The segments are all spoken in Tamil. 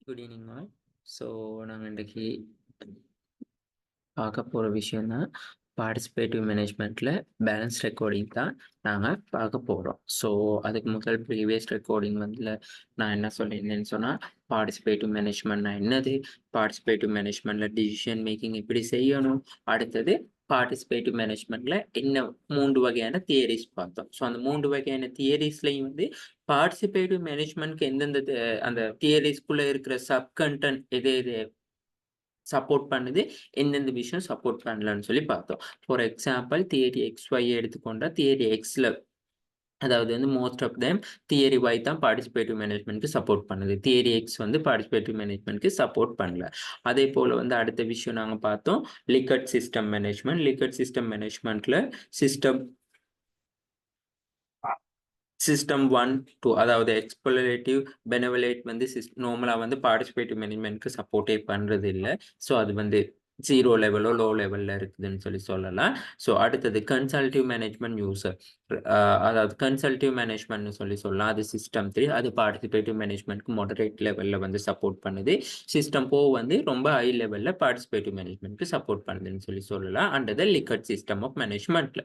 Good evening all. ஸோ நாங்கள் இன்றைக்கி பார்க்க போகிற விஷயம் தான் பார்ட்டிசிபேட்டிவ் மேனேஜ்மெண்ட்டில் பேலன்ஸ் ரெக்கார்டிங் தான் நாங்கள் பார்க்க போகிறோம். ஸோ அதுக்கு முதல் ப்ரீவியஸ் ரெக்கார்டிங் வந்து நான் என்ன சொல்லியிருந்தேன்னு சொன்னால், பார்ட்டிசிபேட்டிவ் மேனேஜ்மெண்ட்னா என்னது, பார்ட்டிசிபேட்டிவ் மேனேஜ்மெண்ட்டில் டிசிஷன் மேக்கிங் எப்படி செய்யணும், அடுத்தது பார்ட்டிசிபேட்டிவ் மேனேஜ்மெண்ட்டில் என்ன 3 வகையான தியரிஸ் பார்த்தோம். ஸோ அந்த 3 வகையான தியரிஸ்லையும் வந்து பார்ட்டிசிபேட்டிவ் மேனேஜ்மெண்ட்க்கு எந்தெந்த அந்த தியரிஸ்குள்ளே இருக்கிற சப் கண்டென்ட் எது எது சப்போர்ட் பண்ணுது, எந்தெந்த விஷயம் சப்போர்ட் பண்ணலன்னு சொல்லி பார்த்தோம். ஃபார் எக்ஸாம்பிள் தியரி XY எடுத்துக்கொண்டா தியரி Xல அதாவது வந்து most of them theory Y தான் பார்ட்டிசிபேட்டிவ் மேனேஜ்மெண்ட்க்கு சப்போர்ட் பண்ணுது. தியரி X வந்து பார்ட்டிசிபேட்டிவ் மேனேஜ்மெண்ட்க்கு சப்போர்ட் பண்ணல. அதே போல வந்து அடுத்த விஷயம் நாங்க பார்த்தோம் Likert system management. Likert system மேனேஜ்மெண்ட்ல சிஸ்டம் 1, 2 அதாவது எக்ஸ்ப்ளோரேட்டிவ், பெனவலேட் வந்து நார்மலா வந்து பார்ட்டிசிபேட்டிவ் மேனேஜ்மெண்ட்க்கு சப்போர்ட்டே பண்றது இல்ல. ஸோ அது வந்து 0 லெவலோ, லோ லெவல்ல இருக்குதுன்னு சொல்லலாம். ஸோ அடுத்தது கன்சல்டிவ் மேனேஜ்மெண்ட் யூசர். அதாவது கன்சல்டிவ் மேனேஜ்மெண்ட்னு சொல்லலாம். அது சிஸ்டம் 3. அது பார்ட்டிசிபேட்டிவ் மேனேஜ்மெண்ட்க்கு மாடரேட் லெவல்ல வந்து சப்போர்ட் பண்ணுது. சிஸ்டம் 4 வந்து ரொம்ப ஹை லெவல்ல பார்ட்டிசிபேட்டிவ் மேனேஜ்மெண்ட்க்கு சப்போர்ட் பண்ணுதுன்னு சொல்லலாம். Under the Likert system of மேனேஜ்மெண்ட்ல.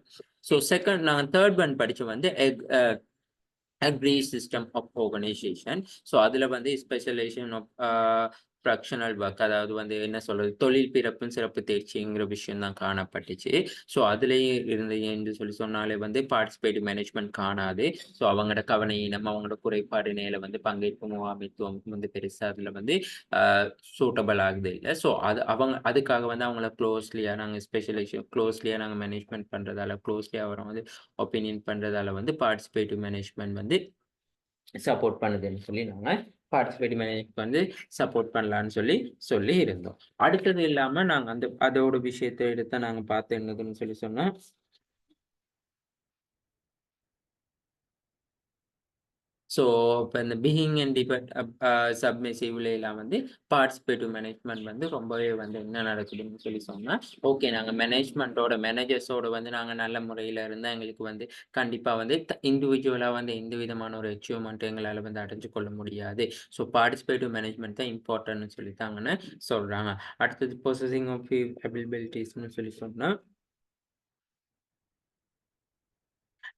ஸோ நாங்க தேர்ட் ஒன் படிச்ச வந்து agree system of organization. ஸோ அதில் வந்து ஸ்பெஷலைசேஷன் ஆஃப் ஃப்ராக்ஷனல் ஒர்க், அதாவது வந்து என்ன சொல்றது, தொழில் பிறப்பும் சிறப்பு தேர்ச்சிங்கிற விஷயம் தான் காணப்பட்டுச்சு. ஸோ அதுலேயே இருந்து என்று சொன்னாலே வந்து பார்ட்டிசிபேட்டிவ் மேனேஜ்மெண்ட் காணாது. ஸோ அவங்களோட கவன இனம், அவங்களோட குறைபாடு நேர வந்து பங்கேற்பு முகாமைத்துவம் வந்து பெருசாக அதில் வந்து சூட்டபிள் ஆகுது இல்லை. ஸோ அதுக்காக வந்து அவங்கள க்ளோஸ்லியாக நாங்கள் மேனேஜ்மெண்ட் பண்ணுறதால, க்ளோஸ்லியாக அவரை வந்து ஒப்பீனியன் பண்ணுறதால வந்து பார்ட்டிசிபேட்டிவ் மேனேஜ்மெண்ட் வந்து சப்போர்ட் பண்ணுதுன்னு சொல்லி நாங்கள் பார்ட்டிசிபேட்டிவ் மேனேஜ்மெண்ட் வந்து சப்போர்ட் பண்ணலான்னு சொல்லி இருந்தோம். அடுத்தது இல்லாமல் நாங்கள் அதோட விஷயத்தை எடுத்து நாங்கள் பார்த்து என்னதுன்னு சொல்லி சொன்னால், ஸோ இப்போ இந்த பிகிங் அண்ட் டிபெட் சப்மிசிவ்ல எல்லாம் வந்து பார்ட்டிசிபேட்டிவ் மேனேஜ்மெண்ட் வந்து ரொம்பவே வந்து என்ன நடக்குதுன்னு சொல்லி சொன்னால், ஓகே நாங்கள் மேனேஜர்ஸோட வந்து நாங்கள் நல்ல முறையில் இருந்தால் எங்களுக்கு வந்து கண்டிப்பாக வந்து இண்டிவிஜுவலாக வந்து எந்த விதமான ஒரு அச்சீவ்மெண்ட்டும் எங்களால் வந்து அடைஞ்சு கொள்ள முடியாது. ஸோ பார்ட்டிசிபேட்டிவ் மேனேஜ்மெண்ட் தான் இம்பார்ட்டன்ட்னு சொல்லித்தாங்கன்னு சொல்கிறாங்க. அடுத்தது ப்ரொசஸிங் ஆஃப் அபிலிபிலிட்டிஸ்னு சொல்லி சொன்னால்,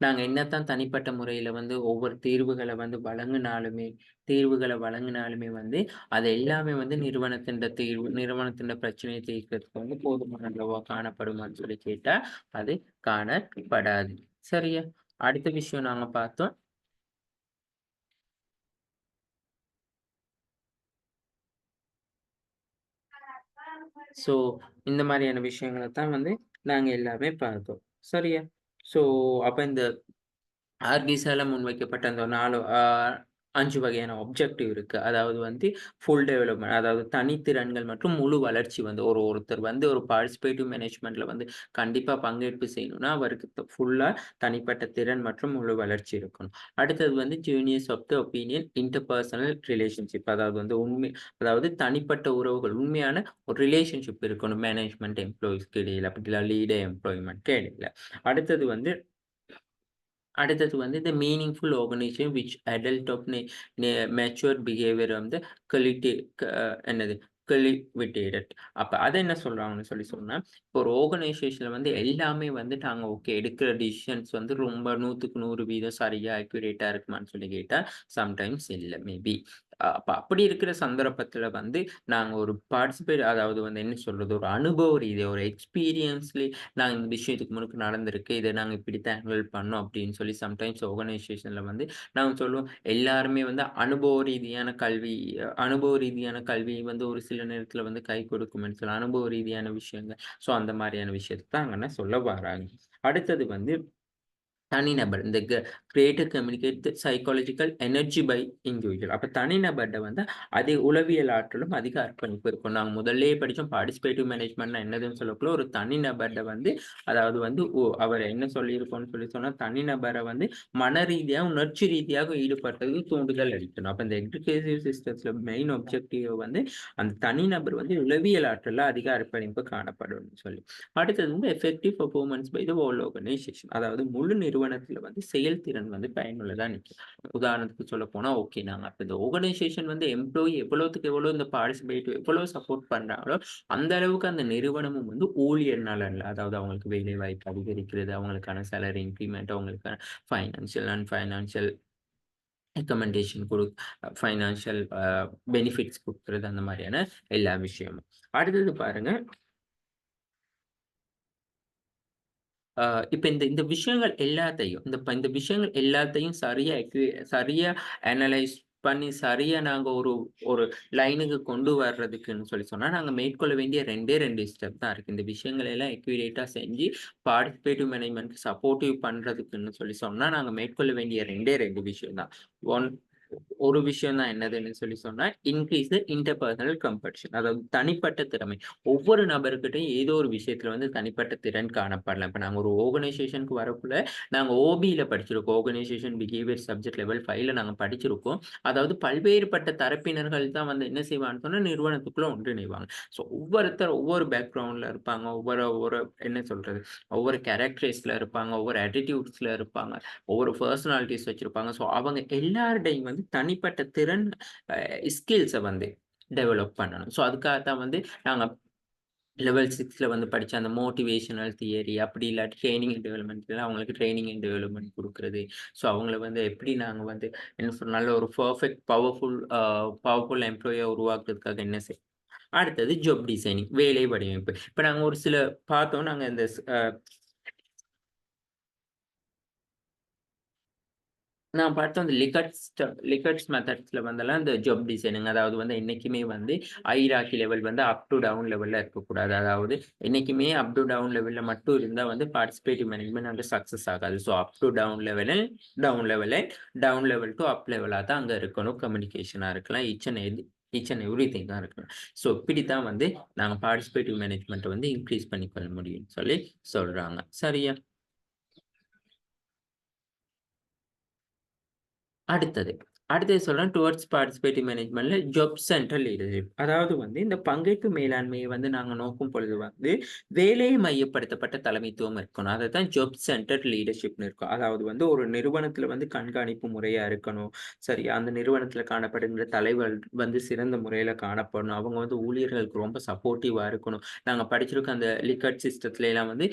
நாங்க என்னத்தான் தனிப்பட்ட முறையில வந்து ஒவ்வொரு தீர்வுகளை வழங்கினாலுமே வந்து அது எல்லாமே வந்து நிறுவனத்தின் பிரச்சனையை தீர்க்கிறதுக்கு வந்து போதுமான அளவா காணப்படுமான்னு சொல்லி கேட்டா அது காணப்படாது. சரியா? அடுத்த விஷயம் நாங்க பார்த்தோம் ஸோ இந்த மாதிரியான விஷயங்களை தான் வந்து நாங்க எல்லாமே பார்த்தோம். சரியா? ஸோ அப்ப இந்த ஆர்கிசால முன்வைக்கப்பட்ட அந்த 5 வகையான ஆப்ஜெக்டிவ் இருக்கு. அதாவது வந்து ஃபுல் டெவலப்மென்ட், அதாவது தனித்திறன்கள் மற்றும் முழு வளர்ச்சி வந்து ஒருத்தர் வந்து ஒரு பார்ட்டிசிபேட்டிவ் மேனேஜ்மென்ட்ல வந்து கண்டிப்பா பங்கேற்பு செய்யணும்னா, அவருக்கு ஃபுல்லா தனிப்பட்ட திறன் மற்றும் முழு வளர்ச்சி இருக்கணும். அடுத்தது வந்து genius of the opinion interpersonal relationship, அதாவது தனிப்பட்ட உறவுகள், உண்மையான ஒரு ரிலேஷன்ஷிப் இருக்கணும் மேனேஜ்மென்ட் எம்ப்ளாயீஸ்க்கு இடையில, அப்படி லீடர் எம்ப்ளாய்மென்ட்க்கு இடையில. அடுத்தது வந்து the meaningful organisation which adult of mature behaviour வந்து கலிட்டி என்னது கலிவிட்டேடட். அப்ப அதை என்ன சொல்றாங்கன்னு சொன்னா, இப்போ ஒரு ஆர்கனைசேஷன்ல வந்து எல்லாமே வந்து நாங்க ஓகே எடுக்கிற டிசிஷன்ஸ் வந்து ரொம்ப 100க்கு 100% சரியா அக்யூரேட்டா இருக்குமான்னு சொல்லி கேட்டா சம்டைம்ஸ் இல்ல மேபி. அப்ப அப்படி இருக்கிற சந்தர்ப்பத்துல வந்து நாங்க ஒரு அதாவது வந்து என்ன சொல்றது, ஒரு அனுபவ ரீதியா ஒரு எக்ஸ்பீரியன்ஸ்லயே நாங்க இந்த விஷயம் இதுக்கு முன்னுக்கு நடந்திருக்கு. இத நாங்க இப்படித்தான் ஹேண்டில் பண்ணோம் அப்படின்னு சொல்லி சம்டைம்ஸ் ஆர்கனைசேஷன்ல வந்து நாங்க சொல்லுவோம். எல்லாருமே வந்து அனுபவ ரீதியான கல்வி வந்து ஒரு சில நேரத்துல வந்து கை கொடுக்கும்னு சொல்லலாம். அனுபவ ரீதியான விஷயங்கள். ஸோ அந்த மாரியான விஷயத்த தான் அங்க சொல்ல வராங்க. அடுத்தது வந்து தனிநபர். இந்த creator communicate the psychological energy by individual. அப்ப தனிநபர்ட்ட வந்து உளவியல் ஆற்றலும் அதிக அர்ப்பணிப்பு இருக்கும். நாங்க முதல்லயே படிச்சோம் பார்ட்டிசிபேட்டிவ் மேனேஜ்மெண்ட்னா என்னதுன்னு சொல்லக்குள்ள ஒரு தனிநபர்ட்ட வந்து அதாவது வந்து அவர் என்ன சொல்லியிருக்கோம்னு சொன்னா, தனிநபரை வந்து மன ரீதியா, உணர்ச்சி ரீதியாக ஈடுபட்டதுக்கு தூண்டுதல் அளிக்கணும். அப்ப இந்த எஜுகேட்டிவ் சிஸ்டம்ஸ்ல மெயின் ஆப்ஜெக்டிவ் வந்து அந்த தனிநபர் வந்து உளவியல் ஆற்றல்ல அதிக அர்ப்பணிப்பு காணப்படும்னு சொல்லி. அடுத்தது வந்து effective performance by the whole organisation. அதாவது முழு நிறுவனத்துல வந்து செயல்திறன் வந்து பயனுள்ளதா நிக்கும். உதாரணத்துக்கு சொல்லப் போனா, ஓகே நாங்க அப்ப இந்த ஆர்கனைசேஷன் வந்து எம்ப்ளாயி எவ்வளவுக்கு எவ்வளவு இந்த பார்ட்டிசிபேட் எவ்வளவு சப்போர்ட் பண்றாங்களோ, அந்த அளவுக்கு அந்த நிறுவனமும் வந்து ஊழியர் நலன்ல, அதாவது அவங்களுக்கு வேலை வாய்ப்பு அதிகரிக்கிறது, அவங்களுக்கான சேலரி இன்கிரிமெண்ட், அவங்களுக்கான ஃபைனான்சியல், நான் ஃபைனான்சியல் ரெக்கமெண்டேஷன் ஃபைனான்சியல் பெனிஃபிட்ஸ் குடுக்குறது, அந்த மாரியான எல்லா விஷயமும். அடுத்தது பாருங்க, இப்ப இந்த இந்த விஷயங்கள் எல்லாத்தையும் இந்த விஷயங்கள் எல்லாத்தையும் சரியா அனலைஸ் பண்ணி, சரியா நாங்க ஒரு ஒரு லைனுக்கு கொண்டு வர்றதுக்குன்னு சொன்னா, நாங்க மேற்கொள்ள வேண்டிய 2 ஸ்டெப் தான் இருக்கு. இந்த விஷயங்கள எல்லாம் அக்யூரேட்டா செஞ்சு, பார்ட்டிசிபேட்டிவ் மேனேஜ்மென்ட்க்கு சப்போர்ட்டிவ் பண்றதுக்குன்னு சொன்னா, நாங்க மேற்கொள்ள வேண்டிய 2 விஷயம் தான். ஒன் ஒரு விஷயம் தான் என்னதுன்னு சொன்னா, இன்கிரீஸ் த இன்டர்பர்சனல் காம்படிஷன். அதாவது தனிப்பட்ட திறமை. ஒவ்வொரு நபர்கிட்டயும் ஏதோ ஒரு விஷயத்துல வந்து தனிப்பட்ட திறன் காணப்படலாம். இப்ப நாங்க ஒரு ஆர்கனைசேஷனுக்கு வரக்குள்ள, நாங்க ஓபில படிச்சிருக்கோம். ஆர்கனைசேஷன் பிஹேவியர் சப்ஜெக்ட் லெவல் 5ல நாங்க படிச்சிருக்கோம். அதாவது பல்வேறுபட்ட தரப்பினர்கள் தான் வந்து என்ன செய்வாங்கன்னு சொன்னா, நிறுவனத்துக்குள்ள ஒன்றிணைவாங்க. ஸோ ஒவ்வொருத்தர் ஒவ்வொரு பேக்கிரவுண்ட்ல இருப்பாங்க. ஒவ்வொரு ஒவ்வொரு என்ன சொல்றது? ஒவ்வொரு கேரக்டரிஸ்ட்ல இருப்பாங்க. ஒவ்வொரு ஆட்டிட்யூட்ஸ்ல இருப்பாங்க. ஒவ்வொரு பெர்சனாலிட்டீஸ் வச்சிருப்பாங்க. ஸோ அவங்க எல்லாருடையும் வந்து தனிப்பட்ட திறன், ஸ்கில்ஸ வந்து டெவலப் பண்ணணும். ஸோ அதுக்காக தான் வந்து நாங்க லெவல் 6ல வந்து படிச்ச அந்த மோட்டிவேஷனல் தியரி, அப்படி இல்லாட்டி ட்ரெய்னிங் அண்ட் டெவலப்மென்ட்ல அவங்களுக்கு ட்ரெய்னிங் அண்ட் டெவலப்மென்ட் குடுக்குறது. ஸோ அவங்கள வந்து எப்படி நாங்க வந்து என்ன நல்ல ஒரு பெர்ஃபெக்ட் பவர்ஃபுல் எம்ப்ளாயியா உருவாக்குறதுக்காக என்ன அடுத்தது ஜாப் டிசைனிங், வேலை வடிவமைப்பு. இப்ப நாங்க ஒரு சில பார்த்தோம். நாங்க இந்த நான் பார்த்தோம் அந்த லிகட்ஸ் மெத்தட்ஸ்ல வந்தெல்லாம் இந்த ஜாப் டிசைனிங், அதாவது வந்து என்னைக்குமே வந்து ஹைரார்கி லெவல் வந்து அப் டூ டவுன் லெவல்ல இருக்கக்கூடாது. அதாவது என்னைக்குமே அப் டூ டவுன் லெவல்ல மட்டும் இருந்தா வந்து பார்ட்டிசிபேட்டிவ் மேனேஜ்மென்ட் அங்க சக்சஸ் ஆகாது. So up to down level, down level to up லெவலா தான் அங்க இருக்கணும். கம்யூனிகேஷனா இருக்கலாம். ஈச் அண்ட் எவ்ரிதிங் தான் இருக்கணும். ஸோ இப்படித்தான் வந்து நாங்க பார்ட்டிசிபேட்டிவ் மேனேஜ்மென்ட்ட வந்து இன்கிரீஸ் பண்ணிக்கொள்ள முடியும்னு சொல்றாங்க. சரியா? அடுத்தது. அடுத்தது சொல்றேன் டுவர்ட்ஸ் பார்ட்டிசிபேட்டிவ் மேனேஜ்மென்ட்ல ஜாப் சென்ட்ரல் லீடர்ஷிப். அதாவது வந்து இந்த பங்கேற்பு மேலாண்மையை வந்து நாங்க நோக்கும் பொழுது வந்து, வேலையை மையப்படுத்தப்பட்ட தலைமைத்துவம் இருக்கணும். அதத்தான் ஜாப் சென்டர்ட் லீடர்ஷிப்னு இருக்கும். அதாவது வந்து ஒரு நிறுவனத்துல வந்து கண்காணிப்பு முறையா இருக்கணும். சரியா? அந்த நிறுவனத்துல காணப்படுகின்ற தலைவர் வந்து சிறந்த முறையில காணப்படணும். அவங்க வந்து ஊழியர்களுக்கு ரொம்ப சப்போர்ட்டிவா இருக்கணும். நாங்க படிச்சிருக்க அந்த லிகட் சிஸ்டத்துல எல்லாம் வந்து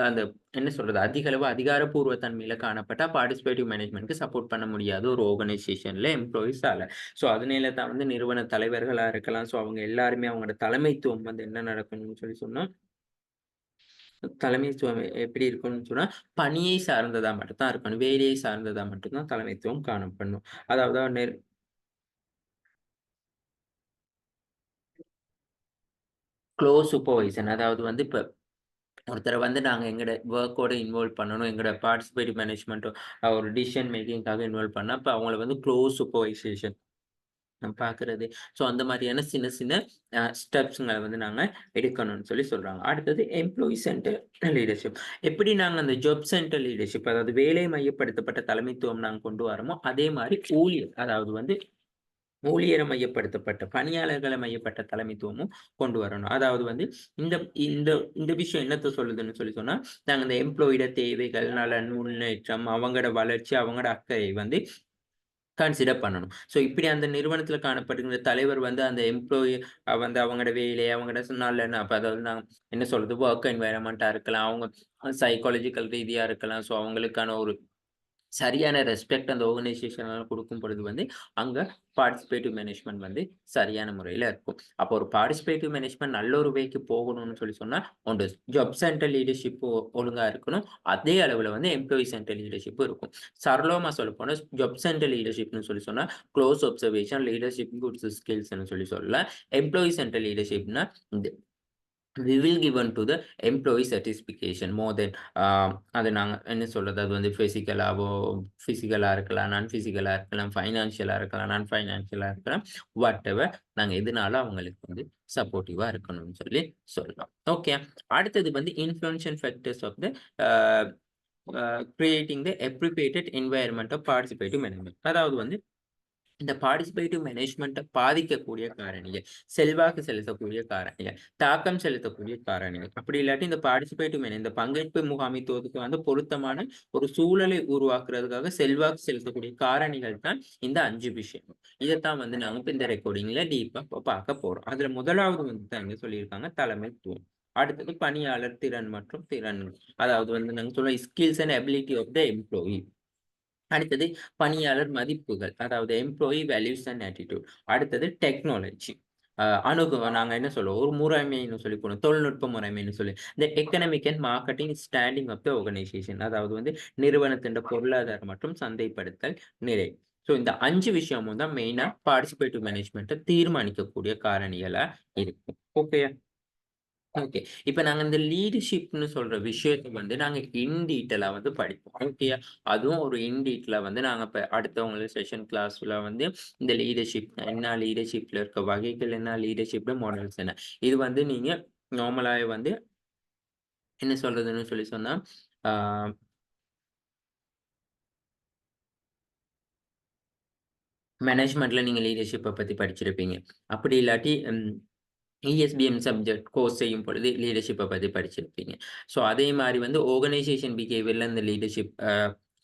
அந்த என்ன சொல்றது? அதிக அளவு அதிகாரப்பூர்வ தன்மையில காணப்பட்டா பார்ட்டிசிபேட்டிவ் மேனேஜ்மென்ட்க்கு சப்போர்ட் பண்ண முடியாது ஒரு ஆர்கனைசேஷன்ல எம்ப்ளாயீஸால. ஸோ அதனால தான் வந்து நிறுவன தலைவர்களா இருக்கலாம். ஸோ அவங்க எல்லாருமே அவங்களோட தலைமைத்துவம் வந்து என்ன நடக்கணும்னு சொன்னா, தலைமைத்துவம் எப்படி இருக்கணும்னு சொன்னா, பணியை சார்ந்ததா மட்டும் தான் இருக்கணும். வேலையை சார்ந்ததா மட்டும் தான் தலைமைத்துவம் காணப்படணும். அதாவது குளோஸ் சூப்பர்வைசன், அதாவது வந்து இப்ப ஒருத்தர வந்து நாங்க எங்கட வொர்க்கோட இன்வால்வ் பண்ணணும். எங்கட பார்ட்டிசிபேட்டிவ் மேனேஜ்மென்ட் ஒரு டிசிஷன் மேக்கிங்காக இன்வால்வ் பண்ணா, அப்ப அவங்கள வந்து குளோஸ் சூப்பர்வைசேஷன் பார்க்குறது. ஸோ அந்த மாரியான சின்ன சின்ன ஸ்டெப்ஸ்ங்கள வந்து நாங்க எடுக்கணும்னு சொல்றாங்க. அடுத்தது எம்ப்ளாயி சென்டர் லீடர்ஷிப். எப்படி நாங்க அந்த ஜாப் சென்டர் லீடர்ஷிப், அதாவது வேலை மையப்படுத்தப்பட்ட தலைமைத்துவம் நாங்க கொண்டு வரோமோ, அதே மாரி அதாவது வந்து ஊழியர மையப்படுத்தப்பட்ட, பணியாளர்கள மையப்பட்ட தலைமைத்துவமும் கொண்டு வரணும். அதாவது வந்து இந்த இந்த இந்த விஷயம் என்னத்த சொல்லுதுன்னு சொன்னா, நாங்க இந்த எம்ப்ளாயியோட தேவைகள், நலன், முன்னேற்றம், அவங்களோட வளர்ச்சி, அவங்களோட அக்கறை வந்து கன்சிடர் பண்ணணும். ஸோ இப்படி அந்த நிறுவனத்தில காணப்படுகின்ற தலைவர் வந்து அந்த எம்ப்ளாயி வந்து அவங்களோட வேலை, அவங்களோட நலன், அப்ப அதாவது நான் என்ன சொல்றது, வொர்க் என்வைரன்மென்ட்டா இருக்கலாம். அவங்க சைக்காலஜிக்கல் ரீதியா இருக்கலாம். ஸோ அவங்களுக்கான ஒரு சரியான ரெஸ்பெக்ட் அந்த ஆர்கனைசேஷனால குடுக்கும் பொழுது வந்து, அங்க பார்ட்டிசிபேட்டிவ் மேனேஜ்மென்ட் வந்து சரியான முறையில இருக்கும். அப்போ ஒரு பார்ட்டிசிபேட்டிவ் மேனேஜ்மென்ட் நல்ல ஒரு வேக்கு போகணும்னு சொன்னா, ஒன்று ஜாப் சென்டர் லீடர்ஷிப் ஒழுங்கா இருக்கணும். அதே அளவுல வந்து எம்ப்ளாயி சென்டர் லீடர்ஷிப்பும் இருக்கும். சரளமா சொல்லப்போனா ஜாப் சென்டர் லீடர்ஷிப்னு சொன்னா, குளோஸ் அப்சர்வேஷன், லீடர்ஷிப் குட்ஸ் ஸ்கில்ஸ்ன்னு சொல்லலாம். எம்ப்ளாயி சென்டர் லீடர்ஷிப்னா இந்த we will given to the employee satisfaction more than அது நாங்க என்ன சொல்றது, அது வந்து பிசிக்கலா இருக்கலாம், நான் பிசிக்கலா இருக்கலாம், ஃபைனான்சியலா இருக்கலாம், நான் ஃபைனான்சியலா இருக்கலாம். வாட்டெவர் நாங்க எதுனாலும் அவங்களுக்கு வந்து சப்போர்ட்டிவா இருக்கணும்னு சொல்லலாம். ஓகே. அடுத்தது வந்து influential factors of the uh creating the appropriate environment of participative management. அதாவது வந்து இந்த பார்ட்டிசிபேட்டிவ் மேனேஜ்மெண்ட்டை பாதிக்கக்கூடிய காரணிகள், செல்வாக்கு செலுத்தக்கூடிய காரணிகள், தாக்கம் செலுத்தக்கூடிய காரணிகள். அப்படி இல்லாட்டி இந்த இந்த பங்கேற்பு முகாமைத்துவத்துக்கு வந்து பொருத்தமான ஒரு சூழலை உருவாக்குறதுக்காக செல்வாக்கு செலுத்தக்கூடிய காரணிகள் தான் இந்த 5 விஷயம். இதைத்தான் வந்து நாங்க இப்ப இந்த ரெக்கார்டிங்ல டீப்பா பார்க்க போறோம். அதுல முதலாவது வந்து தான் இங்க சொல்லியிருக்காங்க தலைமைத்துவம். அடுத்தது பணியாளர் திறன் மற்றும் திறன்கள். அதாவது வந்து நாங்க சொல்ல skills and ability of the employee. அடுத்தது பணியாளர் மதிப்புகள், அதாவது எம்ப்ளாயி வேல்யூஸ் அண்ட் ஆட்டிடியூட். அடுத்தது டெக்னாலஜி. நாங்க என்ன சொல்லுவோம், ஒரு முறைமைன்னு சொல்லி போனோம், தொழில்நுட்ப முறைமைன்னு சொல்லி. இந்த economic and marketing standing of the organisation, அதாவது வந்து நிறுவனத்தின் பொருளாதார மற்றும் சந்தைப்படுத்தல் நிலை. ஸோ இந்த 5 விஷயமும் தான் மெயினா பார்ட்டிசிபேட்டிவ் மேனேஜ்மெண்ட்டை தீர்மானிக்கக்கூடிய காரணிகளா இருக்கும். ஓகே. ஓகே. இப்ப நாங்க இந்த லீடர்ஷிப்ன்னு சொல்ற விஷயத்த வந்து நாங்க இன் டீட்டெயிலா வந்து படிப்போம். ஓகேயா? அதுவும் ஒரு இன் டீட்டெயிலா வந்து நாங்க இப்ப அடுத்தவங்க செஷன் கிளாஸ்ல வந்து இந்த லீடர்ஷிப் என்ன? லீடர்ஷிப்ல இருக்க வகைகள் என்ன? லீடர்ஷிப்ல மாடல்ஸ் என்ன? இது வந்து நீங்க நார்மலாவே வந்து என்ன சொல்றதுன்னு சொல்லி சொன்னா, ஆ மேனேஜ்மென்ட்ல நீங்க லீடர்ஷிப்ப பத்தி படிச்சிருப்பீங்க. அப்படி இல்லாட்டி இஎஸ்பிஎம் சப்ஜெக்ட் கோர்ஸ் செய்யும் பொழுது லீடர்ஷிப்ப பத்தி படிச்சிருப்பீங்க. ஸோ அதே மாரி வந்து ஆர்கனைசேஷன் பிஹேவியர்ல இந்த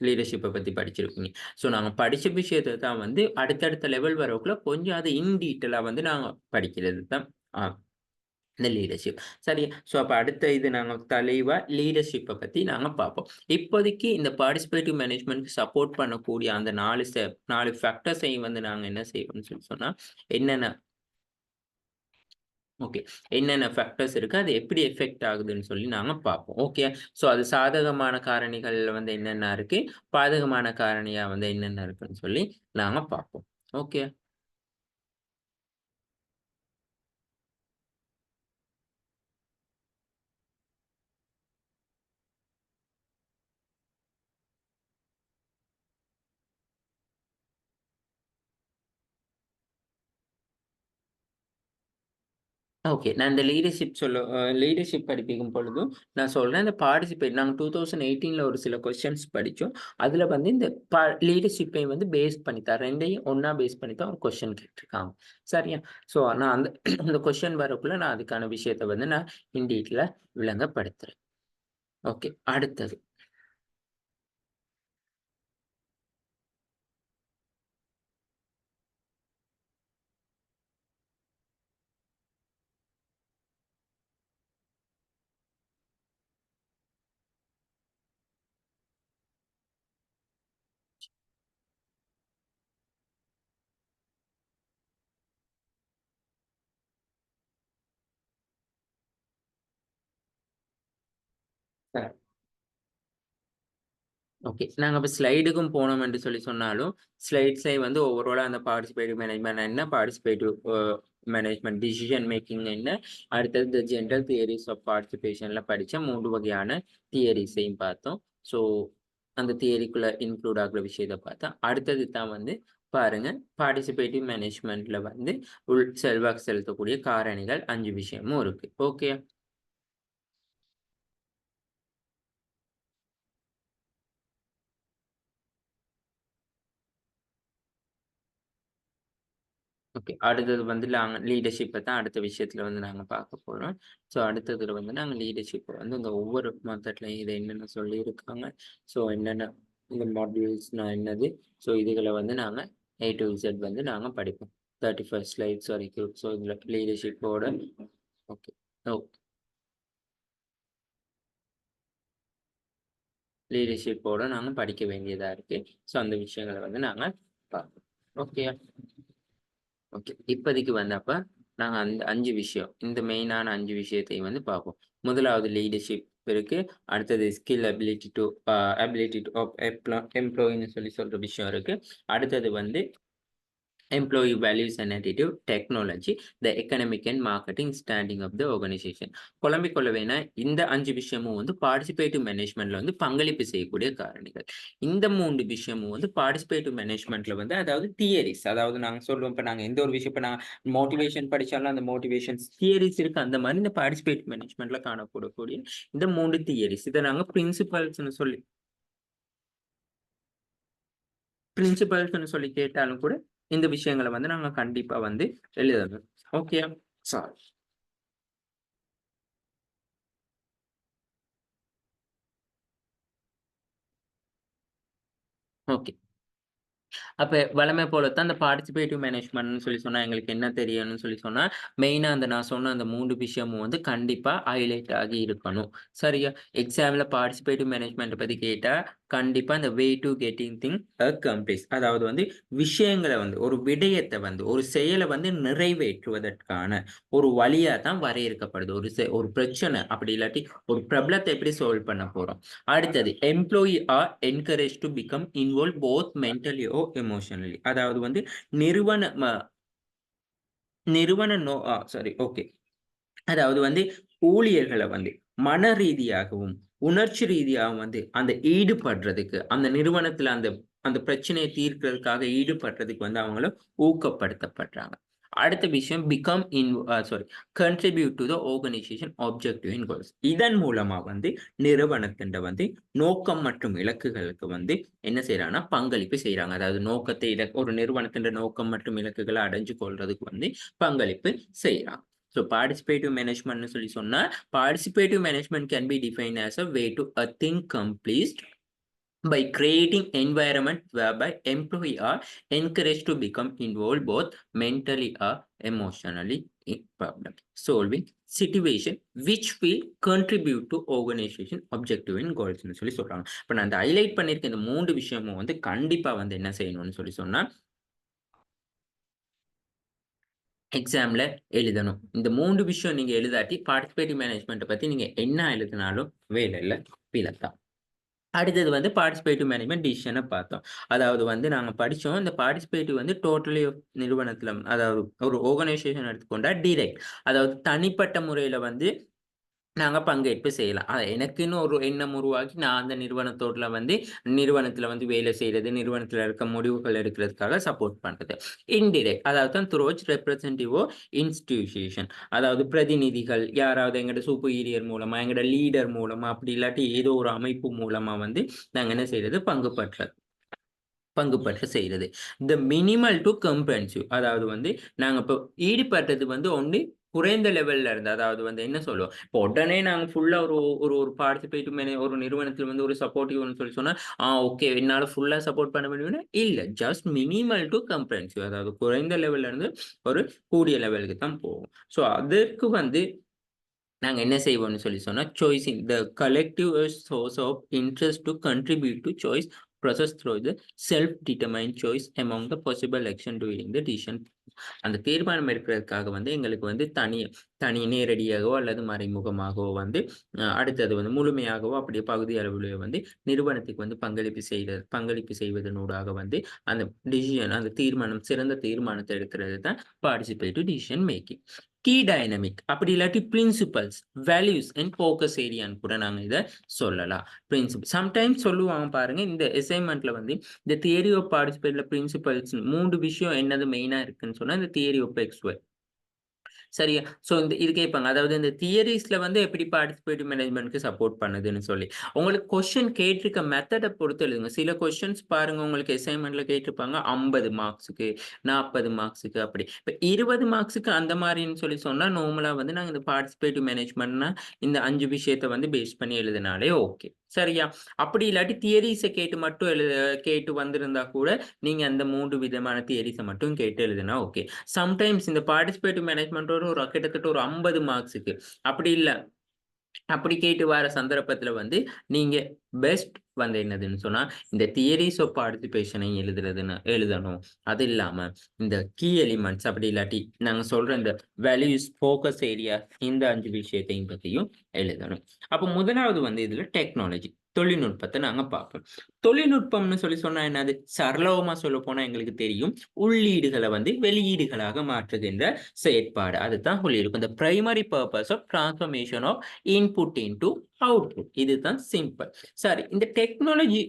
லீடர்ஷிப்ப பத்தி படிச்சிருப்பீங்க. ஸோ நாங்க படிச்ச விஷயத்த தான் வந்து அடுத்தடுத்த லெவல் வரக்குள்ள கொஞ்சம் அது இன் டீட்டெயிலா வந்து நாங்க படிக்கிறது தான் ஆ இந்த லீடர்ஷிப். சரி. ஸோ அப்ப அடுத்த இது நாங்க தெளிவா லீடர்ஷிப்ப பத்தி நாங்க பார்ப்போம். இப்போதைக்கு இந்த பார்ட்டிசிபேட்டிவ் மேனேஜ்மென்ட்க்கு சப்போர்ட் பண்ணக்கூடிய அந்த 4 ஃபேக்டர்ஸையும் வந்து நாங்க என்ன செய்வோம்னு சொல்லி சொன்னா, என்னென்ன ஓகே. என்னென்ன ஃபேக்டர்ஸ் இருக்கு? அது எப்படி எஃபெக்ட் ஆகுதுன்னு சொல்லி நாங்க பார்ப்போம். ஓகே. ஸோ அது சாதகமான காரணிகள் வந்து என்னென்ன இருக்கு? பாதகமான காரணியா வந்து என்னென்ன இருக்குன்னு சொல்லி நாங்க பார்ப்போம். ஓகே. ஓகே. நான் இந்த லீடர்ஷிப் படிப்பிக்கும் பொழுதும் நான் சொல்றேன். இந்த பார்ட்டிசிபேட் நாங்க 2018ல ஒரு சில கொஸ்டின்ஸ் படிச்சோம். அதுல வந்து இந்த லீடர்ஷிப்பை வந்து பேஸ் பண்ணி தான் 2யும் ஒண்ணா பேஸ் பண்ணி தான் ஒரு கொஸ்டின் கேட்டிருக்காங்க. சரியா? ஸோ நான் அந்த அந்த கொஸ்டின் வரக்குள்ள நான் அதுக்கான விஷயத்த வந்து நான் இன் டீட்டெயிலா விளங்கப்படுத்துறேன். ஓகே. அடுத்தது. ஓகே. நாங்க இப்ப ஸ்லைடுக்கும் போனோம் என்று சொல்லி சொன்னாலும், ஸ்லைட்ஸ்லயே வந்து ஓவராலா அந்த பார்ட்டிசிபேட்டிவ் மேனேஜ்மென்ட் என்ன, பார்ட்டிசிபேட்டிவ் மேனேஜ்மென்ட் டிசிஷன் மேக்கிங் என்ன, அடுத்தது இந்த ஜெனரல் தியரீஸ் ஆஃப் பார்ட்டிசிபேஷன்ல படிச்ச 3 வகையான தியரீஸையும் பார்த்தோம். ஸோ அந்த தியரிக்குள்ள இன்க்ளூட் ஆகுற விஷயத்த பார்த்தா, அடுத்தது தான் வந்து பாருங்க, பார்ட்டிசிபேட்டிவ் மேனேஜ்மென்ட்ல வந்து செல்வாக்கு செலுத்தக்கூடிய காரணிகள் 5 விஷயமும் இருக்கு. ஓகே. ஓகே. அடுத்தது வந்து லீடர்ஷிப்ப தான் அடுத்த விஷயத்துல வந்து நாங்க பார்க்க போறோம். ஸோ அடுத்ததுல வந்து நாங்க லீடர்ஷிப்ப வந்து இந்த ஒவ்வொரு மெத்தட்லயும் இத என்னென்ன சொல்லியிருக்காங்க. ஸோ என்னென்ன இந்த மாட்யூல்ஸ்னா என்னது? ஸோ இதுகள வந்து நாங்க ஏ டூ இசட் வந்து நாங்க படிப்போம். 35 ஸ்லைட்ஸ் வரைக்கும். ஸோ இதுல லீடர்ஷிப்போட ஓகே. ஓ லீடர்ஷிப்போட நாங்க படிக்க வேண்டியதா இருக்கு. ஸோ அந்த விஷயங்கள வந்து நாங்க பார்ப்போம். ஓகேயா? ஓகே. இப்போதைக்கு வந்து அப்ப நாங்க அந்த 5 விஷயம், இந்த மெயினான 5 விஷயத்தையும் வந்து பார்ப்போம். முதலாவது லீடர்ஷிப் இருக்கு. அடுத்தது ஸ்கில் அபிலிட்டி டூ ஆஃப் எம்ப்ளாயின்னு சொல்லி சொல்ற விஷயம் இருக்கு. அடுத்தது வந்து employee values and attitude, technology, the economic and marketing standing of the organisation. குழம்பிக் கொள்ள வேணா இந்த 5 விஷயமும் வந்து பார்ட்டிசிபேட்டிவ் மேனேஜ்மென்ட்ல வந்து பங்களிப்பு செய்யக்கூடிய காரணிகள். இந்த 3 விஷயமும் வந்து பார்ட்டிசிபேட்டிவ் மேனேஜ்மென்ட்ல வந்து அதாவது தியரிஸ் அதாவது நாங்க சொல்லுவோம் இப்ப நாங்க எந்த ஒரு விஷயம் இப்ப நான் மோட்டிவேஷன் படிச்சாலும் அந்த மோட்டிவேஷன்ஸ் தியரிஸ் இருக்கு. அந்த மாரி இந்த பார்ட்டிசிபேட்டிவ் மேனேஜ்மென்ட்ல காணப்படக்கூடிய இந்த 3 தியரிஸ். இத நாங்க பிரின்சிபல்ஸ்ன்னு சொல்லி கேட்டாலும் கூட இந்த விஷயங்கள வந்து நாங்க கண்டிப்பா வந்து எழுதணும். ஓகேயா? சாரி. ஓகே. அப்ப வழமை போலத்தான் அந்த பார்ட்டிசிபேட்டிவ் மேனேஜ்மென்ட்ன்னு சொல்லி சொன்னா எங்களுக்கு என்ன தெரியும்னு சொல்லி சொன்னா, மெயினா அந்த நான் சொன்ன அந்த 3 விஷயமும் வந்து கண்டிப்பா ஹைலைட் ஆகி இருக்கணும். சரியா? எக்ஸாம்ல பார்ட்டிசிபேட்டிவ் மேனேஜ்மென்ட்ட பத்தி கேட்டா, கண்டிப்பா இந்த வே டூ கெட்டிங் திங் அக்கம்ப்ளிஷ் அதாவது வந்து விஷயங்கள வந்து ஒரு விடயத்த வந்து ஒரு செயல வந்து நிறைவேற்றுவதற்கான ஒரு வழியா தான் வரையறுக்கப்படுது. ஒரு பிரச்சனை அப்படி இல்லாட்டி ஒரு ப்ராப்ளத்த எப்படி சால்வ் பண்ண போறோம். அடுத்தது employee are encourage to become involve both mentally or emotionally. அதாவது வந்து நிறுவன ம நிறுவன நோ சாரி ஓகே. அதாவது வந்து ஊழியர்கள வந்து மன ரீதியாகவும், உணர்ச்சி ரீதியாகவும் வந்து அந்த ஈடுபடுறதுக்கு, அந்த நிறுவனத்தில அந்த அந்த பிரச்சனைய தீர்க்கிறதுக்காக ஈடுபடுறதுக்கு வந்து அவங்கள ஊக்கப்படுத்தப்படுறாங்க. அடுத்த விஷயம் become in sorry contribute to the organisation objective and goals. இதன் மூலமா வந்து நிறுவனத்தின்ட வந்து நோக்கம் மற்றும் இலக்குகளுக்கு வந்து என்ன செய்றாங்கன்னா, பங்களிப்பு செய்றாங்க. அதாவது நோக்கத்தை ஒரு நிறுவனத்தின் நோக்கம் மற்றும் இலக்குகள அடைஞ்சு கொள்றதுக்கு வந்து பங்களிப்பு செய்றாங்க. So participative management ன்னு சொல்லி சொன்னா, participative management can be defined as a way to a thing accomplished by creating environment whereby employee are encouraged to become involved both mentally or emotionally in problem solving situation which will contribute to organization objective and goals ன்னு சொல்லி சொல்றாங்க. இப்ப நான் இந்த ஹைலைட் பண்ணியிருக்க இந்த 3 விஷயமும் வந்து கண்டிப்பா வந்து என்ன செய்யணும்னு சொல்லி சொன்னா எக்ஸாம்ல எழுதணும். இந்த 3 விஷயம் நீங்க எழுதாட்டி, பார்ட்டிசிபேட்டிவ் மேனேஜ்மென்ட்ட பத்தி நீங்க என்ன எழுதினாலும் வேலை இல்ல. தான். அடுத்தது வந்து பார்ட்டிசிபேட்டிவ் மேனேஜ்மென்ட் டிசிஷன பார்த்தோம். அதாவது வந்து நாங்க படிச்சோம். இந்த பார்ட்டிசிபேட்டிவ் வந்து டோட்டலி நிறுவனத்தில அதாவது ஒரு ஆர்கனைசேஷன் எடுத்துக்கொண்டா டைரக்ட். அதாவது தனிப்பட்ட முறையில வந்து நாங்க பங்கேற்பு செய்யலாம். எனக்குன்னு ஒரு எண்ணம் உருவாக்கி, நான் அந்த நிறுவனத்தில வந்து வேலை செய்றது, நிறுவனத்தில இருக்க முடிவுகள் எடுக்கிறதுக்காக சப்போர்ட் பண்றது. இன்டிரெக்ட் அதாவது தான் த்ரூ ரெப்ரசன்டேட்டிவ் இன்ஸ்டிடியூஷன் அதாவது பிரதிநிதிகள் யாராவது எங்கட சூப்பீரியர் மூலமா, எங்கட லீடர் மூலமா, அப்படி இல்லாட்டி ஏதோ ஒரு அமைப்பு மூலமா வந்து நாங்க என்ன செய்றது பங்கு பற்ற செய்றது. இந்த மினிமல் டூ காம்ப்ரிஹென்சிவ் அதாவது வந்து நாங்க இப்போ ஈடுபட்டது வந்து ஒண்ணு குறைந்த லெவல்ல இருந்து அதாவது வந்து என்ன சொல்லுவோம், இப்போ உடனே நாங்க ஃபுல்லா ஒரு ஒரு ஒரு பார்ட்டிசிபேட் ஒரு நிறுவனத்தில வந்து ஒரு சப்போர்ட்டிவ்ன்னு சொல்லி சொன்னா, ஓகே என்னால ஃபுல்லா சப்போர்ட் பண்ண முடியும்னா, இல்ல. ஜஸ்ட் மினிமல் டூ காம்ப்ரிஹென்சிவ் அதாவது குறைந்த லெவல்ல இருந்து ஒரு கூடிய லெவலுக்கு தான் போகும். ஸோ அதற்கு வந்து நாங்க என்ன செய்வோம்னு சொல்லி சொன்னா, choosing the collective source of interest to contribute to choice process through the self-determined choice among the possible action during the decision. அந்த தீர்மானம் எடுக்கிறதுக்காக வந்து எங்களுக்கு வந்து தனி தனி நேரடியாகவோ அல்லது மறைமுகமாகவோ வந்து அடுத்தது வந்து முழுமையாகவோ அப்படியே பகுதி அளவிலோ வந்து நிறுவனத்துக்கு வந்து பங்களிப்பு செய்வதனூடாக வந்து அந்த டிசிஷன் அந்த தீர்மானம் சிறந்த தீர்மானத்தை எடுக்கிறது தான் participative decision making. Key dynamic அப்படி இல்லாட்டி பிரின்சிபல்ஸ், வேல்யூஸ் அண்ட் ஃபோக்கஸ் ஏரியான்னு கூட நாங்க இத சொல்லலாம். சம்டைம்ஸ் சொல்லுவாங்க பாருங்க, இந்த அசைன்மென்ட்ல வந்து இந்த தியரி ஆஃப் பார்ட்டிசிபேட்ல பிரின்சிபல்ஸ் 3 விஷயம் என்னது மெயினா இருக்குன்னு சொன்னா, இந்த தியரி ஆஃப் எக்ஸ், சரியா? ஸோ இது கேட்பாங்க. அதாவது இந்த தியரீஸ்ல வந்து எப்படி பார்ட்டிசிபேட்டிவ் மேனேஜ்மென்ட்க்கு சப்போர்ட் பண்ணுதுன்னு சொல்லி. உங்களுக்கு கொஸ்டின் கேட்டிருக்க மெத்தட பொறுத்து எழுதுங்க. சில கொஸ்டின்ஸ் பாருங்க உங்களுக்கு அசைன்மென்ட்ல கேட்டிருப்பாங்க 50 மார்க்ஸுக்கு, 40 மார்க்ஸுக்கு அப்படி. இப்ப 20 மார்க்ஸுக்கு அந்த மாரின்னு சொல்லி சொன்னா, நார்மலா வந்து நாங்க இந்த பார்ட்டிசிபேட்டிவ் மேனேஜ்மென்ட்னா இந்த 5 விஷயத்த வந்து பேஸ் பண்ணி எழுதினாலே ஓகே. சரியா? அப்படி இல்லாட்டி தியரீஸ கேட்டு வந்திருந்தா கூட, நீங்க அந்த 3 விதமான தியரீஸ மட்டும் கேட்டு எழுதினா ஓகே. சம்டைம்ஸ் இந்த பார்ட்டிசிபேட்டிவ் மேனேஜ்மென்ட் கிட்டத்தட்ட ஒரு 50 மார்க்ஸுக்கு அப்படி இல்ல. அப்படி கேட்டு வர சந்தர்ப்பத்துல வந்து நீங்க பெஸ்ட் வந்து என்னதுன்னு சொன்னா, இந்த தியரீஸ் ஆஃப் பார்ட்டிசிபேஷனை எழுதணும். அது இல்லாம இந்த கீ எலிமெண்ட்ஸ் அப்படி இல்லாட்டி நாங்க சொல்ற இந்த வேல்யூஸ், ஃபோக்கஸ் ஏரியா இந்த 5 விஷயத்தையும் பத்தியும் எழுதணும். அப்ப முதலாவது வந்து இதுல டெக்னாலஜி தொழில்நுட்பத்த நாங்க பார்ப்போம். தொழில்நுட்பம்னு சொல்லி சொன்னா என்னது? சரளமா சொல்லப்போனா எங்களுக்கு தெரியும். உள்ளீடுகள வந்து வெளியீடுகளாக மாற்றுகின்ற செயற்பாடு. அதுதான் சொல்லியிருக்கும். The primary purpose of transformation of input into output. இதுதான் சிம்பிள். சரி, இந்த டெக்னாலஜி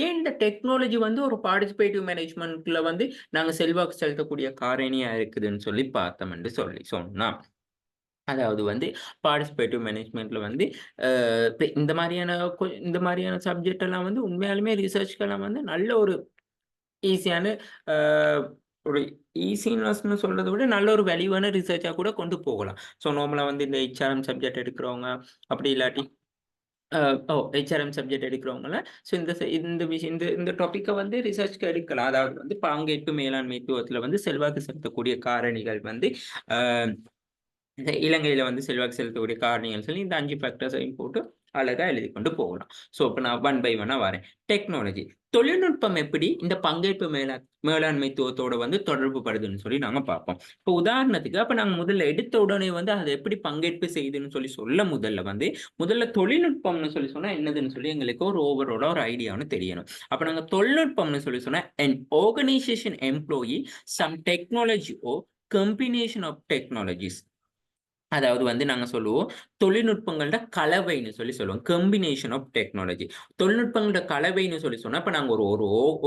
ஏன் இந்த டெக்னாலஜி வந்து ஒரு பார்ட்டிசிபேட்டிவ் மேனேஜ்மென்ட்ல வந்து நாங்க செல்வாக்கு செலுத்தக்கூடிய காரணியா இருக்குதுன்னு சொல்லி பார்த்தோம் என்று சொல்லி சொன்னா. அதாவது வந்து பார்ட்டிசிபேட்டிவ் மேனேஜ்மென்ட்ல வந்து இப்ப இந்த மாரியான சப்ஜெக்ட் எல்லாம் வந்து உண்மையாலுமே ரிசர்ச்க்கெல்லாம் வந்து நல்ல ஒரு ஈஸியான ஈஸினஸ்ன்னு சொல்றத விட நல்ல ஒரு வேல்யூவான ரிசர்ச்சா கூட கொண்டு போகலாம். ஸோ நார்மலா வந்து இந்த ஹெச்ஆர்எம் சப்ஜெக்ட் எடுக்கிறவங்க, அப்படி இல்லாட்டி ஹெச்ஆர்எம் சப்ஜெக்ட் எடுக்கிறவங்கலாம் ஸோ இந்த விஷயம் இந்த டாபிக்க வந்து ரிசர்ச்க்கு எடுக்கலாம். அதாவது வந்து பங்கேற்பு மேலாண்மைத்துவத்துல வந்து செல்வாக்கு செலுத்தக்கூடிய காரணிகள் வந்து அ இந்த இலங்கையில வந்து செல்வாக்கு செலுத்தக்கூடிய காரணிகள் சொல்லி இந்த 5 ஃபேக்டர்ஸையும் போட்டு அழகா எழுதி கொண்டு போகலாம். ஸோ இப்ப நான் ஒன் பை ஒன்னா வரேன். டெக்னாலஜி. தொழில்நுட்பம் எப்படி இந்த பங்கேற்பு மேலாண்மைத்துவத்தோட வந்து தொடர்பு படுதுன்னு சொல்லி நாங்க பார்ப்போம். இப்போ உதாரணத்துக்கு அப்ப நாங்க முதல்ல எடுத்த உடனே வந்து அது எப்படி பங்கேற்பு செய்யுதுன்னு சொல்ல முதல்ல தொழில்நுட்பம்னு சொன்னா என்னதுன்னு சொல்லி எங்களுக்கு ஒரு ஓவரோட ஒரு ஐடியா ஒண்ணு தெரியணும். அப்ப நாங்க தொழில்நுட்பம்னு சொன்னா an organization employee some technology or combination of technologies. அதாவது வந்து நாங்க சொல்லுவோம் தொழில்நுட்பங்களோட கலவைன்னு சொல்லுவோம். Combination of technology. தொழில்நுட்பங்களோட கலவைன்னு சொன்னா இப்ப நாங்க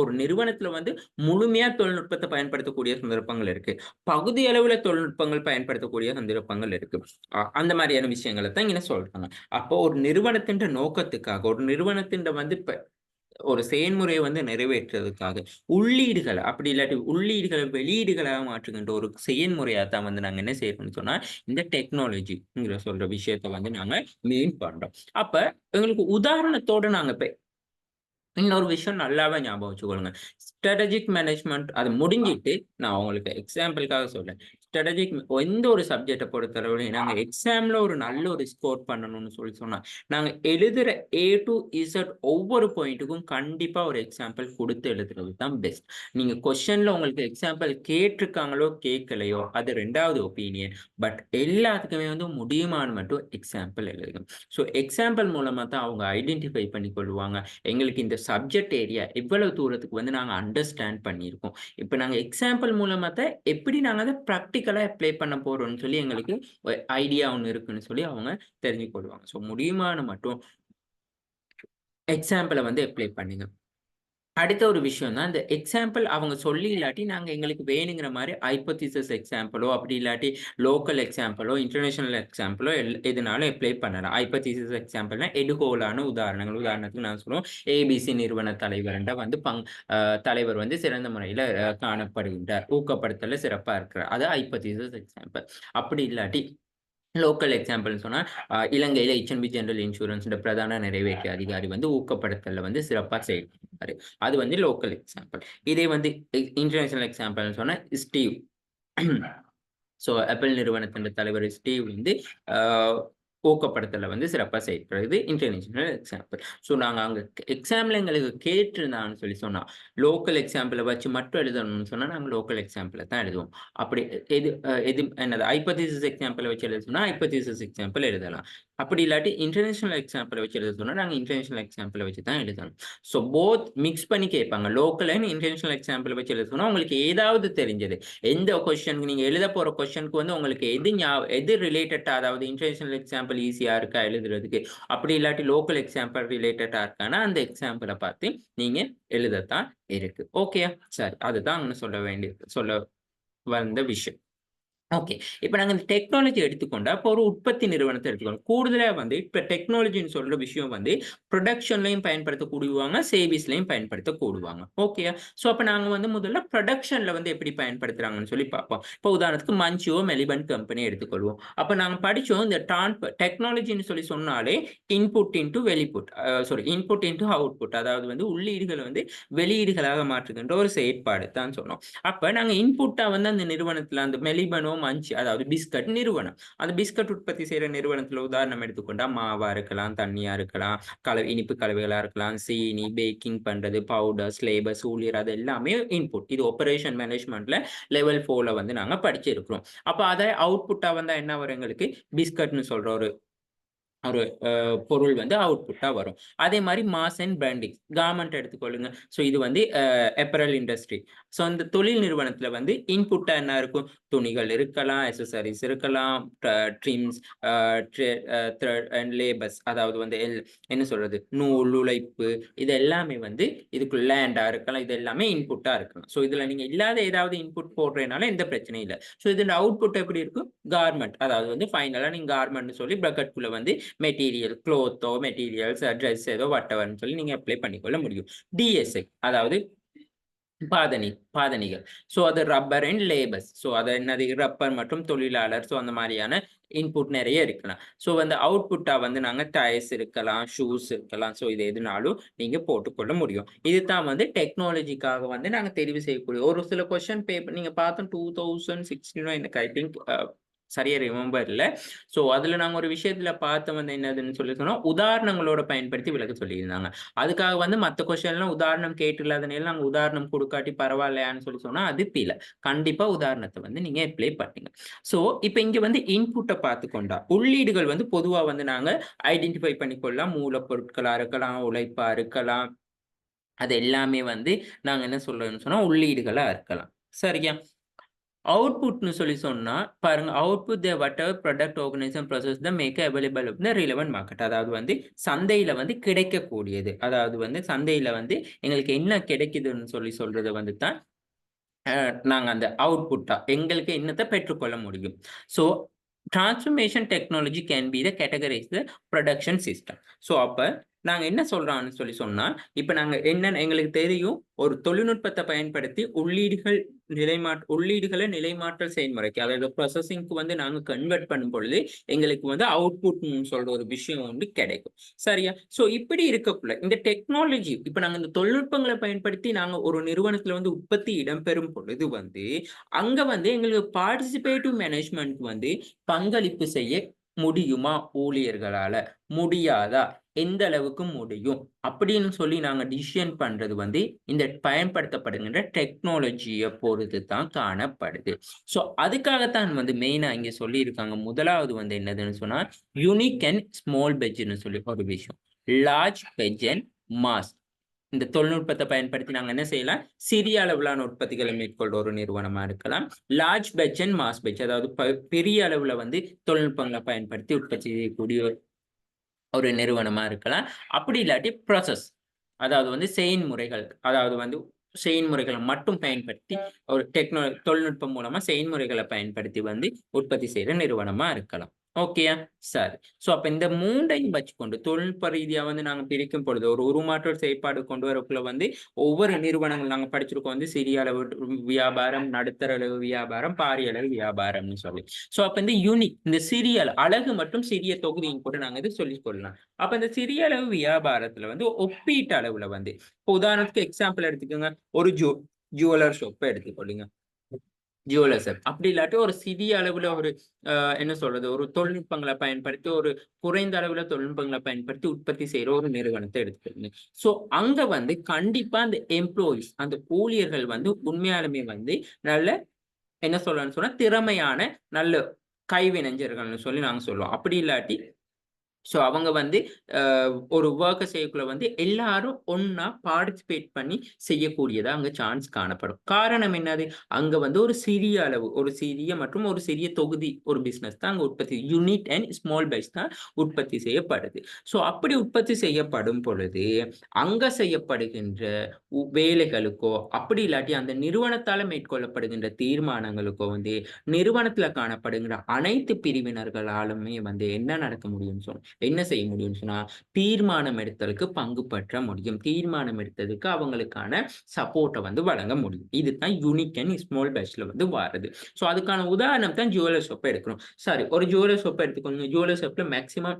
ஒரு நிறுவனத்துல வந்து முழுமையா தொழில்நுட்பத்தை பயன்படுத்தக்கூடிய சந்தர்ப்பங்கள் இருக்கு. பகுதி அளவுல தொழில்நுட்பங்கள் பயன்படுத்தக்கூடிய சந்தர்ப்பங்கள் இருக்கு. அந்த மாதிரியான விஷயங்களை தான் இங்க சொல்றாங்க. அப்போ ஒரு நிறுவனத்தின் நோக்கத்துக்காக ஒரு நிறுவனத்தின் வந்து ஒரு செயல்முறையை வந்து நிறைவேற்றுறதுக்காக உள்ளீடுகள் அப்படி இல்லாட்டி உள்ளீடுகளை வெளியீடுகளாக மாற்றுகின்ற ஒரு செயல்முறையா தான் வந்து நாங்க என்ன செய்யறோம்னு சொன்னா இந்த டெக்னாலஜிங்கிற சொல்ற விஷயத்த வந்து நாங்க மீன் பண்றோம். அப்ப எங்களுக்கு உதாரணத்தோட நாங்க இன்னொரு விஷயம் நல்லாவே ஞாபகம் வச்சுக்கொள்ளுங்க. ஸ்ட்ராட்டஜிக் மேனேஜ்மெண்ட் அது முடிஞ்சிட்டு நான் உங்களுக்கு எக்ஸாம்பிளுக்காக சொல்றேன். ஸ்ட்ராட்டஜிக் எந்த ஒரு சப்ஜெக்ட பொறுத்தளவுலயும் நாங்க எக்ஸாம்ல ஒரு நல்ல ஒரு ஸ்கோர் பண்ணணும்னு சொன்னா நாங்க எழுதுற A to Z ஒவ்வொரு பாயிண்ட்டுக்கும் கண்டிப்பா ஒரு எக்ஸாம்பிள் கொடுத்து எழுதுறது தான் பெஸ்ட். நீங்க கொஸ்டின்ல உங்களுக்கு எக்ஸாம்பிள் கேட்டிருக்காங்களோ கேட்கலையோ அது 2வது ஒப்பீனியன். பட் எல்லாத்துக்குமே வந்து முடியுமான்னு மட்டும் எக்ஸாம்பிள் எழுதுங்க. ஸோ எக்ஸாம்பிள் மூலமா தான் அவங்க ஐடென்டிஃபை பண்ணி கொள்வாங்க. எங்களுக்கு இந்த சப்ஜெக்ட் ஏரியா எவ்வளவு தூரத்துக்கு வந்து நாங்க அண்டர்ஸ்டாண்ட் பண்ணியிருக்கோம். இப்ப நாங்க எக்ஸாம்பிள் மூலமா தான் எப்படி நாங்க அதை ப்ராக்டிக்கலா அப்ளை பண்ண போறோம்னு சொல்லி எங்களுக்கு ஐடியா ஒண்ணு இருக்குன்னு சொல்லி அவங்க தெரிஞ்சு கொள்வாங்க. ஸோ முடியுமான மட்டும் எக்ஸாம்பிள வந்து அப்ளை பண்ணுங்க. அடுத்த ஒரு விஷயம் தான் இந்த எக்ஸாம்பிள் அவங்க சொல்லி இல்லாட்டி நாங்க எங்களுக்கு வேணுங்கிற மாதிரி ஹைப்போதீசிஸ் எக்ஸாம்பிளோ அப்படி இல்லாட்டி லோக்கல் எக்ஸாம்பிளோ இன்டர்நேஷனல் எக்ஸாம்பிளோ எதுனாலும் அப்ளை பண்ணலாம். ஹைப்போதீசிஸ் எக்ஸாம்பிள்னா எடுகோலான உதாரணங்கள். உதாரணத்துக்கு நான் சொல்லுவோம் ஏபிசி நிறுவன தலைவர்ன்ற வந்து தலைவர் வந்து சிறந்த முறையில காணப்படுகின்றார், ஊக்கப்படுத்தல சிறப்பா இருக்கிறார். அது ஹைப்போதீசிஸ் எக்ஸாம்பிள். அப்படி இல்லாட்டி லோக்கல் எக்ஸாம்பிள்னு சொன்னா இலங்கையில HNB ஜெனரல் இன்சூரன்ஸ் பிரதான நிறைவேற்றிய அதிகாரி வந்து ஊக்கப்படுத்தல வந்து சிறப்பா செயல்படுறாரு. அது வந்து லோக்கல் எக்ஸாம்பிள். இதே வந்து இன்டர்நேஷனல் எக்ஸாம்பிள்னு சொன்னா ஸ்டீவ். ஸோ ஆப்பிள் நிறுவனத்தின் தலைவர் ஸ்டீவ் வந்து ஊக்கப்படுத்தல வந்து சிறப்பாக செயல்படுறது இன்டர்நேஷனல் எக்ஸாம்பிள். ஸோ நாங்கள் அங்கே எக்ஸாம்பிள் எங்களுக்கு கேட்டிருந்தான்னு சொன்னா லோக்கல் எக்ஸாம்பிளை வச்சு மட்டும் எழுதணும்னு சொன்னா நாங்கள் லோக்கல் எக்ஸாம்பிளை தான் எழுதுவோம். அப்படி எது என்னது ஹைப்போதீசிஸ் எக்ஸாம்பிளை வச்சு எழுத சொன்னா ஹைப்போதீசிஸ் எக்ஸாம்பிள் எழுதலாம். அப்படி இல்லாட்டி இன்டர்நேஷனல் எக்ஸாம்பிளை வச்சு எழுத சொன்னா நாங்கள் இன்டர்நேஷனல் எக்ஸாம்பிளை வச்சு தான் எழுதணும். ஸோ போத் மிக்ஸ் பண்ணி கேட்பாங்க. லோக்கல் அண்ட் இன்டர்நேஷனல் எக்ஸாம்பிளை வச்சு எழுத சொன்னா உங்களுக்கு ஏதாவது தெரிஞ்சது எந்த கொஸ்டினுக்கு நீங்க எழுத போற கொஸ்டினுக்கு வந்து உங்களுக்கு எது ரிலேட்டடா, அதாவது இன்டர்நேஷனல் எக்ஸாம்பிள் ஈஸியா இருக்கா எழுதுறதுக்கு, அப்படி இல்லாட்டி லோக்கல் எக்ஸாம்பிள் ரிலேட்டடா இருக்கானா அந்த எக்ஸாம்பிளை பார்த்து நீங்க எழுதத்தான் இருக்கு. ஓகேயா? சரி, அதுதான் சொல்ல வந்த விஷயம். ஓகே. இப்ப நாங்க இந்த டெக்னாலஜி எடுத்துக்கொண்டா, இப்ப ஒரு உற்பத்தி நிறுவனத்த எடுத்துக்கணும். கூடுதலா வந்து இப்ப டெக்னாலஜின்னு சொல்ற விஷயம் வந்து புரொடக்ஷன்லயும் பயன்படுத்தக்கூடியவாங்க, சர்வீஸ்லயும் பயன்படுத்தக்கூடுவாங்க. ஓகேயா? ஸோ அப்ப நாங்க வந்து முதல்ல புரொடக்ஷன்ல வந்து எப்படி பயன்படுத்துறாங்கன்னு சொல்லி பார்ப்போம். இப்ப உதாரணத்துக்கு மஞ்சியோ, மெலிபன் கம்பெனி எடுத்துக்கொள்வோம். அப்ப நாங்க படிச்சோம் இந்த டெக்னாலஜின்னு சொல்லி சொன்னாலே இன்புட் இன்டு வெளிப்புட் இன்புட் இன்டு அவுட்புட், அதாவது வந்து உள்ளீடுகள வந்து வெளியீடுகளாக மாற்றுகின்ற ஒரு செயற்பாடு தான் சொன்னோம். அப்ப நாங்க இன்புட்டா வந்து அந்த நிறுவனத்துல அந்த மெலிபனோ மஞ்சி அதாவது பிஸ்கட் நிறுவனம், அந்த பிஸ்கட் உற்பத்தி செய்யற நிறுவனத்துல உதாரணம் எடுத்துக்கொண்டா மாவா இருக்கலாம், தண்ணியா இருக்கலாம், இனிப்பு கலவைகளா இருக்கலாம், சீனி, பேக்கிங் பண்றது, பவுடர்ஸ், லேபர்ஸ், ஊழியர், அது எல்லாமே இன்புட். இது ஆப்பரேஷன் மேனேஜ்மெண்ட்ல லெவல் 4ல வந்து நாங்க படிச்சிருக்கிறோம். அப்ப அதை அவுட்புட்டா வந்தா என்ன வரும் எங்களுக்கு? பிஸ்கட்னு சொல்ற ஒரு பொருள் வந்து அவுட்புட்டா வரும். அதே மாதிரி மாஸ் அண்ட் பிராண்டிங் கார்மெண்ட் எடுத்துக்கொள்ளுங்க. ஸோ இது வந்து அப்பரல் இண்டஸ்ட்ரி. ஸோ அந்த தொழில் நிறுவனத்துல வந்து இன்புட்டா என்ன இருக்கும்? துணிகள் இருக்கலாம், அக்சசரிஸ் இருக்கலாம், ட்ரிம்ஸ், த்ரெட் அண்ட் லேபர்ஸ், அதாவது வந்து என்ன சொல்றது, நூல், உழைப்பு, இது எல்லாமே வந்து இதுக்கு லேண்டா இருக்கலாம். இது எல்லாமே இன்புட்டா இருக்கலாம். ஸோ இதுல நீங்க இல்லாத ஏதாவது இன்புட் போடுறதுனால எந்த பிரச்சனையும் இல்லை. ஸோ இதோட அவுட்புட் எப்படி இருக்கும்? கார்மெண்ட், அதாவது வந்து ஃபைனலா நீங்க கார்மெண்ட் சொல்லி பிரக்கெட்குள்ள வந்து மெட்டீரியல், க்ளோத்தோ, மெட்டீரியல்ஸ், ட்ரெஸ் ஏதோ வாட்டெவர்ன்னு சொல்லி நீங்க அப்ளை பண்ணிக்கொள்ள முடியும். DSI, அதாவது பாதணிகள். ஸோ அது ரப்பர் அண்ட் லேபர்ஸ். ஸோ அது என்னது ரப்பர் மற்றும் தொழிலாளர். ஸோ அந்த மாதிரியான இன்புட் நிறைய இருக்கலாம். ஸோ வந்து அவுட்புட்டா வந்து நாங்க டயர்ஸ் இருக்கலாம், ஷூஸ் இருக்கலாம். ஸோ இது எதுனாலும் நீங்க போட்டுக்கொள்ள முடியும். இதுதான் வந்து டெக்னாலஜிக்காக வந்து நாங்க தெரிவு செய்யக்கூடிய ஒரு சில கொஸ்டின் பேப்பர் நீங்க பார்த்தோம் 2016 எனக்கு ஐ திங்க் சரியா ரிமெம்பர் இல்ல. ஸோ அதுல நாங்க ஒரு விஷயத்துல பார்த்து வந்து என்னதுன்னு சொல்லி சொன்னா உதாரணங்களோட பயன்படுத்தி விளக்க சொல்லியிருந்தாங்க. அதுக்காக வந்து மத்த கொஸ்டின்லாம் உதாரணம் கேட்டு இல்லாதனால நாங்க உதாரணம் கொடுக்காட்டி பரவாயில்லையான்னு சொல்லி சொன்னா அது பிழை. கண்டிப்பா உதாரணத்தை வந்து நீங்க அப்ளை பண்ணுங்க. ஸோ இப்ப இங்க வந்து இன்புட்டை பார்த்துக்கொண்டா உள்ளீடுகள் வந்து பொதுவா வந்து நாங்க ஐடென்டிஃபை பண்ணிக்கொள்ளலாம். மூலப்பொருட்களா இருக்கலாம், உழைப்பா இருக்கலாம். அது எல்லாமே வந்து நாங்க என்ன சொல்றோம்னு சொன்னா உள்ளீடுகளா இருக்கலாம். சரியா? அவுட்புட்னு சொல்லி சொன்னா பாருங்க, output the whatever product organisation process the make available of the relevant market. அதாவது வந்து சந்தையில வந்து கிடைக்கக்கூடியது. அதாவது வந்து சந்தையில வந்து எங்களுக்கு என்ன கிடைக்குதுன்னு சொல்லி சொல்றது வந்து தான் நாங்க அந்த அவுட்புட்டா எங்களுக்கு என்னத்த பெற்றுக்கொள்ள முடியும். So transformation technology can be the categorise the production system. So அப்ப நாங்க என்ன சொல்றோம்னு சொல்லி சொன்னா, இப்ப நாங்க என்னன்னு எங்களுக்கு தெரியும். ஒரு தொழில்நுட்பத்தை பயன்படுத்தி உள்ளீடுகளை நிலைமாற்றல் செயல்முறைக்கு அதாவது ப்ராசஸிங்க்கு வந்து நாங்க கன்வெர்ட் பண்ணும் பொழுது எங்களுக்கு வந்து அவுட்புட்னு சொல்ற ஒரு விஷயம் வந்து கிடைக்கும். சரியா? ஸோ இப்படி இருக்கக்குள்ள இந்த டெக்னாலஜி இப்ப நாங்க இந்த தொழில்நுட்பங்களை பயன்படுத்தி நாங்க ஒரு நிறுவனத்துல வந்து உற்பத்தி இடம்பெறும் பொழுது வந்து அங்க வந்து எங்களுக்கு பார்ட்டிசிபேட்டிவ் மேனேஜ்மெண்ட் வந்து பங்களிப்பு செய்ய முடியுமா ஊழியர்களால? முடியாதா? எந்த அளவுக்கு முடியும்? அப்படின்னு சொல்லி நாங்க டிசிஷன் பண்றது வந்து இந்த பயன்படுத்தப்படுகின்ற டெக்னாலஜியை பொறுத்து தான் காணப்படுது. ஸோ அதுக்காகத்தான் வந்து மெயினா இங்க சொல்லியிருக்காங்க. முதலாவது வந்து என்னதுன்னு சொன்னா யூனிக் அண்ட் ஸ்மால் பெட்ஜ்னு சொல்லி ஒரு விஷயம். Large batch and mass. இந்த தொழில்நுட்பத்தை பயன்படுத்தி நாங்க என்ன செய்யலாம்? சிறிய அளவிலான உற்பத்திகளை மேற்கொள்ற ஒரு நிறுவனமா இருக்கலாம். லார்ஜ் பெட்ஜ் அண்ட் மாஸ் பெட்ஜ் அதாவது பெரிய அளவுல வந்து தொழில்நுட்பங்களை பயன்படுத்தி உற்பத்தி செய்யக்கூடிய ஒரு நிறுவனமா இருக்கலாம். அப்படி இல்லாட்டி ப்ராசஸ் அதாவது வந்து செயல்முறைகள் அதாவது வந்து செயல்முறைகளை மட்டும் பயன்படுத்தி ஒரு தொழில்நுட்பம் மூலமா செயல்முறைகளை பயன்படுத்தி வந்து உற்பத்தி செய்யற நிறுவனமா இருக்கலாம். ஓகேயா? சரி. ஸோ அப்ப இந்த 3ஐயும் வச்சுக்கொண்டு தொழில்நுட்ப ரீதியா வந்து நாங்க பிரிக்கும் பொழுது ஒரு உருமாற்ற செயற்பாடு கொண்டு வரக்குள்ள வந்து ஒவ்வொரு நிறுவனங்கள் நாங்க படிச்சிருக்கோம் வந்து சிறிய அளவு வியாபாரம், நடுத்தர அளவு வியாபாரம், பாரிய அளவு வியாபாரம்னு சொல்லி. ஸோ அப்ப இந்த யூனிக் இந்த சிறிய அழகு மற்றும் சிறிய தொகுதியும் கூட நாங்க இது சொல்லிக் கொள்ளலாம். அப்ப இந்த சிறிய அளவு வியாபாரத்துல வந்து ஒப்பீட்டு அளவுல வந்து இப்போ உதாரணத்துக்கு எக்ஸாம்பிள் எடுத்துக்கோங்க. ஒரு ஜுவல்லர் ஷாப்பை எடுத்துக்கொள்ளுங்க. ஜுவல்லர்ஸ் அப்படி இல்லாட்டி ஒரு சிறிய அளவுல ஒரு என்ன சொல்றது ஒரு தொழில்நுட்பங்களை பயன்படுத்தி ஒரு குறைந்த அளவுல தொழில்நுட்பங்களை பயன்படுத்தி உற்பத்தி செய்யற ஒரு நிறுவனத்தை எடுத்துக்கோங்க. ஸோ அங்க வந்து கண்டிப்பா அந்த எம்ப்ளாயிஸ் அந்த ஊழியர்கள் வந்து உண்மையாலுமே வந்து நல்ல என்ன சொல்லணும்னு சொன்னா திறமையான நல்ல கைவினைஞர்கள்னு சொல்லி நாங்க சொல்லுவோம். அப்படி இல்லாட்டி ஸோ அவங்க வந்து ஒரு ஒர்க்கை செய்யக்குள்ள வந்து எல்லாரும் ஒன்னா பார்ட்டிசிபேட் பண்ணி செய்யக்கூடியதா அங்க சான்ஸ் காணப்படும். காரணம் என்னது? அங்க வந்து ஒரு சிறிய அளவு ஒரு சிறிய மற்றும் ஒரு சிறிய தொகுதி ஒரு பிசினஸ் தான் அங்க உற்பத்தி யூனிட் அண்ட் ஸ்மால் பைஸ் தான் உற்பத்தி செய்யப்படுது. ஸோ அப்படி உற்பத்தி செய்யப்படும் பொழுது அங்க செய்யப்படுகின்ற வேலைகளுக்கோ அப்படி இல்லாட்டி அந்த நிறுவனத்தால மேற்கொள்ளப்படுகின்ற தீர்மானங்களுக்கோ வந்து நிறுவனத்துல காணப்படுகின்ற அனைத்து பிரிவினர்களாலுமே வந்து என்ன நடக்க முடியும்னு சொன்னா என்ன செய்ய முடியும்னு சொன்னா தீர்மானம் எடுத்தலுக்கு பங்கு பற்ற முடியும். தீர்மானம் எடுத்ததுக்கு அவங்களுக்கான சப்போர்ட்டை வந்து வழங்க முடியும். இதுதான் யூனிக் அண்ட் ஸ்மால் பேட்ச்ல வந்து வருது. ஸோ அதுக்கான உதாரணம் தான் ஜுவல்லர் ஷாப்பை எடுக்கணும். சாரி ஒரு ஜுவல்லர் ஷாப்பை எடுத்துக்கோங்க. ஜுவல்லர் ஷாப்ல மேக்சிமம்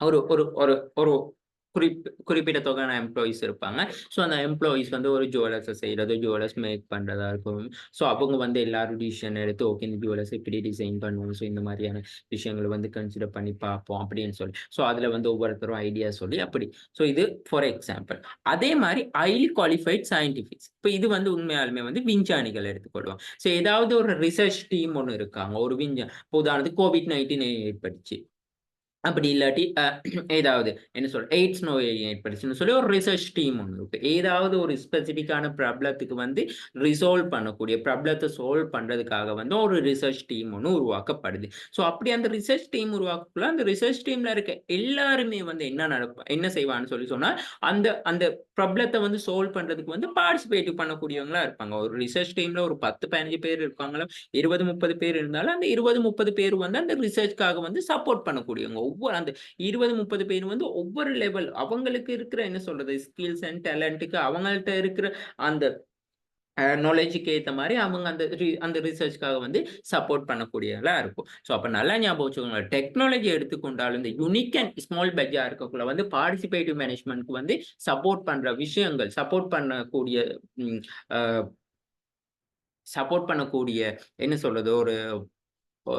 ஒரு ஒரு ஒரு ஒரு குறிப்பிட்ட தொகையான எம்ப்ளாயீஸ் இருப்பாங்க. ஸோ அந்த எம்ப்ளாயீஸ் வந்து ஒரு ஜுவல்லர்ஸை செய்யறது, ஜுவல்லர்ஸ் மேக் பண்றதா இருக்கும். ஸோ அவங்க வந்து எல்லாரும் டிசிஷன் எடுத்து ஓகே இந்த ஜுவல்லர்ஸ் இப்படி டிசைன் பண்ணுவோம். ஸோ இந்த மாதிரியான விஷயங்களை வந்து கன்சிடர் பண்ணி பார்ப்போம் அப்படின்னு சொல்லி. ஸோ அதுல வந்து ஒவ்வொருத்தரும் ஐடியா சொல்லி அப்படி. ஸோ இது ஃபார் எக்ஸாம்பிள். அதே மாதிரி ஹைலி குவாலிஃபைட் சயின்டிஃபிக்ஸ். இப்போ இது வந்து உண்மையாலுமே வந்து விஞ்ஞானிகள் எடுத்துக்கொள்வோம். ஸோ ஏதாவது ஒரு ரிசர்ச் டீம் ஒன்று இருக்காங்க. ஒரு உதாரணத்துக்கு COVID-19 ஏற்பட்டுச்சு. அப்படி இல்லாட்டி ஏதாவது என்ன சொல்ற எய்ட்ஸ் நோய் ஏற்பட்டுச்சுன்னு சொல்லி ஒரு ரிசர்ச் டீம் ஒன்று இருக்கு. ஏதாவது ஒரு ஸ்பெசிபிக்கான ப்ராப்ளத்துக்கு வந்து ரிசால்வ் பண்ணக்கூடிய ப்ராப்ளத்தை சால்வ் பண்றதுக்காக வந்து ஒரு ரிசர்ச் டீம் ஒன்று உருவாக்கப்படுது. ஸோ அப்படி அந்த ரிசர்ச் டீம் உருவாக்கக்குள்ள அந்த ரிசர்ச் டீம்ல இருக்க எல்லாருமே வந்து என்ன செய்வான்னு சொல்லி சொன்னா அந்த அந்த ப்ராப்ளத்தை வந்து சால்வ் பண்றதுக்கு வந்து பார்ட்டிசிபேட்டிவ் பண்ணக்கூடியவங்களா இருப்பாங்க. ஒரு ரிசர்ச் டீம்ல ஒரு 10-15 பேர் இருப்பாங்களா 20-30 பேர் இருந்தாலும் அந்த 20-30 பேர் வந்து அந்த ரிசர்ச்காக வந்து சப்போர்ட் பண்ணக்கூடியவங்க. ஒவ்வொரு அந்த 20-30 பேர் வந்து ஒவ்வொரு லெவல் அவங்களுக்கு இருக்கிற என்ன சொல்றது ஸ்கில்ஸ் அண்ட் டேலண்ட்டுக்கு அவங்கள்ட்ட இருக்கிற அந்த நாலேஜுக்கு ஏத்த மாரி அவங்க அந்த ரிசர்ச்க்காக வந்து சப்போர்ட் பண்ணக்கூடியதா இருக்கும். ஸோ அப்ப நல்லா ஞாபகம் வச்சுக்கோங்க. டெக்னாலஜி எடுத்துக்கொண்டாலும் இந்த யூனிக் அண்ட் ஸ்மால் பேட்ஜா இருக்கக்குள்ள வந்து பார்ட்டிசிபேட்டிவ் மேனேஜ்மென்ட்க்கு வந்து சப்போர்ட் பண்ற விஷயங்கள், ம் அ சப்போர்ட் பண்ணக்கூடிய என்ன சொல்றது? ஒ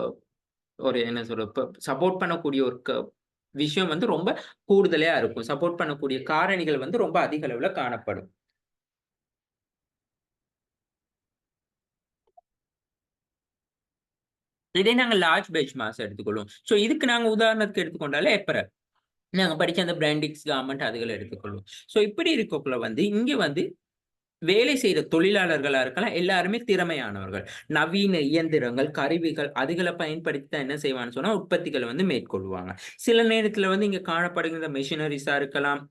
ஒரு என்ன சொல்றது? சப்போர்ட் பண்ணக்கூடிய ஒரு விஷயம் வந்து ரொம்ப கூடுதலையா இருக்கும். சப்போர்ட் பண்ணக்கூடிய காரணிகள் வந்து ரொம்ப அதிக அளவுல காணப்படும். இதே நாங்க லார்ஜ் பேட்ச் மாஸ் எடுத்துக்கொள்வோம். ஸோ இதுக்கு நாங்க உதாரணத்துக்கு எடுத்துக்கொண்டாலே எப்பர நாங்க படிச்ச அந்த பிராண்டிக்ஸ் கார்மெண்ட் அதுகள எடுத்துக்கொள்வோம். ஸோ இப்படி இருக்கக்குள்ள வந்து இங்க வந்து வேலை செய்ற தொழிலாளர்களா இருக்கலாம், எல்லாருமே திறமையானவர்கள். நவீன இயந்திரங்கள், கருவிகள் அதுகள பயன்படுத்தி தான் என்ன செய்வாங்கன்னு சொன்னா, உற்பத்திகள வந்து மேற்கொள்வாங்க. சில நேரத்துல வந்து இங்க காணப்படுகின்ற மெஷினரீஸா இருக்கலாம்,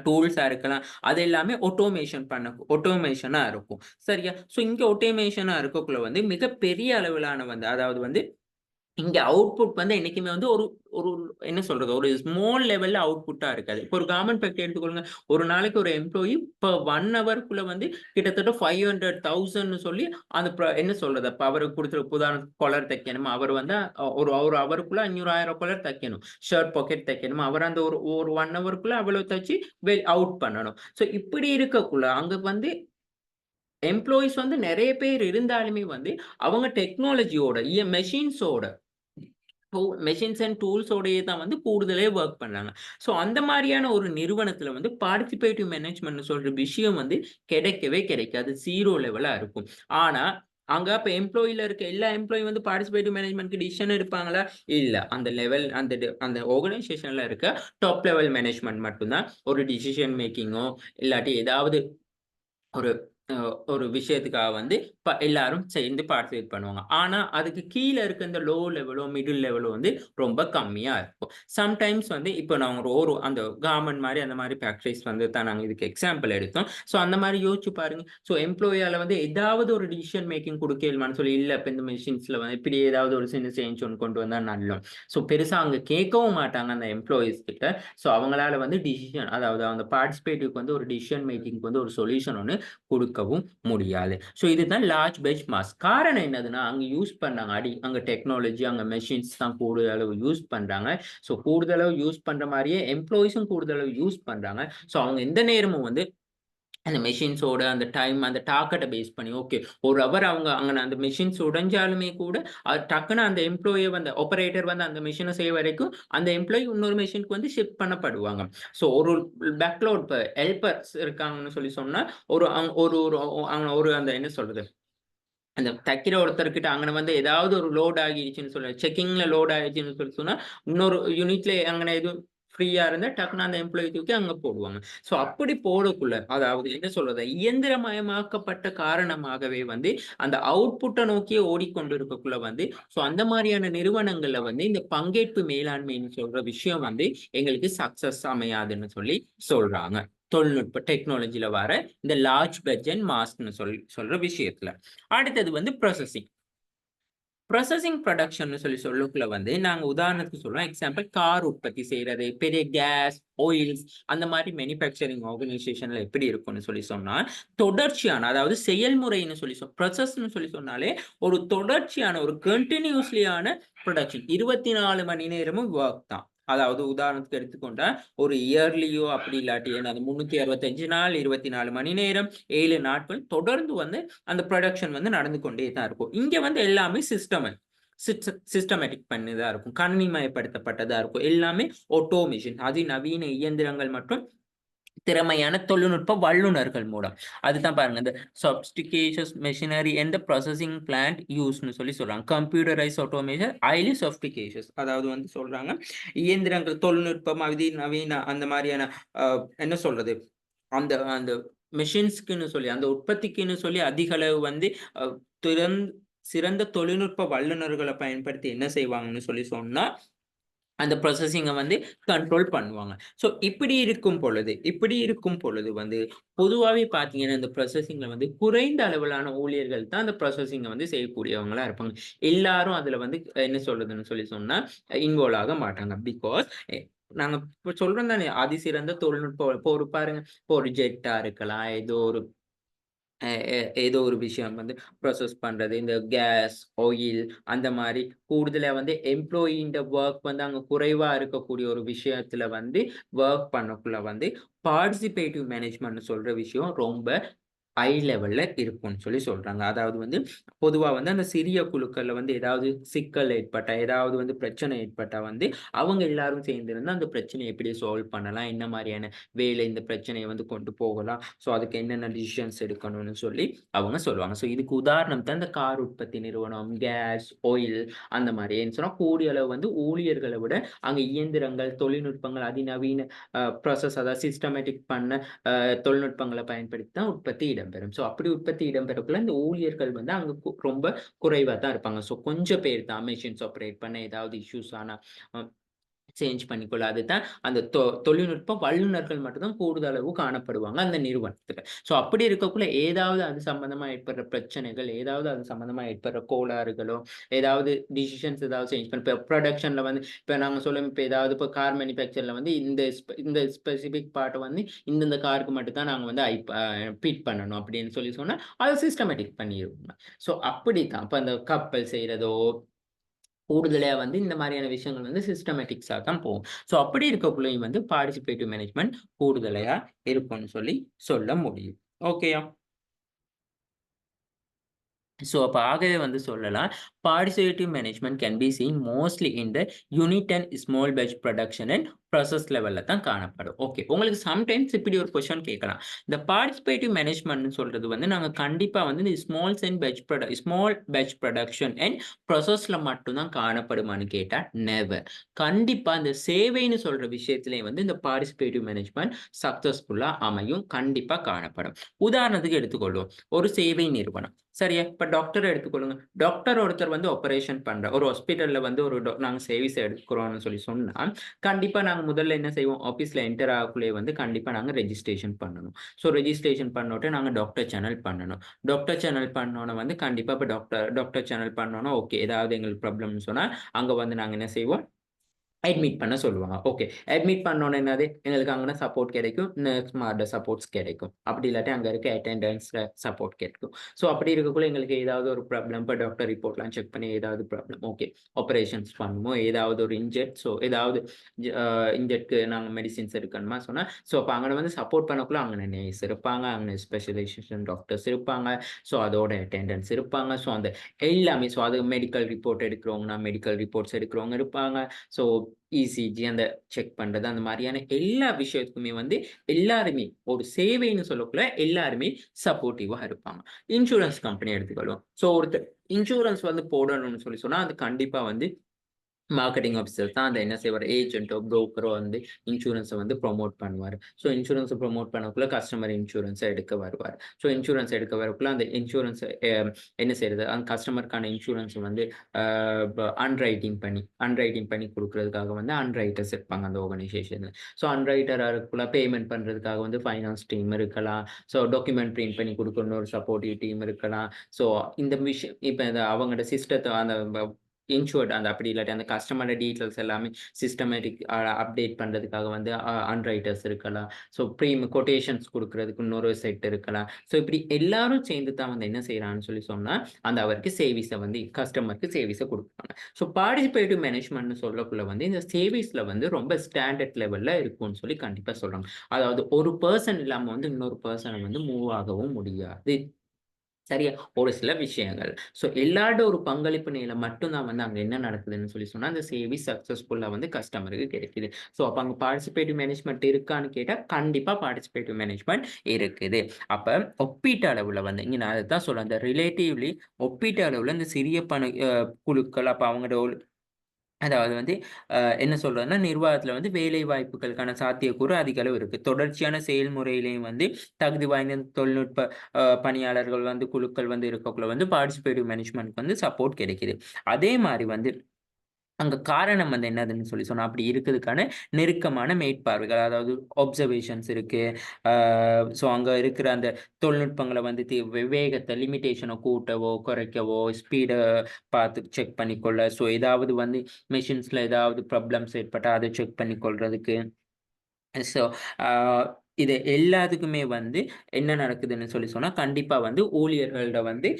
டூல்ஸா இருக்கலாம். அது எல்லாமே ஆட்டோமேஷனா இருக்கும். சரியா? ஸோ இங்க ஆட்டோமேஷனா இருக்கக்குள்ள வந்து மிகப்பெரிய அளவிலான வந்து அதாவது வந்து இங்க அவுட்புட் வந்து என்னைக்குமே வந்து ஒரு ஒரு என்ன சொல்றது? ஒரு ஸ்மால் லெவல்ல அவுட்புட்டா இருக்காது. இப்போ ஒரு கார்மெண்ட் ஃபேக்டரி எடுத்துக்கொள்ளுங்க. ஒரு நாளைக்கு ஒரு எம்ப்ளாயி பெர் 1 ஹவர்க்குள்ள வந்து கிட்டத்தட்ட 500,000ன்னு சொல்லி அந்த என்ன சொல்றது? அப்ப அவருக்கு குடுத்துரு உதாரணத்துக்கு கொலர் தைக்கணுமா, அவர் வந்து ஒரு ஒரு ஹவருக்குள்ள 500, 1000 கொலர் தைக்கணும். ஷர்ட் பாக்கெட் தைக்கணுமா, அவர் அந்த ஒரு ஒரு 1 ஹவருக்குள்ள அவ்வளவு தச்சு அவுட் பண்ணணும். ஸோ இப்படி இருக்கக்குள்ள அங்க வந்து எம்ப்ளாயீஸ் வந்து நெறைய பேர் இருந்தாலுமே வந்து அவங்க டெக்னாலஜியோட மெஷின்ஸோட மெஷின்ஸ் அண்ட் டூல்ஸோடயே தான் வந்து கூடுதலே வொர்க் பண்ணாங்க. ஸோ அந்த மாரியான ஒரு நிறுவனத்தில வந்து பார்ட்டிசிபேட்டிவ் மேனேஜ்மென்ட்ன்னு சொல்ற விஷயம் வந்து கிடைக்கவே கிடைக்காது. 0 லெவலா இருக்கும். ஆனா, அங்க அப்ப எம்ப்ளாயில இருக்க எல்லா எம்ப்ளாயி வந்து பார்ட்டிசிபேட்டிவ் மேனேஜ்மென்ட்க்கு டிசிஷன் எடுப்பாங்களா? இல்ல. அந்த லெவல் அந்த ஆர்கனைசேஷன்ல இருக்க டாப் லெவல் மேனேஜ்மென்ட் மட்டும் தான் ஒரு டிசிஷன் மேக்கிங்கோ, இல்லாட்டி ஏதாவது ஒரு அ ஒரு விஷயத்துக்காக வந்து எல்லாரும் சேர்ந்து பார்ட்டிசிபேட் பண்ணுவாங்க. ஆனா, அதுக்கு கீழ இருக்க இந்த லோ லெவலோ, மிடில் லெவலோ வந்து ரொம்ப கம்மியா இருக்கும். சம்டைம்ஸ் வந்து இப்ப நான் ஒரு அந்த கார்மெண்ட் மாரி அந்த மாரி ஃபேக்டரிஸ் வந்து தான் நாங்க இதுக்கு எக்ஸாம்பிள் எடுத்தோம். ஸோ அந்த மாரி யோசிச்சு பாருங்க. ஸோ எம்ப்ளாயியால வந்து ஏதாவது ஒரு டிசிஷன் மேக்கிங் குடுக்கேலுமான்னு சொல்லி, இல்ல இப்ப இந்த மெஷின்ஸ்ல வந்து இப்படி ஏதாவது ஒரு சின்ன சேஞ்ச் ஒண்ணு கொண்டு வந்தா நல்லம். ஸோ பெருசா அங்க கேட்கவும் மாட்டாங்க அந்த எம்ப்ளாயீஸ் கிட்ட. ஸோ அவங்களால வந்து டிசிஷன் அதாவது அந்த பார்ட்டிசிபேட்டிவ்க்கு வந்து ஒரு டிசிஷன் மேக்கிங்க்கு வந்து ஒரு சொல்யூஷன் ஒண்ணு குடுக்கவும் முடியாது. ஸோ இதுதான் லார்ஜ் பெஞ்ச் மாஸ். காரணம் என்னதுன்னா, அங்க யூஸ் பண்ணாங்க அங்க டெக்னாலஜி, அங்க மெஷின்ஸ் தான் கூடுதல் அளவு யூஸ் பண்றாங்க. ஸோ கூடுதளவு யூஸ் பண்ற மாரியே எம்ப்ளாயீஸும் கூடுதளவு யூஸ் பண்றாங்க. ஸோ அவங்க எந்த நேரமும் வந்து அந்த மெஷின்ஸோட அந்த டைம், அந்த டார்கெட்ட பேஸ் பண்ணி, ஓகே. ஒரு ஹவர் அவங்க அங்கன அந்த மெஷின்ஸ் உடைஞ்சாலுமே கூட, அது டக்குனு அந்த எம்ப்ளாயி வந்து ஆப்பரேட்டர் வந்து அந்த மெஷின செய்ய வரைக்கும், அந்த எம்ப்ளாயி இன்னொரு மெஷினுக்கு வந்து ஷிஃப்ட் பண்ணப்படுவாங்க. ஸோ ஒரு பேக்லோட் இப்ப ஹெல்பர்ஸ் இருக்காங்கன்னு சொல்லி சொன்னா, ஒரு அங் ஒரு ஒரு அங்க ஒரு அந்த என்ன சொல்றது? அந்த தைக்கிற ஒருத்தர்கிட்ட அங்கன வந்து ஏதாவது ஒரு லோட் ஆகிருச்சுன்னு சொல்லி செக்கிங்ல லோட் ஆயிருச்சுன்னு சொல்லி சொன்னா, இன்னொரு யூனிட்ல அங்கன எதுவும் ஃப்ரீயா இருந்தா டக்குனு அந்த எம்ப்ளாயி தூக்கி அங்க போடுவாங்க. ஸோ அப்படி போடக்குள்ள அதாவது என்ன சொல்றது? இயந்திரமயமாக்கப்பட்ட காரணமாகவே வந்து அந்த அவுட்புட்ட நோக்கியே ஓடிக்கொண்டு இருக்கக்குள்ள வந்து, ஸோ அந்த மாரியான நிறுவனங்கள்ல வந்து இந்த பங்கேற்பு மேலாண்மைன்னு சொல்ற விஷயம் வந்து எங்களுக்கு சக்சஸ் அமையாதுன்னு சொல்லி சொல்றாங்க. டெக்னாலஜில வர இந்த லார்ஜ் பட்ஜெட் மாஸ்க்ன்னு சொல்ற விஷயத்துல. அடுத்தது வந்து ப்ராசஸிங். ப்ராசஸிங் புரொடக்ஷன்னு சொல்லி சொல்லக்குள்ள வந்து, நாங்க உதாரணத்துக்கு சொல்றோம். எக்ஸாம்பிள் கார் உற்பத்தி செய்றது, பெரிய கேஸ், ஆயில்ஸ் அந்த மாரி மேனுஃபேக்சரிங் ஆர்கனைசேஷன்ல எப்படி இருக்கும்னு சொல்லி சொன்னா, தொடர்ச்சியான அதாவது செயல்முறைன்னு சொல்லி ப்ராசஸ்ன்னு சொல்லி சொன்னாலே, ஒரு தொடர்ச்சியான ஒரு கன்டினியூஸ்லியான புரொடக்ஷன். 24 மணி நேரமும் வொர்க் தான். அதாவது உதாரணத்துக்கு எடுத்துக்கொண்டா, ஒரு இயர்லியோ அப்படி இல்லாட்டி என்னது 365 நாள், 24 மணி நேரம், 7 நாட்கள் தொடர்ந்து வந்து அந்த புரொடக்ஷன் வந்து நடந்து கொண்டே தான் இருக்கும். இங்க வந்து எல்லாமே சிஸ்டமேட்டிக் பண்ணி தான் இருக்கும். கணினிமயப்படுத்தப்பட்டதா இருக்கும். எல்லாமே ஆட்டோமேஷன் அதிநவீன இயந்திரங்கள் மற்றும் திறமையான தொழில்நுட்ப வல்லுனர்கள் மூலம். அதுதான் பாருங்க. இந்த sophisticated machinery and the processing plant யூஸ்ன்னு சொல்லி சொல்றாங்க. கம்ப்யூட்டரைஸ் ஆட்டோமேஷன் ஹைலி சொஃபிஸ்டிகேஷஸ் அதாவது வந்து சொல்றாங்க, இயந்திரங்கள் தொழில்நுட்பம் அதிநவீன அந்த மாரியான அ என்ன சொல்றது? அந்த அந்த மெஷின்ஸ்க்குன்னு சொல்லி, அந்த உற்பத்திக்குன்னு சொல்லி அதிக அளவு வந்து அ திறந் சிறந்த தொழில்நுட்ப வல்லுனர்கள பயன்படுத்தி என்ன செய்வாங்கன்னு சொல்லி சொன்னா, அந்த ப்ராசஸிங்க வந்து கண்ட்ரோல் பண்ணுவாங்க. ஸோ இப்படி இருக்கும் பொழுது வந்து பொதுவாவே பார்த்தீங்கன்னா, இந்த ப்ராசஸிங்ல வந்து குறைந்த அளவிலான ஊழியர்கள் தான் அந்த ப்ராசஸிங்க வந்து செய்யக்கூடியவங்களா இருப்பாங்க. எல்லாரும் அதுல வந்து என்ன சொல்றதுன்னு சொல்லி சொன்னா, இன்வால்வ் ஆக மாட்டாங்க. பிகாஸ் நாங்க இப்ப சொல்றோம் தானே, அதிசிறந்த தொழில்நுட்பம் இப்போ ஒரு பாருங்க, இப்போ ஒரு ஜெட்டா இருக்கலாம், ஏதோ ஒரு ஏதோ ஒரு விஷயம் வந்து ப்ராசஸ் பண்றது. இந்த கேஸ், ஆயில் அந்த மாரி கூடுதலா வந்து எம்ப்ளாயின்ற வொர்க் வந்து அங்க குறைவா இருக்கக்கூடிய ஒரு விஷயத்துல வந்து வொர்க் பண்ணக்குள்ள வந்து பார்ட்டிசிபேட்டிவ் மேனேஜ்மென்ட்னு சொல்ற விஷயம் ரொம்ப ஹை லெவல்ல இருக்கும்னு சொல்லி சொல்றாங்க. அதாவது வந்து பொதுவா வந்து அந்த சிறிய குழுக்கள்ல வந்து ஏதாவது சிக்கல் ஏற்பட்டா, ஏதாவது வந்து பிரச்சனை ஏற்பட்டா வந்து அவங்க எல்லாரும் சேர்ந்திருந்து அந்த பிரச்சனைய எப்படி சால்வ் பண்ணலாம்? என்ன மாரியான வேலை இந்த பிரச்சனைய வந்து கொண்டு போகலாம்? ஸோ அதுக்கு என்னென்ன டிசிஷன்ஸ் எடுக்கணும்னு சொல்லி அவங்க சொல்லுவாங்க. ஸோ இதுக்கு உதாரணம் தான் இந்த கார் உற்பத்தி நிறுவனம், கேஸ், ஆயில் அந்த மாரி. ஏன்னு சொன்னா கூடிய அளவு வந்து ஊழியர்கள விட அங்க இயந்திரங்கள், தொழில்நுட்பங்கள், அதிநவீன ப்ராசஸ் அதாவது சிஸ்டமேட்டிக் பண்ண தொழில்நுட்பங்கள பயன்படுத்தி தான் உற்பத்தி இடம்பெறும். ஸோ அப்படி உற்பத்தி இடம்பெறக்குள்ள இந்த ஊழியர்கள் வந்து அங்க ரொம்ப குறைவா தான் இருப்பாங்க. ஸோ கொஞ்சம் பேர் தான் மெஷின்ஸ் ஆப்பரேட் பண்ண ஏதாவது இஷ்யூஸ் ஆனா அ சேஞ்ச் பண்ணிக்கொள்ள. அதுதான் அந்த தொழில்நுட்ப வல்லுநர்கள் மட்டும் தான் கூடுதளவு காணப்படுவாங்க அந்த நிறுவனத்துல. ஸோ அப்படி இருக்கக்குள்ள ஏதாவது அது சம்பந்தமா ஏற்படுற பிரச்சனைகள், ஏதாவது அது சம்பந்தமா ஏற்படுற கோளாறுகளோ, ஏதாவது டிசிஷன்ஸ் ஏதாவது சேஞ்ச் பண்ண இப்ப புரொடக்ஷன்ல வந்து இப்ப நாங்க சொல்லும் இப்ப ஏதாவது இப்ப கார் மேனுஃபேக்சர்ல வந்து இந்த ஸ்பெசிபிக் பார்ட் வந்து இந்தந்த காருக்கு மட்டும் தான் நாங்க வந்து ஃபீட் பண்ணணும் அப்படின்னு சொல்லி சொன்னா, அத சிஸ்டமேட்டிக் பண்ணிருவாங்க. ஸோ அப்படித்தான். இப்ப அந்த கப்பல் செய்றதோ கூடுதலா வந்து இந்த மாரியான விஷயங்கள் வந்து சிஸ்டமேட்டிக்ஸா தான் போகும். ஸோ அப்படி இருக்கக்குள்ளயும் வந்து பார்ட்டிசிபேட்டிவ் மேனேஜ்மென்ட் கூடுதலையா இருக்கும்னு சொல்லி சொல்ல முடியும். ஓகேயா? ஸோ அப்ப ஆகவே வந்து சொல்லலாம், participative management can be seen mostly in the unit and small batch production and process லெவல்ல தான் காணப்படும். ஓகே. உங்களுக்கு சம்டைம்ஸ் இப்படி ஒரு கொஸ்டின் கேட்கலாம். இந்த பார்ட்டிசிபேட்டிவ் மேனேஜ்மென்ட்னு சொல்றது வந்து நாங்க கண்டிப்பா வந்து இந்த ஸ்மால் பேட்ச் புரொடக்ஷன் அண்ட் ப்ராசஸ்ல மட்டும் தான் காணப்படுமான்னு கேட்டா, நெவர். கண்டிப்பா இந்த சேவைன்னு சொல்ற விஷயத்திலேயே வந்து இந்த பார்ட்டிசிபேட்டிவ் மேனேஜ்மென்ட் சக்சஸ்ஃபுல்லா அமையும். கண்டிப்பா காணப்படும். உதாரணத்துக்கு எடுத்துக்கொள்வோம். ஒரு சேவை நிறுவனம். சரியா? இப்ப டாக்டர எடுத்துக்கொள்ளுங்க. டாக்டர் ஒருத்தர் வந்து ஆப்பரேஷன் ஒரு ஹாஸ்பிட்டல்ல வந்து ஒரு நாங்க சர்வீஸ் எடுக்கிறோம்னு சொல்லி சொன்னா, கண்டிப்பா நாங்க முதல்ல என்ன செய்வோம்? ஆஃபீஸ்ல என்டர் ஆகக்குள்ளயே வந்து கண்டிப்பா நாங்க ரெஜிஸ்ட்ரேஷன் பண்ணணும். ஸோ ரெஜிஸ்ட்ரேஷன் பண்ணோட்டு நாங்க டாக்டர் சேனல் பண்ணணும். டாக்டர் சேனல் பண்ணோன வந்து கண்டிப்பா இப்ப டாக்டர் சேனல் பண்ணோன ஓகே. ஏதாவது எங்களுக்கு ப்ராப்ளம்னு சொன்னா, அங்க வந்து நாங்க என்ன செய்வோம்? அட்மிட் பண்ண சொல்லுவாங்க. ஓகே. அட்மிட் பண்ணோனே என்னது? எங்களுக்கு அங்கன சப்போர்ட் கிடைக்கும். நர்ஸ்மாரோட சப்போர்ட்ஸ் கிடைக்கும். அப்படி இல்லாட்டி அங்க இருக்க அட்டெண்டன்ஸ்ல சப்போர்ட் கிடைக்கும். ஸோ அப்படி இருக்கக்குள்ள எங்களுக்கு ஏதாவது ஒரு ப்ராப்ளம் இப்ப டாக்டர் ரிப்போர்ட்லாம் செக் பண்ணி ஏதாவது ப்ராப்ளம் ஓகே. ஆப்பரேஷன்ஸ் பண்ணணுமோ, ஏதாவது ஒரு ஏதாவது அ இன்ஜெக்ட்க்கு நாங்க மெடிசின்ஸ் எடுக்கணுமா சொன்னா, ஸோ அப்ப அங்கன வந்து சப்போர்ட் பண்ணக்குள்ள அங்கன நர்ஸ் இருப்பாங்க. அங்கன ஸ்பெஷலைசேஷன் டாக்டர்ஸ் இருப்பாங்க. ஸோ அதோட அட்டெண்டன்ஸ் இருப்பாங்க. ஸோ அந்த எல்லாமே அது மெடிக்கல் ரிப்போர்ட் எடுக்கிறவங்கன்னா, மெடிக்கல் ரிப்போர்ட்ஸ் எடுக்கிறவங்க இருப்பாங்க. ஸோ இசிஜி அந்த செக் பண்றது, அந்த மாரியான எல்லா விஷயத்துக்குமே வந்து எல்லாருமே ஒரு சேவைன்னு சொல்லக்குள்ள எல்லாருமே சப்போர்ட்டிவா இருப்பாங்க. இன்சூரன்ஸ் கம்பெனி எடுத்துக்கிடுவோம். ஸோ ஒருத்தர் இன்சூரன்ஸ் வந்து போடணும்னு சொல்லி சொன்னா, அது கண்டிப்பா வந்து மார்க்கெட்டிங் ஆஃபிசர் தான் அந்த என்ன செய்வாரு, ஏஜென்ட்டோ, புரோக்கரோ வந்து இன்சூரன்ஸ வந்து புரமோட் பண்ணுவாரு. So insurance promote பண்ணக்குள்ள customer insurance எடுக்க வருவாரு. ஸோ இன்சூரன்ஸ் எடுக்க வரக்குள்ள அந்த இன்சூரன்ஸ என்ன செய்றது, அந்த கஸ்டமருக்கான இன்சூரன்ஸ் வந்து அ அண்டர்ரைட்டிங் பண்ணி குடுக்குறதுக்காக வந்து அண்டர்ரைட்டர்ஸ் இருப்பாங்க அந்த ஆர்கனைசேஷன்ல. ஸோ அண்டர்ரைட்டரா இருக்கக்குள்ள பேமெண்ட் பண்றதுக்காக வந்து ஃபைனான்ஸ் டீம் இருக்கலாம். ஸோ டாக்குமெண்ட் பிரிண்ட் பண்ணி குடுக்கணும்னு ஒரு சப்போர்ட்டிவ் டீம் இருக்கலாம். ஸோ இந்த விஷயம் இப்ப அவங்களோட சிஸ்டத்த அந்த இன்சூர்ட் அந்த அப்படி இல்லாட்டி அந்த கஸ்டமரோட டீட்டெயில்ஸ் எல்லாமே சிஸ்டமேட்டிக் அப்டேட் பண்றதுக்காக வந்து அண்டர்ரைட்டர்ஸ் இருக்கலாம். ஸோ கொட்டேஷன்ஸ் குடுக்குறதுக்கு இன்னொரு செட் இருக்கலாம். ஸோ இப்படி எல்லாரும் சேர்ந்து தான் வந்து என்ன செய்றாங்கன்னு சொல்லி சொன்னா, அந்த அவருக்கு சேவிஸ வந்து கஸ்டமருக்கு சேவிஸ குடுப்பாங்க. ஸோ பார்ட்டிசிபேட்டிவ் மேனேஜ்மென்ட்னு சொல்லக்குள்ள வந்து இந்த சேவிஸ்ல வந்து ரொம்ப ஸ்டாண்டர்ட் லெவல்ல இருக்கும்னு சொல்லி கண்டிப்பா சொல்றாங்க. அதாவது ஒரு பெர்சன் இல்லாம வந்து இன்னொரு பெர்சன வந்து மூவ் ஆகவும் முடியாது. சரியா? ஒரு சில விஷயங்கள். ஸோ எல்லாரோட ஒரு பங்களிப்பு நிலையில மட்டும் தான் வந்து அங்க என்ன நடக்குதுன்னு சொல்லி சொன்னா, அந்த சேவை சக்சஸ்ஃபுல்லா வந்து கஸ்டமருக்கு கிடைக்குது. ஸோ அப்ப அங்க பார்ட்டிசிபேட்டிவ் மேனேஜ்மென்ட் இருக்கான்னு கேட்டா, கண்டிப்பா பார்ட்டிசிபேட்டிவ் மேனேஜ்மென்ட் இருக்குது. அப்ப ஒப்பீட்டு அளவுல வந்து இங்க நான் அதத்தான் சொல்றேன். அந்த ரிலேட்டிவ்லி ஒப்பீட்டு அளவுல இந்த சிறிய பண குழுக்கள் அப்ப அவங்களோட அதாவது வந்து என்ன சொல்றதுன்னா, நிர்வாகத்தில வந்து வேலை வாய்ப்புகளுக்கான சாத்தியக்கூறு அதிக அளவு இருக்கு. தொடர்ச்சியான செயல்முறையிலயும் வந்து தகுதி வாய்ந்த தொழில்நுட்ப பணியாளர்கள் வந்து குழுக்கள் வந்து இருக்கக்குள்ள வந்து பார்ட்டிசிபேட்டிவ் மேனேஜ்மென்ட்க்கு வந்து சப்போர்ட் கிடைக்குது. அதே மாரி வந்து அங்க காரணம் வந்து என்னதுன்னு சொல்லி சொன்னா, அப்படி இருக்கதுக்கான நெருக்கமான மேற்பார்வைகள். அதாவது அப்சர்வேஷன்ஸ் இருக்கு. ஆ ஸோ அங்க இருக்கிற அந்த தொழில்நுட்பங்கள வந்து வேகத்த லிமிட்டேஷன கூட்டவோ, குறைக்கவோ, ஸ்பீட பார்த்து செக் பண்ணிக்கொள்ள, ஸோ ஏதாவது வந்து மெஷின்ஸ்ல ஏதாவது ப்ராப்ளம்ஸ் ஏற்பட்டா, அத செக் பண்ணிக்கொள்றதுக்கு. ஸோ, ஆ இது எல்லாத்துக்குமே வந்து என்ன நடக்குதுன்னு சொன்னா கண்டிப்பா வந்து ஊழியர்களோட வந்து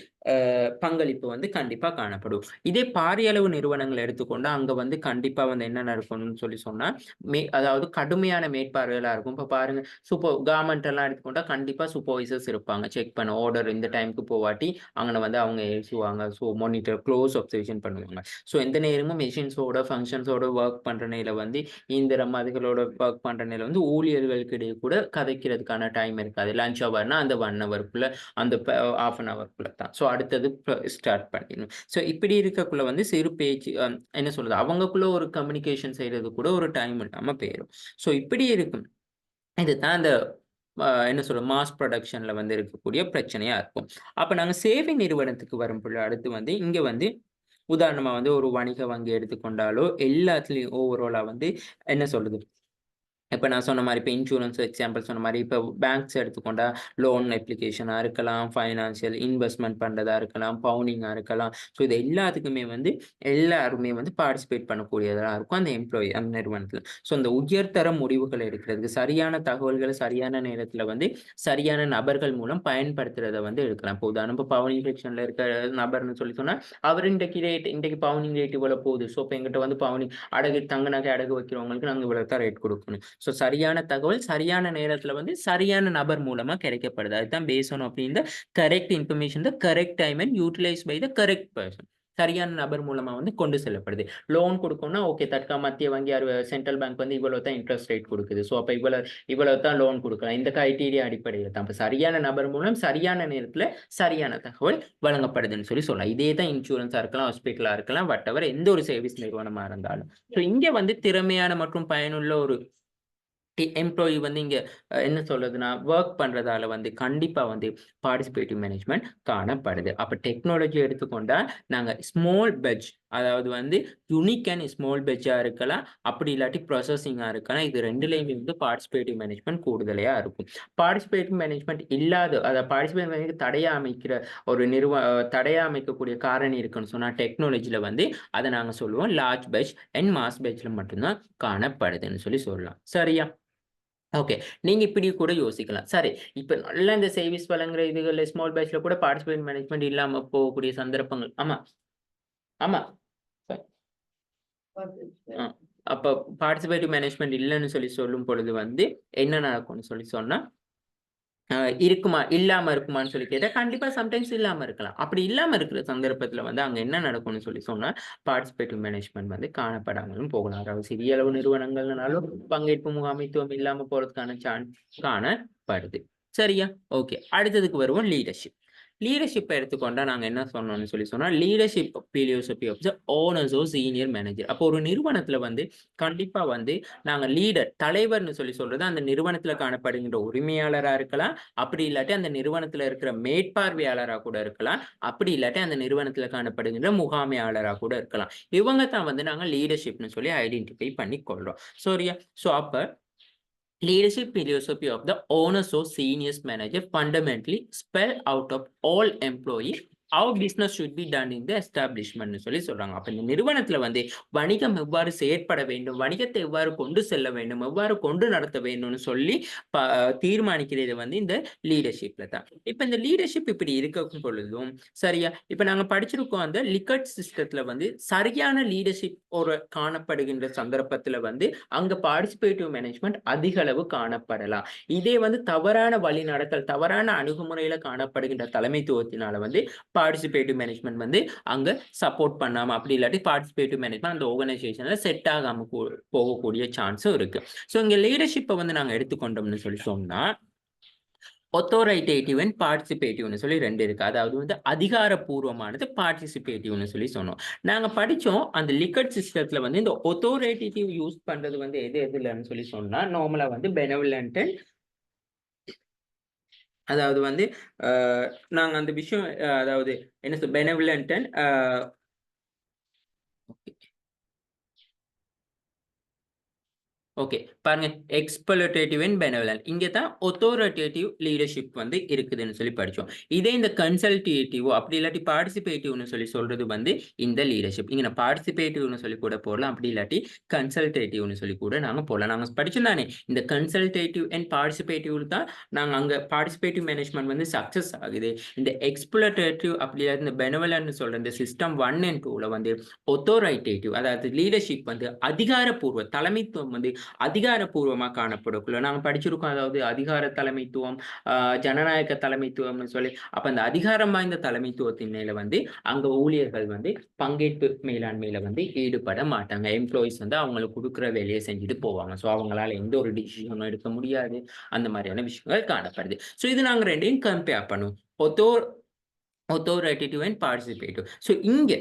பங்களிப்பு வந்து கண்டிப்பா காணப்படும். இதே பாரிய அளவு நிறுவனங்கள் எடுத்துக்கொண்டா அங்க வந்து கண்டிப்பா வந்து என்ன நடக்கணும்னு சொன்னா அதாவது கடுமையான மேற்பார்வைகளா இருக்கும். இப்ப பாருங்க கவர்மெண்ட் எல்லாம் எடுத்துக்கொண்டா கண்டிப்பா சூப்பர்வைசர்ஸ் இருப்பாங்க. செக் பண்ண ஆர்டர் இந்த டைமுக்கு போவாட்டி அங்க வந்து அவங்க எழுசுவாங்க. ஸோ மானிட்டர் க்ளோஸ் அப்சர்வேஷன் பண்ணுவாங்க. ஸோ எந்த நேரமும் மெஷின்ஸோட ஃபங்க்ஷன்ஸோட ஒர்க் பண்ற நேரம் வந்து இயந்திரம் அதுகளோட ஒர்க் பண்ற நேரம் வந்து ஊழியர்களுக்கு இடையே கூட கதைக்கிறதுக்கான டைம் இருக்காது. லஞ்ச் ஹவர்னா அந்த 1 ஹவருக்குள்ள அந்த ஹாஃப் அன் ஹவருக்குள்ள தான். ஸோ அடுத்தது ஸ்டார்ட் பண்ணிடணும். ஸோ இப்படி இருக்கக்குள்ள வந்து சிறு பேச்சு என்ன சொல்றது அவங்களுக்குள்ள ஒரு கம்யூனிகேஷன் செய்யறது கூட ஒரு டைம் இல்லாம போயிடும். ஸோ இப்படி இருக்கும். இதுதான் அந்த என்ன சொல்றது மாஸ் ப்ரொடக்ஷன்ல வந்து இருக்கக்கூடிய பிரச்சனையா இருக்கும். அப்ப நாங்க சேவை நிறுவனத்துக்கு வரும்பொழுது அடுத்து வந்து இங்க வந்து உதாரணமா வந்து ஒரு வணிக வங்கி எடுத்துக்கொண்டாலோ எல்லாத்துலயும் ஓவராலா வந்து என்ன சொல்றது இப்ப நான் சொன்ன மாரி இப்ப இன்சூரன்ஸ் எக்ஸாம்பிள் சொன்ன மாரி, இப்ப பேங்க்ஸ் எடுத்துக்கொண்டா லோன் அப்ளிகேஷனா இருக்கலாம், ஃபைனான்சியல் இன்வெஸ்ட்மென்ட் பண்றதா இருக்கலாம், பவுண்டிங்கா இருக்கலாம். ஸோ இது எல்லாத்துக்குமே வந்து எல்லாருமே வந்து பார்ட்டிசிபேட் பண்ணக்கூடியதா இருக்கும் அந்த எம்ப்ளாயி அந்த நிறுவனத்துல. ஸோ அந்த உயர்தர முடிவுகள் எடுக்கிறதுக்கு சரியான தகவல்கள சரியான நேரத்துல வந்து சரியான நபர்கள் மூலம் பயன்படுத்துறத வந்து எடுக்கலாம். இப்போ உதாரணம் இப்ப பவுனிங் செக்ஷன்ல இருக்க நபர்ன்னு சொன்னா, அவரு இன்றைக்கு பவுனிங் ரேட் இவ்வளவு போகுது. ஸோ இப்ப என்கிட்ட வந்து பவுனிங் தங்க நகை அடகு வைக்கிறவங்களுக்கு நாங்க இவ்வளவு தான் ரேட் குடுக்கணும். ஸோ சரியான தகவல் சரியான நேரத்துல வந்து சரியான நபர் மூலமா கிடைக்கப்படுது. அதுதான் பேஸ் ஆன் அப்படின்ற correct information the correct time and utilise by the correct person. சரியான நபர் மூலமா வந்து கொண்டு செல்லப்படுது. லோன் கொடுக்கணும்னா ஓகே மத்திய வங்கி சென்ட்ரல் பேங்க் வந்து இவ்வளவு தான் இன்ட்ரெஸ்ட் ரேட் கொடுக்குது. ஸோ அப்ப இவ்வளவு தான் லோன் கொடுக்கலாம். இந்த கிரைட்டீரியா அடிப்படையில் தான். சரியான நபர் மூலம் சரியான நேரத்துல சரியான தகவல் வழங்கப்படுதுன்னு சொல்லலாம். இதே தான் இன்சூரன்ஸா இருக்கலாம், ஹாஸ்பிட்டலா இருக்கலாம், வட்டவர் எந்த ஒரு சர்வீஸ் நிறுவனமா இருந்தாலும். ஸோ இங்க வந்து திறமையான மற்றும் பயனுள்ள ஒரு எம்ப்ளாயி வந்து இங்க என்ன சொல்றதுன்னா ஒர்க் பண்றதால வந்து கண்டிப்பா வந்து பார்ட்டிசிபேட்டிவ் மேனேஜ்மெண்ட் காணப்படுது. அப்ப டெக்னாலஜி எடுத்துக்கொண்டா நாங்க ஸ்மால் பெட்ச் அதாவது வந்து யூனிக் அண்ட் ஸ்மால் பெட்சா இருக்கலாம், அப்படி இல்லாட்டி ப்ராசஸிங்கா இருக்கலாம். இது ரெண்டுலையுமே வந்து பார்ட்டிசிபேட்டிவ் மேனேஜ்மெண்ட் கூடுதலையா இருக்கும். பார்ட்டிசிபேட்டிவ் மேனேஜ்மெண்ட் இல்லாத அதை பார்ட்டிசிபேட் மேனேஜ்மெண்ட் தடையா அமைக்கிற ஒரு தடையா அமைக்கக்கூடிய காரணி இருக்குன்னு சொன்னா டெக்னாலஜில வந்து அதை நாங்க சொல்லுவோம் லார்ஜ் பெட்ச் அண்ட் மாஸ் பெட்ச்ல மட்டும்தான் காணப்படுதுன்னு சொல்லலாம். சரியா? ஓகே. நீங்க இப்படி கூட யோசிக்கலாம். சரி, இப்ப நல்லா இந்த சர்வீஸ் வழங்குற இதுகள்ல ஸ்மால் பேட்ச்ல கூட பார்ட்டிசிபேட் மேனேஜ்மென்ட் இல்லாம போகக்கூடிய சந்தர்ப்பங்கள். ஆமா, ஆமா. அ அப்ப பார்ட்டிசிபேட்டிவ் மேனேஜ்மென்ட் இல்லன்னு சொல்லும் பொழுது வந்து என்ன நடக்கும்னு சொன்னா, இருக்குமா? இல்லாம இருக்குமான்னு கேட்டா, கண்டிப்பா சம்டைம்ஸ் இல்லாம இருக்கலாம். அப்படி இல்லாம இருக்கிற சந்தர்ப்பத்துல வந்து அங்க என்ன நடக்கும்னு சொன்னா, பார்ட்டிசிபேட்டிவ் மேனேஜ்மென்ட் வந்து காணப்படாமலும் போகலாம். அதாவது சிறிய அளவு நிறுவனங்கள்னாலும் பங்கேற்பு முகாமைத்துவம் இல்லாம போறதுக்கான சான்ஸ் காணப்படுது. சரியா? ஓகே. அடுத்ததுக்கு வருவோம் லீடர்ஷிப். லீடர்ஷிப் எடுத்துக்கொண்டா நாங்க என்ன சொன்னோம்னு சொன்னா, leadership philosophy of the owners or senior manager. அப்போ ஒரு நிறுவனத்துல வந்து கண்டிப்பா வந்து நாங்க லீடர் தலைவர்னு சொல்றது அந்த நிறுவனத்துல காணப்படுகின்ற உரிமையாளரா இருக்கலாம், அப்படி இல்லாட்டி அந்த நிறுவனத்துல இருக்கிற மேற்பார்வையாளரா கூட இருக்கலாம், அப்படி இல்லாட்டி அந்த நிறுவனத்துல காணப்படுகின்ற முகாமையாளரா கூட இருக்கலாம். இவங்க தான் வந்து நாங்க லீடர்ஷிப்னு சொல்லி ஐடென்டிஃபை பண்ணி கொள்றோம். சரியா? சோ அப்ப leadership philosophy of the owners or seniors manager fundamentally spell out of all employees how business should be done in the establishment சொல்றாங்க. அப்ப இந்த நிறுவனத்துல வந்து வணிகம் எவ்வாறு செயற்பட வேண்டும், வணிகத்தை எவ்வாறு கொண்டு செல்ல வேண்டும், எவ்வாறு கொண்டு நடத்த வேண்டும்னு சொல்லி தீர்மானிக்கிறது வந்து இந்த லீடர்ஷிப்ல தான். இப்ப இந்த லீடர்ஷிப் இப்படி இருக்கும் பொழுதும் சரியா, இப்ப நாங்க படிச்சிருக்கோம் அந்த லிகட் சிஸ்டத்துல வந்து சரியான லீடர்ஷிப் ஒரு காணப்படுகின்ற சந்தர்ப்பத்துல வந்து அங்க பார்ட்டிசிபேட்டிவ் மேனேஜ்மெண்ட் அதிக அளவு காணப்படலாம். இதே வந்து தவறான வழி நடத்தல் தவறான அணுகுமுறையில காணப்படுகின்ற தலைமைத்துவத்தினால வந்து பார்ட்டிசிபேட்டிவ் மேனேஜ்மெண்ட் வந்து அங்க சப்போர்ட் பண்ணாம அப்படி இல்லாட்டி பார்ட்டிசிபேட்டிவ் மேனேஜ்மெண்ட் அந்த ஆர்கனைசேஷன்ல செட் ஆகாம போகக்கூடிய சான்ஸும் இருக்கு. ஸோ இங்க லீடர்ஷிப்பை வந்து நாங்க எடுத்துக்கொண்டோம்னு சொன்னா ஒத்தோரைட்டேட்டிவ் அண்ட் பார்ட்டிசிபேட்டிவ்னு சொல்லி 2 இருக்கு. அதாவது வந்து அதிகாரப்பூர்வமானது பார்ட்டிசிபேட்டிவ்னு சொல்லி சொன்னோம். நாங்க படிச்சோம் அந்த லிகட் சிஸ்டத்துல வந்து இந்த ஒத்தோரைட்டேட்டிவ் யூஸ் பண்றது வந்து எதுலன்னு சொல்லி சொன்னா நார்மலா வந்து பெனவலண்ட் அதாவது வந்து நாங்க அந்த விஷயம் அதாவது என்ன பெனவலண்ட் அண்ட் ஓகே. பாருங்க எக்ஸ்ப்ளோரேட்டிவ் அண்ட் பெனவலன்ட். இங்க தான் ஆத்தோரிட்டேட்டிவ் லீடர்ஷிப் வந்து இருக்குதுன்னு சொல்லி படிச்சோம். இதே இந்த கன்சல்டேட்டிவ் அப்படி இல்லாட்டி பார்ட்டிசிபேட்டிவ்னு சொல்லி சொல்றது வந்து இந்த லீடர்ஷிப். இங்க நான் பார்ட்டிசிபேட்டிவ்னு சொல்லி கூட போடலாம். அப்படி இல்லாட்டி கன்சல்டேட்டிவ்னு சொல்லி கூட நாங்க போடலாம். நாங்க படிச்சோம் தானே. இந்த கன்சல்டேட்டிவ் அண்ட் பார்ட்டிசிபேட்டிவ் தான் நாங்க அங்க பார்ட்டிசிபேட்டிவ் மேனேஜ்மென்ட் வந்து சக்சஸ் ஆகுது. இந்த எக்ஸ்ப்ளோரேட்டிவ் அப்படி இல்லாட்டி இந்த பெனவலன்ட்னு சொல்ற இந்த சிஸ்டம் 1 and 2ல வந்து ஆத்தோரிட்டேட்டிவ் அதாவது லீடர்ஷிப் வந்து அதிகாரப்பூர்வ தலைமைத்துவம் வந்து அதிகாரப்பூர்வமா காணப்படக்குள்ள நாங்க படிச்சிருக்கோம். அதாவது அதிகார தலைமைத்துவம், ஜனநாயக தலைமைத்துவம்னு சொல்லி. அப்ப அந்த அதிகாரம் வாய்ந்த தலைமைத்துவத்தின் மேல வந்து அங்க ஊழியர்கள் வந்து பங்கேற்பு மேலாண்மையில வந்து ஈடுபட மாட்டாங்க. எம்ப்ளாயீஸ் வந்து அவங்களுக்கு குடுக்குற வேலையை செஞ்சுட்டு போவாங்க. ஸோ அவங்களால எந்த ஒரு டிசிஷனும் எடுக்க முடியாது. அந்த மாதிரியான விஷயங்கள் காணப்படுது. ஸோ இது நாங்க 2யும் கம்பேர் பண்ணுவோம். authoritative and participative. ஸோ இங்க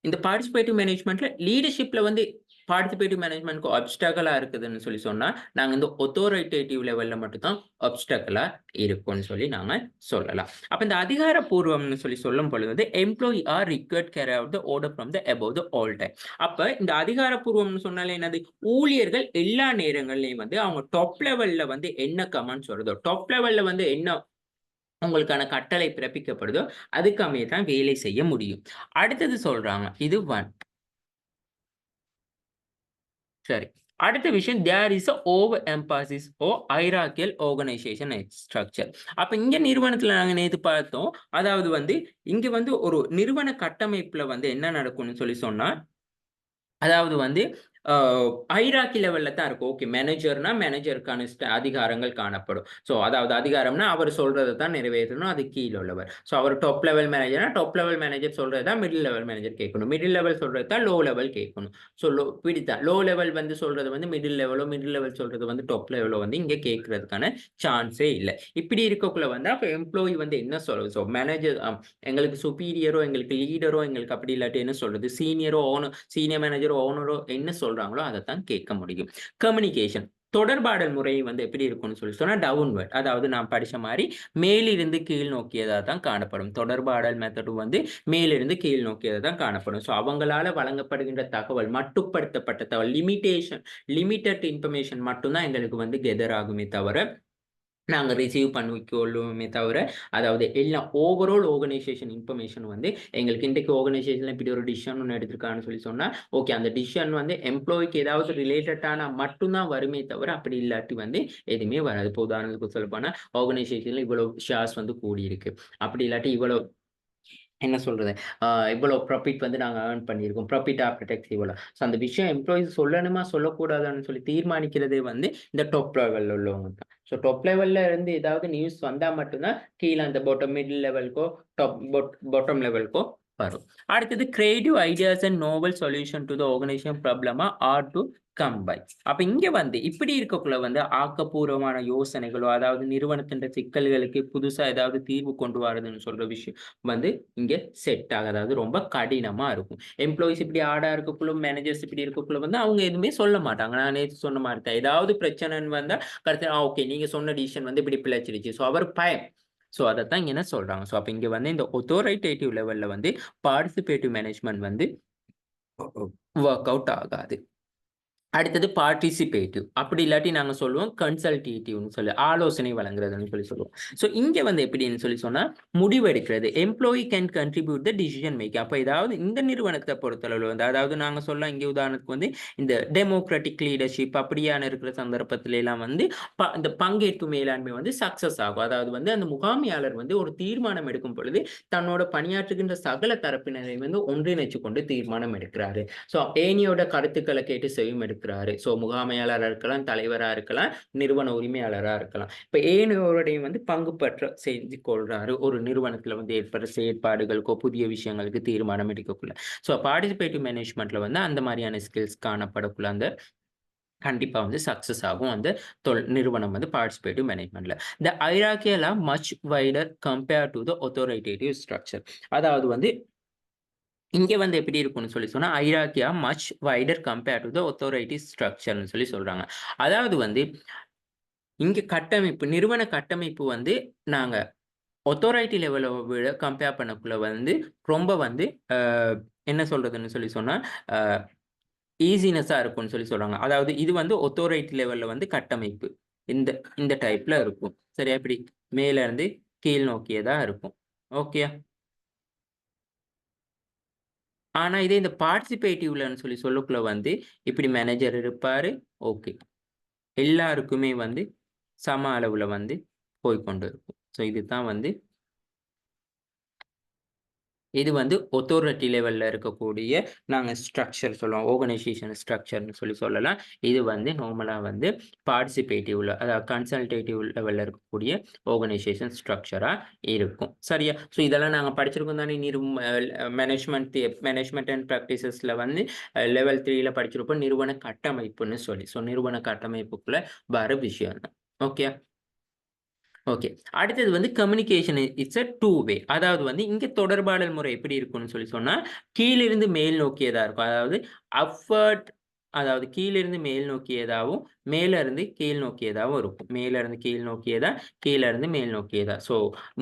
இந்த பார்ட்டிசிபேட்டிவ் மேனேஜ்மெண்ட்ல லீடர்ஷிப்ல வந்து பார்ட்டிசிபேட்டிவ் மேனேஜ்மெண்ட்க்கு ஆப்ஸ்டாக்கலா இருக்குதுன்னு சொல்லி சொன்னா, நாங்க இந்த ஆத்தோரிட்டேட்டிவ் லெவல்ல மட்டும் தான் ஆப்ஸ்டாக்கலா இருக்கும்னு சொல்லி நாங்க சொல்லலாம். அப்ப இந்த அதிகாரப்பூர்வம்னு சொல்லி சொல்லும் பொழுது employee R required carry out the order from the above the all time. அப்ப இந்த அதிகாரப்பூர்வம்னு சொன்னாலே என்னது? ஊழியர்கள் எல்லா நேரங்கள்லயும் வந்து அவங்க டாப் லெவல்ல வந்து என்ன கமாண்ட் சொல்றதோ, டாப் லெவல்ல வந்து என்ன உங்களுக்கான கட்டளை பிறப்பிக்கப்படுதோ, அதுக்கு அமைய தான் வேலை செய்ய முடியும். அடுத்தது சொல்றாங்க. இது 1. சரி. அடுத்த விஷயம் there is a over emphasis hierarchical organisation structure. அப்ப இங்க நிறுவனத்துல நாங்க நேத்து பார்த்தோம். அதாவது வந்து இங்க வந்து ஒரு நிறுவன கட்டமைப்புல வந்து என்ன நடக்கும்னு சொல்லி சொன்னா, அதாவது வந்து அ ஹைரார்கி லெவல்ல தான் இருக்கும். ஓகே மேனேஜர்னா மேனேஜருக்கான அதிகாரங்கள் காணப்படும். ஸோ அதாவது அதிகாரம்னா அவர் சொல்றத தான் நிறைவேற்றணும். அது கீழ உள்ளவர். ஸோ அவர் டாப் லெவல் மேனேஜர்னா டாப் லெவல் மேனேஜர் சொல்றது தான் மிடில் லெவல் மேனேஜர் கேட்கணும். மிடில் லெவல் சொல்றது தான் லோ லெவல் கேட்கணும். ஸோ இப்படித்தான். லோ லெவல் வந்து சொல்றது வந்து மிடில் லெவலோ, மிடில் லெவல் சொல்றது வந்து டாப் லெவலோ வந்து இங்க கேட்கறதுக்கான சான்ஸே இல்ல. இப்படி இருக்கக்குள்ள வந்து அப்ப எம்ப்ளாயி வந்து என்ன சொல்றது? ஸோ மேனேஜர் எங்களுக்கு சுப்பீரியரோ, எங்களுக்கு லீடரோ, எங்களுக்கு அப்படி இல்லாட்டி என்ன சொல்றது? சீனியரோ, சீனியர் மேனேஜரோ, ஓனரோ என்ன சொல்றாங்களோ அதத்தான் கேட்க முடியும். கம்யூனிகேஷன் தொடர்பாடல் முறை வந்து எப்படி இருக்கும்னு சொல்லி சொன்னா டவுன்வர்ட். அதாவது நான் படிச்ச மாரி மேலிருந்து கீழ் நோக்கியதா தான் காணப்படும். தொடர்பாடல் மெத்தடும் வந்து மேலிருந்து கீழ் நோக்கியதா தான் காணப்படும். ஸோ அவங்களால வழங்கப்படுகின்ற தகவல் மட்டுப்படுத்தப்பட்ட தகவல் லிமிட்டட் இன்ஃபர்மேஷன் மட்டும் தான் எங்களுக்கு வந்து கெதர் ஆகுமே தவிர நாங்க ரிசீவ் பண்ணிக்கொள்ளுவோமே தவிர, அதாவது எல்லாம் ஓவரால் ஆர்கனைசேஷன் இன்ஃபர்மேஷன் வந்து எங்களுக்கு இன்றைக்கு ஆர்கனைசேஷன்ல இப்படி ஒரு டிசிஷன் ஒண்ணு எடுத்திருக்கான்னு சொல்லி சொன்னா, ஓகே அந்த டிசிஷன் வந்து எம்ப்ளாயிக்கு ஏதாவது ரிலேட்டடான மட்டும் தான் வருமே தவிர, அப்படி இல்லாட்டி வந்து எதுவுமே வராது. இப்போ உதாரணத்துக்கு சொல்லப்போனா, ஆர்கனைசேஷன்ல இவ்வளவு ஷேர்ஸ் வந்து கூடியிருக்கு. அப்படி இல்லாட்டி இவ்வளவு என்ன சொல்றது? இவ்வளோ ப்ராஃபிட் வந்து நாங்க ஏர்ன் பண்ணியிருக்கோம். ப்ராஃபிட் ஆஃப்டர் டேக்ஸ் இவ்வளோ. ஸோ அந்த விஷயம் எம்ப்ளாயீஸ் சொல்லணுமா, சொல்லக்கூடாதான்னு சொல்லி தீர்மானிக்கிறதே வந்து இந்த டாப் லெவல்ல உள்ளவங்க தான். ஸோ டாப் லெவல்ல இருந்து ஏதாவது நியூஸ் வந்தா மட்டும் தான் கீழ அந்த மிடில் லெவல்க்கோ, பாட்டம் லெவல்க்கோ வரும். அடுத்தது creative ideas and novel solution to the organisation ப்ராப்ளமா ஆர் டூ கம் பை. அப்ப இங்க வந்து இப்படி இருக்கக்குள்ள வந்து ஆக்கப்பூர்வமான யோசனைகளோ, அதாவது நிறுவனத்தின் சிக்கல்களுக்கு புதுசா ஏதாவது தீர்வு கொண்டு வரதுன்னு சொல்ற விஷயம் வந்து இங்க செட் ஆகாது. அதாவது ரொம்ப கடினமா இருக்கும். எம்ப்ளாயீஸ் இப்படி ஆடா இருக்கக்குள்ள, மேனேஜர்ஸ் இப்படி இருக்கக்குள்ள வந்து அவங்க எதுவுமே சொல்ல மாட்டாங்க. நான் நேத்து சொன்ன மாரி தான். ஏதாவது பிரச்சனைன்னு வந்தா கடைசியா ஓகே நீங்க சொன்ன டிசிஷன் வந்து இப்படி பிழைச்சிருச்சு. ஸோ அவர் பயம். ஸோ அதத்தான் இங்க என்ன சொல்றாங்க. ஸோ அப்ப இங்க வந்து இந்த ஆத்தோரிட்டேட்டிவ் லெவல்ல வந்து பார்ட்டிசிபேட்டிவ் மேனேஜ்மென்ட் வந்து வொர்க் அவுட் ஆகாது. அடுத்தது பார்ட்டிசிபேட்டிவ். அப்படி இல்லாட்டி நாங்க சொல்லுவோம் கன்சல்டேட்டிவ்னு சொல்லி ஆலோசனை வழங்குறதுன்னு சொல்லி சொல்லுவோம். ஸோ இங்க வந்து எப்படின்னு சொல்லி சொன்னா, முடிவெடுக்கிறது. Employee can contribute the decision making. அப்ப ஏதாவது இந்த நிறுவனத்த பொறுத்தளவுல வந்து அதாவது நாங்க சொல்லலாம் இங்க உதாரணத்துக்கு வந்து இந்த டெமோக்ராட்டிக் லீடர்ஷிப் அப்படியான இருக்கிற சந்தர்ப்பத்தில எல்லாம் வந்து இந்த பங்கேற்பு மேலாண்மை வந்து சக்சஸ் ஆகும். அதாவது வந்து அந்த முகாமையாளர் வந்து ஒரு தீர்மானம் எடுக்கும் பொழுது, தன்னோட பணியாற்றுகின்ற சகல தரப்பினரை வந்து ஒன்றிணைச்சு கொண்டு தீர்மானம் எடுக்கிறாரு. ஸோ ஏணியோட கருத்துக்களை கேட்டு செவியும் எடுக்கிறாரு. ஸோ முகாமையாளரா இருக்கலாம், தலைவரா இருக்கலாம், நிறுவன உரிமையாளரா இருக்கலாம். இப்ப ஏனையோருடையும் வந்து பங்கு பற்ற செஞ்சு கொள்றாரு. ஒரு நிறுவனத்துல வந்து ஏற்படுற செயற்பாடுகளுக்கோ, புதிய விஷயங்களுக்கு தீர்மானம் எடுக்கக்குள்ள. ஸோ பார்ட்டிசிபேட்டிவ் மேனேஜ்மென்ட்ல வந்து அந்த மாதிரியான ஸ்கில்ஸ் காணப்படக்குள்ள அந்த கண்டிப்பா வந்து சக்சஸ் ஆகும் அந்த நிறுவனம் வந்து பார்ட்டிசிபேட்டிவ் மேனேஜ்மென்ட்ல. The hierarchical are much wider compare to the authoritative structure. அதாவது வந்து இங்க வந்து எப்படி இருக்கும்னு சொல்லி சொன்னா, ஹைரார்க்கியா much wider compare to the authority ஸ்ட்ரக்சர்ன்னு சொல்லி சொல்றாங்க. அதாவது வந்து இங்க கட்டமைப்பு, நிறுவன கட்டமைப்பு வந்து நாங்க ஆத்தோரிட்டி லெவல விட கம்பேர் பண்ணக்குள்ள வந்து ரொம்ப வந்து அ என்ன சொல்றதுன்னு சொல்லி சொன்னா, அ ஈஸினஸா இருக்கும்னு சொல்றாங்க. அதாவது இது வந்து authority லெவல்ல வந்து கட்டமைப்பு. இந்த இந்த டைப்ல இருக்கும். சரியா? இப்படி மேல இருந்து கீழ் நோக்கியதா இருக்கும். ஓகேயா? ஆனா இதே இந்த பார்ட்டிசிபேட்டிவ்லன்னு சொல்லக்குள்ள வந்து இப்படி மேனேஜர் இருப்பாரு. ஓகே. எல்லாருக்குமே வந்து சம அளவுல வந்து போய்க்கொண்டு இருக்கும். ஸோ இதுதான் வந்து இது வந்து authority லெவல்ல இருக்கக்கூடிய நாங்க ஸ்ட்ரக்சர் சொல்லுவோம். ஆர்கனைசேஷன் ஸ்ட்ரக்சர்ன்னு சொல்லலாம். இது வந்து நார்மலா வந்து பார்ட்டிசிபேட்டிவ்ல அதாவது கன்சல்டேட்டிவ் லெவல்ல இருக்கக்கூடிய ஆர்கனைசேஷன் ஸ்ட்ரக்சரா இருக்கும். சரியா? ஸோ இதெல்லாம் நாங்க படிச்சிருக்கோம் தானே மேனேஜ்மென்ட் அண்ட் பிராக்டிசஸ்ல வந்து லெவல் 3ல படிச்சிருப்போம். நிறுவன கட்டமைப்புன்னு சொல்லி. ஸோ நிறுவன கட்டமைப்புக்குள்ள வர விஷயம் தான். ஓகே. ஓகே. அடுத்தது வந்து communication it's a two way. அதாவது வந்து இங்க தொடர்பாடல் முறை எப்படி இருக்கும்னு சொன்னா, கீழிருந்து மேல் நோக்கியதா இருக்கும். அதாவது அப்வர்ட் அதாவது கீழிருந்து மேல் நோக்கியதாவும், மேல இருந்து கீழ் நோக்கியதாவும் இருக்கும். மேல இருந்து கீழ் நோக்கியதா, கீழ இருந்து மேல் நோக்கியதா. ஸோ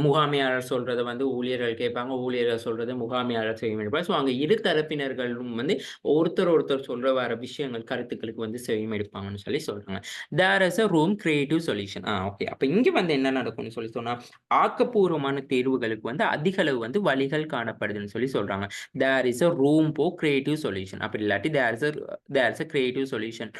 முகாமையாளர் சொல்றத வந்து ஊழியர்கள் கேட்பாங்க. ஊழியர்கள் சொல்றத முகாமையாளர் செவிமடுப்பார். ஸோ அங்க இரு தரப்பினர்களும் வந்து ஒருத்தர் சொல்ற வர விஷயங்கள், கருத்துக்களுக்கு வந்து செவிமடுப்பாங்கன்னு சொல்றாங்க. There is a room creative solution. Okay. அப்ப இங்க வந்து என்ன நடக்கும்னு சொன்னா, ஆக்கப்பூர்வமான தேர்வுகளுக்கு வந்து அதிக அளவு வந்து வழிகள் காணப்படுதுன்னு சொல்றாங்க. There is a room for creative solution. அப்படி இல்லாட்டி there is a creative solution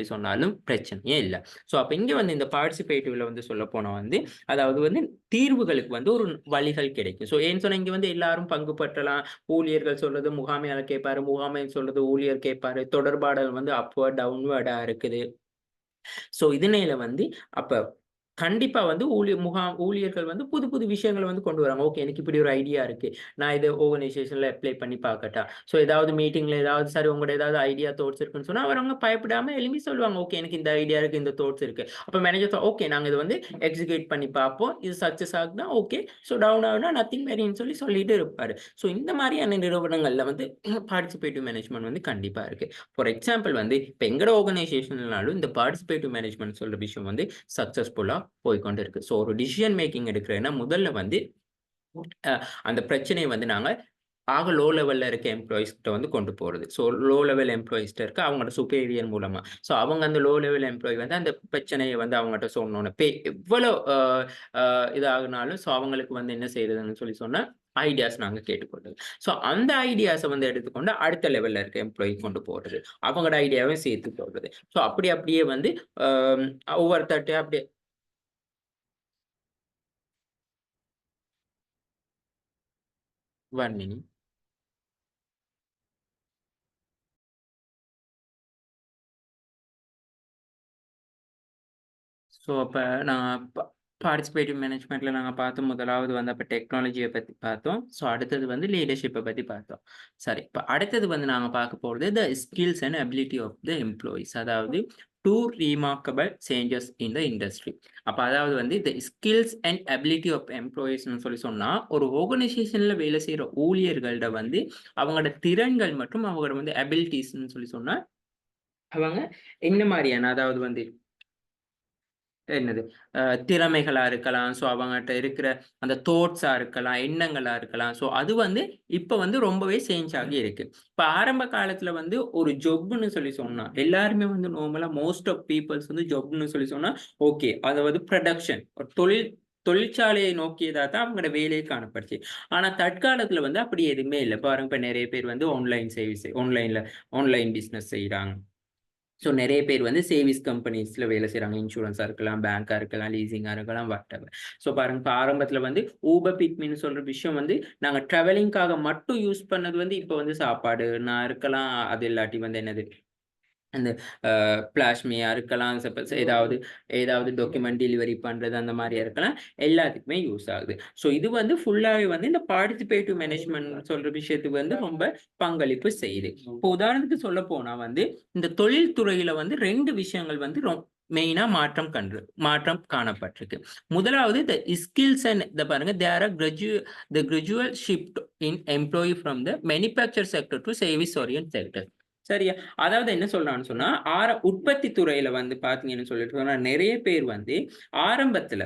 சொன்னாலும் பிரச்சனையே இல்ல. ஸோ அப்ப இங்க வந்து இந்த பார்ட்டிசிபேட்டிவ்ல வந்து சொல்லப்போனா வந்து, அதாவது வந்து தீர்வுகளுக்கு வந்து ஒரு வழிகள் கிடைக்கும். ஸோ ஏன்னு சொன்னா இங்க வந்து எல்லாரும் பங்கு பற்றலாம். ஊழியர்கள் சொல்றது முகாமையாளர் கேட்பாரு. முகாமையாளர் சொல்றது ஊழியர் கேட்பாரு. தொடர்பாடல் வந்து அப்வர்ட், டவுன்வர்டா இருக்குது. ஸோ இதனையில வந்து அப்ப கண்டிப்பா வந்து ஊழியர்கள் வந்து புது புது விஷயங்கள வந்து கொண்டு வராங்க. ஓகே எனக்கு இப்படி ஒரு ஐடியா இருக்கு. நான் இத ஆர்கனைசேஷன்ல அப்ளை பண்ணி பார்க்கட்டா? ஸோ ஏதாவது மீட்டிங்ல ஏதாவது சார் உங்களோட ஏதாவது ஐடியா, தாட்ஸ் இருக்குன்னு சொன்னா, அவங்க பயப்படாம எழும்பி சொல்லுவாங்க. ஓகே எனக்கு இந்த ஐடியா இருக்கு, இந்த தாட்ஸ் இருக்கு. அப்ப மேனேஜர் ஓகே நாங்க இத வந்து எக்ஸிக்யூட் பண்ணி பார்ப்போம். இது சக்சஸ் ஆகுதுனா ஓகே. ஸோ டவுன் ஆகுனா நத்திங் வெரின்னு சொல்லிட்டு இருப்பாரு. ஸோ இந்த மாரியான நிறுவனங்கள்ல வந்து பார்ட்டிசிபேட்டிவ் மேனேஜ்மென்ட் வந்து கண்டிப்பா இருக்கு. ஃபார் எக்ஸாம்பிள் வந்து இப்ப எங்கட ஆர்கனைசேஷன்லனாலும் இந்த பார்ட்டிசிபேட்டிவ் மேனேஜ்மென்ட் சொல்ற விஷயம் வந்து சக்சஸ்ஃபுல்லா போய்க்கொண்டு இருக்கு. ஸோ ஒரு டிசிஷன் மேக்கிங் எடுக்கிறேன்னா முதல்ல வந்து அந்த பிரச்சனைய வந்து நாங்க லோ லெவல்ல இருக்க எம்ப்ளாயீஸ் கிட்ட வந்து கொண்டு போறது. ஸோ லோ லெவல் எம்ப்ளாயீஸ்ட்ட இருக்க அவங்களோட சுப்பீரியர் மூலமா. ஸோ அவங்க அந்த லோ லெவல் எம்ப்ளாயி வந்து அந்த பிரச்சனைய வந்து அவங்கட்ட சொன்னோனே, எவ்வளோ அ அ இதாகுனாலும் ஸோ அவங்களுக்கு வந்து என்ன செய்றதுன்னு சொன்னா, ஐடியாஸ் நாங்க கேட்டுக்கொள்றது. ஸோ அந்த ஐடியாஸ வந்து எடுத்துக்கொண்டு அடுத்த லெவல்ல இருக்க எம்ப்ளாயி கொண்டு போறது. அவங்களோட ஐடியாவையும் சேர்த்து சொல்றது. ஸோ அப்படியே வந்து அ ஒவ்வொருத்தர்ட்டயும் அப்படியே 1 மினிட். ஸோ, அப்ப நான் பார்ட்டிசிபேட்டிவ் மேனேஜ்மென்ட்ல நாங்க பார்த்தோம். முதலாவது வந்து அப்ப டெக்னாலஜிய பத்தி பார்த்தோம். ஸோ, அடுத்தது வந்து லீடர்ஷிப்ப பத்தி பார்த்தோம். சரி, இப்ப அடுத்தது வந்து நாங்க பார்க்க போறது the skills and ability of the employees. அதாவது 2 remarkable changes in the industry. அப்ப அதாவது வந்து the skills and ability of எம்ப்ளாயீஸ்ன்னு சொன்னா, ஒரு ஆர்கனைசேஷன்ல வேலை செய்ற ஊழியர்கள்ட வந்து அவங்களோட திறன்கள் மற்றும் அவங்களோட வந்து அபிலிட்டீஸ்ன்னு சொன்னா, அவங்க என்ன மாரியான அதாவது வந்து என்னது? திறமைகளா இருக்கலாம். ஸோ அவங்கட்ட இருக்கிற அந்த தாட்ஸா இருக்கலாம், எண்ணங்களா இருக்கலாம். ஸோ அது வந்து இப்ப வந்து ரொம்பவே சேஞ்ச் ஆகி இருக்கு. இப்ப ஆரம்ப காலத்துல வந்து ஒரு ஜொப்ன்னு சொன்னா, எல்லாருமே வந்து நார்மலா மோஸ்ட் ஆஃப் பீப்பிள்ஸ் வந்து ஜொப்ன்னு சொன்னா, ஓகே. அதாவது புரொடக்ஷன் ஒரு தொழிற்சாலையை நோக்கியதா தான் அவங்களோட வேலையே காணப்பட்டுச்சு. ஆனா தற்காலத்துல வந்து அப்படி எதுவுமே இல்ல. பாருங்க இப்ப நெறைய பேர் வந்து ஆன்லைன் பிசினஸ் செய்றாங்க. ஸோ நெறைய பேர் வந்து சேவிங்ஸ் கம்பெனிஸ்ல வேலை செய்றாங்க. இன்சூரன்ஸா இருக்கலாம், பேங்கா இருக்கலாம், லீசிங்கா இருக்கலாம், வாட்டெவர். ஸோ பாருங்க, இப்ப ஆரம்பத்துல வந்து ஊபர், பிக்மின்னு சொல்ற விஷயம் வந்து நாங்க டிராவலிங்க்காக மட்டும் யூஸ் பண்ணது வந்து இப்ப வந்து சாப்பாடுனா இருக்கலாம். அது இல்லாட்டி வந்து என்னது அந்த பிளாஷ்மியா இருக்கலாம். சப்போஸ் ஏதாவது டாக்குமெண்ட் டெலிவரி பண்றது அந்த மாரியா இருக்கலாம். எல்லாத்துக்குமே யூஸ் ஆகுது. ஸோ இது வந்து ஃபுல்லாவே வந்து இந்த பார்ட்டிசிபேட்டிவ் மேனேஜ்மென்ட் சொல்ற விஷயத்துக்கு வந்து ரொம்ப பங்களிப்பு செய்யுது. இப்போ உதாரணத்துக்கு சொல்லப்போனா வந்து, இந்த தொழில் துறையில வந்து 2 விஷயங்கள் வந்து மெயினா மாற்றம் காணப்பட்டிருக்கு. முதலாவது ஸ்கில்ஸ் அண்ட் பாருங்க there are gradual shift in employee from the manufacture sector to service orient sector. சரியா? அதாவது என்ன சொல்றான்னு சொன்னா, உற்பத்தி துறையில வந்து பார்த்தீங்கன்னு சொல்லிட்டு சொன்னா, நெறைய பேர் வந்து ஆரம்பத்துல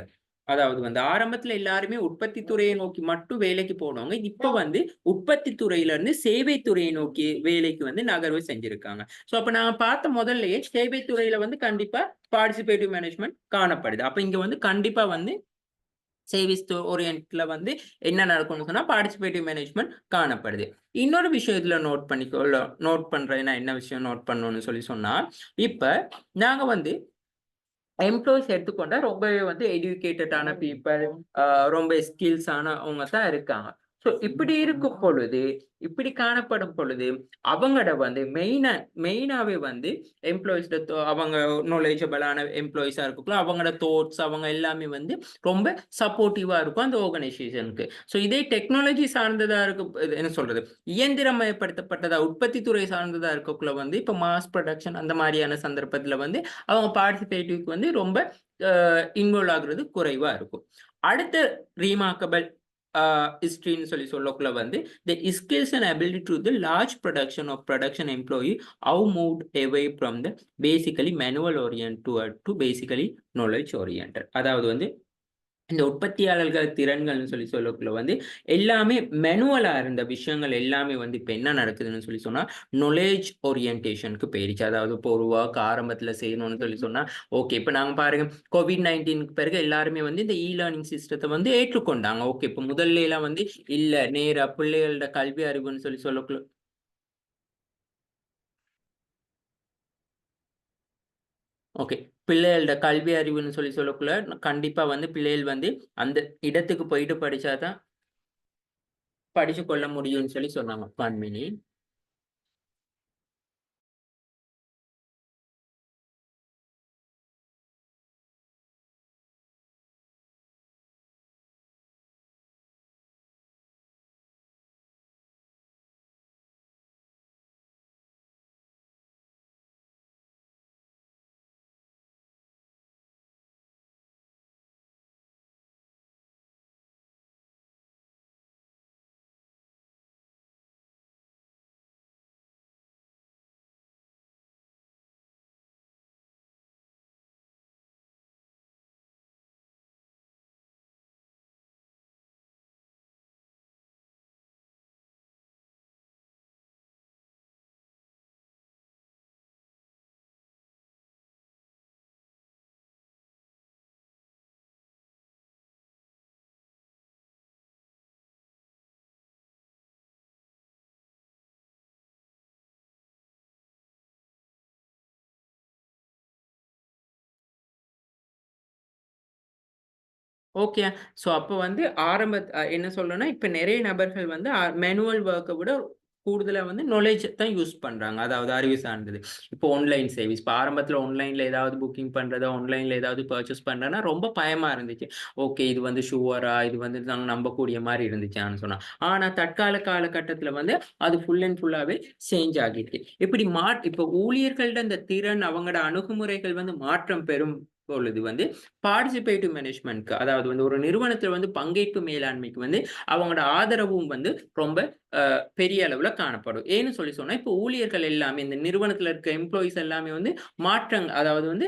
அதாவது வந்து ஆரம்பத்துல எல்லாருமே உற்பத்தி துறையை நோக்கி மட்டும் வேலைக்கு போனவங்க இப்ப வந்து உற்பத்தி துறையில இருந்து சேவை துறையை நோக்கி வேலைக்கு வந்து நகர்வு செஞ்சிருக்காங்க. சோ அப்ப நான் பார்த்த முதல்லயே சேவை துறையில வந்து கண்டிப்பா பார்ட்டிசிபேட்டிவ் மேனேஜ்மெண்ட் காணப்படுது. அப்ப இங்க வந்து கண்டிப்பா வந்து சேவிஸ் ஓரியன்ட்ல வந்து என்ன நடக்கும்னு சொன்னா பார்ட்டிசிபேட்டிவ் மேனேஜ்மெண்ட் காணப்படுது. இன்னொரு விஷயம் இதுல நோட் பண்றேன்னா என்ன விஷயம் நோட் பண்ணணும்னு சொன்னா இப்ப நாங்க வந்து எம்ப்ளாயிஸ் எடுத்துக்கொண்டா ரொம்பவே வந்து எஜுகேட்டடான பீப்பிள், ரொம்ப ஸ்கில்ஸ் ஆனவங்க தான் இருக்காங்க. ஸோ இப்படி இருக்கும் பொழுது, இப்படி காணப்படும் பொழுது, அவங்களோட வந்து மெயினாவே வந்து எம்ப்ளாயிஸ் அவங்க நாலேஜபிளான எம்ப்ளாயிஸா இருக்கக்குள்ள அவங்களோட தாட்ஸ் அவங்க எல்லாமே வந்து ரொம்ப சப்போர்ட்டிவா இருக்கும் அந்த ஆர்கனைசேஷனுக்கு. ஸோ இதே டெக்னாலஜி சார்ந்ததா என்ன சொல்றது, இயந்திரமயப்படுத்தப்பட்டதா உற்பத்தி துறை சார்ந்ததா இருக்கக்குள்ள வந்து இப்ப மாஸ் ப்ரொடக்ஷன் அந்த மாதிரியான சந்தர்ப்பத்துல வந்து அவங்க பார்ட்டிசிபேட்டிவ்க்கு வந்து ரொம்ப இன்வால்வ் ஆகுறது குறைவா இருக்கும். அடுத்த ரீமார்க்கபிள் ஹிஸ்டரின்னு சொல்லக்குள்ள வந்து the skills and ability to the large production employee how moved away from the basically manual oriented to basically knowledge oriented. அதாவது வந்து இந்த உற்பத்தியாளர்கள் திறன்கள்னு சொல்லக்குள்ள வந்து எல்லாமே மெனுவலா இருந்த விஷயங்கள் எல்லாமே வந்து இப்ப என்ன நடக்குதுன்னு சொன்னா நாலேஜ் ஓரியன்டேஷனுக்கு போயிடுச்சு. அதாவது இப்போ ஒரு ஒர்க் ஆரம்பத்துல செய்யணும்னு சொன்னா ஓகே இப்ப நாங்க பாருங்க கோவிட்-19 பிறகு எல்லாருமே வந்து இந்த லேர்னிங் சிஸ்டத்தை வந்து ஏற்றுக்கொண்டாங்க. ஓகே இப்ப முதல்ல எல்லாம் வந்து இல்ல நேரா பிள்ளைகளோட கல்வி அறிவுன்னு சொல்லக்குள்ள ஓகே. பிள்ளைகளோட கல்வி அறிவுன்னு சொல்லக்குள்ள கண்டிப்பா வந்து பிள்ளைகள் வந்து அந்த இடத்துக்கு போயிட்டு படிச்சாதான் படிச்சு கொள்ள முடியும்னு சொன்னாங்க. 1 மினிட். ஓகே. சோ அப்ப வந்து என்ன சொல்றேன்னா, இப்ப நெறைய நபர்கள் வந்து மேனுவல் வொர்க்க விட கூடுதலா வந்து நாலேட்ஜ் தான் யூஸ் பண்றாங்க. அதாவது அறிவு சார்ந்தது. இப்போ ஆன்லைன் சர்வீஸ். இப்ப ஆரம்பத்துல ஆன்லைன்ல ஏதாவது புக்கிங் பண்றது, ஆன்லைன்ல ஏதாவது பர்ச்சேஸ் பண்றதுன்னா ரொம்ப பயமா இருந்துச்சு. ஓகே இது வந்து ஷூரா? இது வந்து நாங்க நம்பக்கூடிய மாரி இருந்துச்சான்னு சொன்னா. ஆனா தற்கால காலகட்டத்துல வந்து அது ஃபுல் அண்ட் ஃபுல்லாவே சேஞ்ச் ஆகிட்டு. இப்ப ஊழியர்கள்ட இந்த திறன், அவங்களோட அணுகுமுறைகள் வந்து மாற்றம் பெறும் பொழுது வந்து பார்ட்டிசிபேட்டிவ் மேனேஜ்மென்ட்க்கு அதாவது வந்து ஒரு நிறுவனத்துல வந்து பங்கேற்பு மேலாண்மைக்கு வந்து அவங்களோட ஆதரவும் வந்து ரொம்ப பெரிய அளவுல காணப்படும். ஏன்னு சொன்னா, இப்ப ஊழியர்கள் எல்லாமே இந்த நிறுவனத்துல இருக்க எம்ப்ளாயீஸ் எல்லாமே வந்து அதாவது வந்து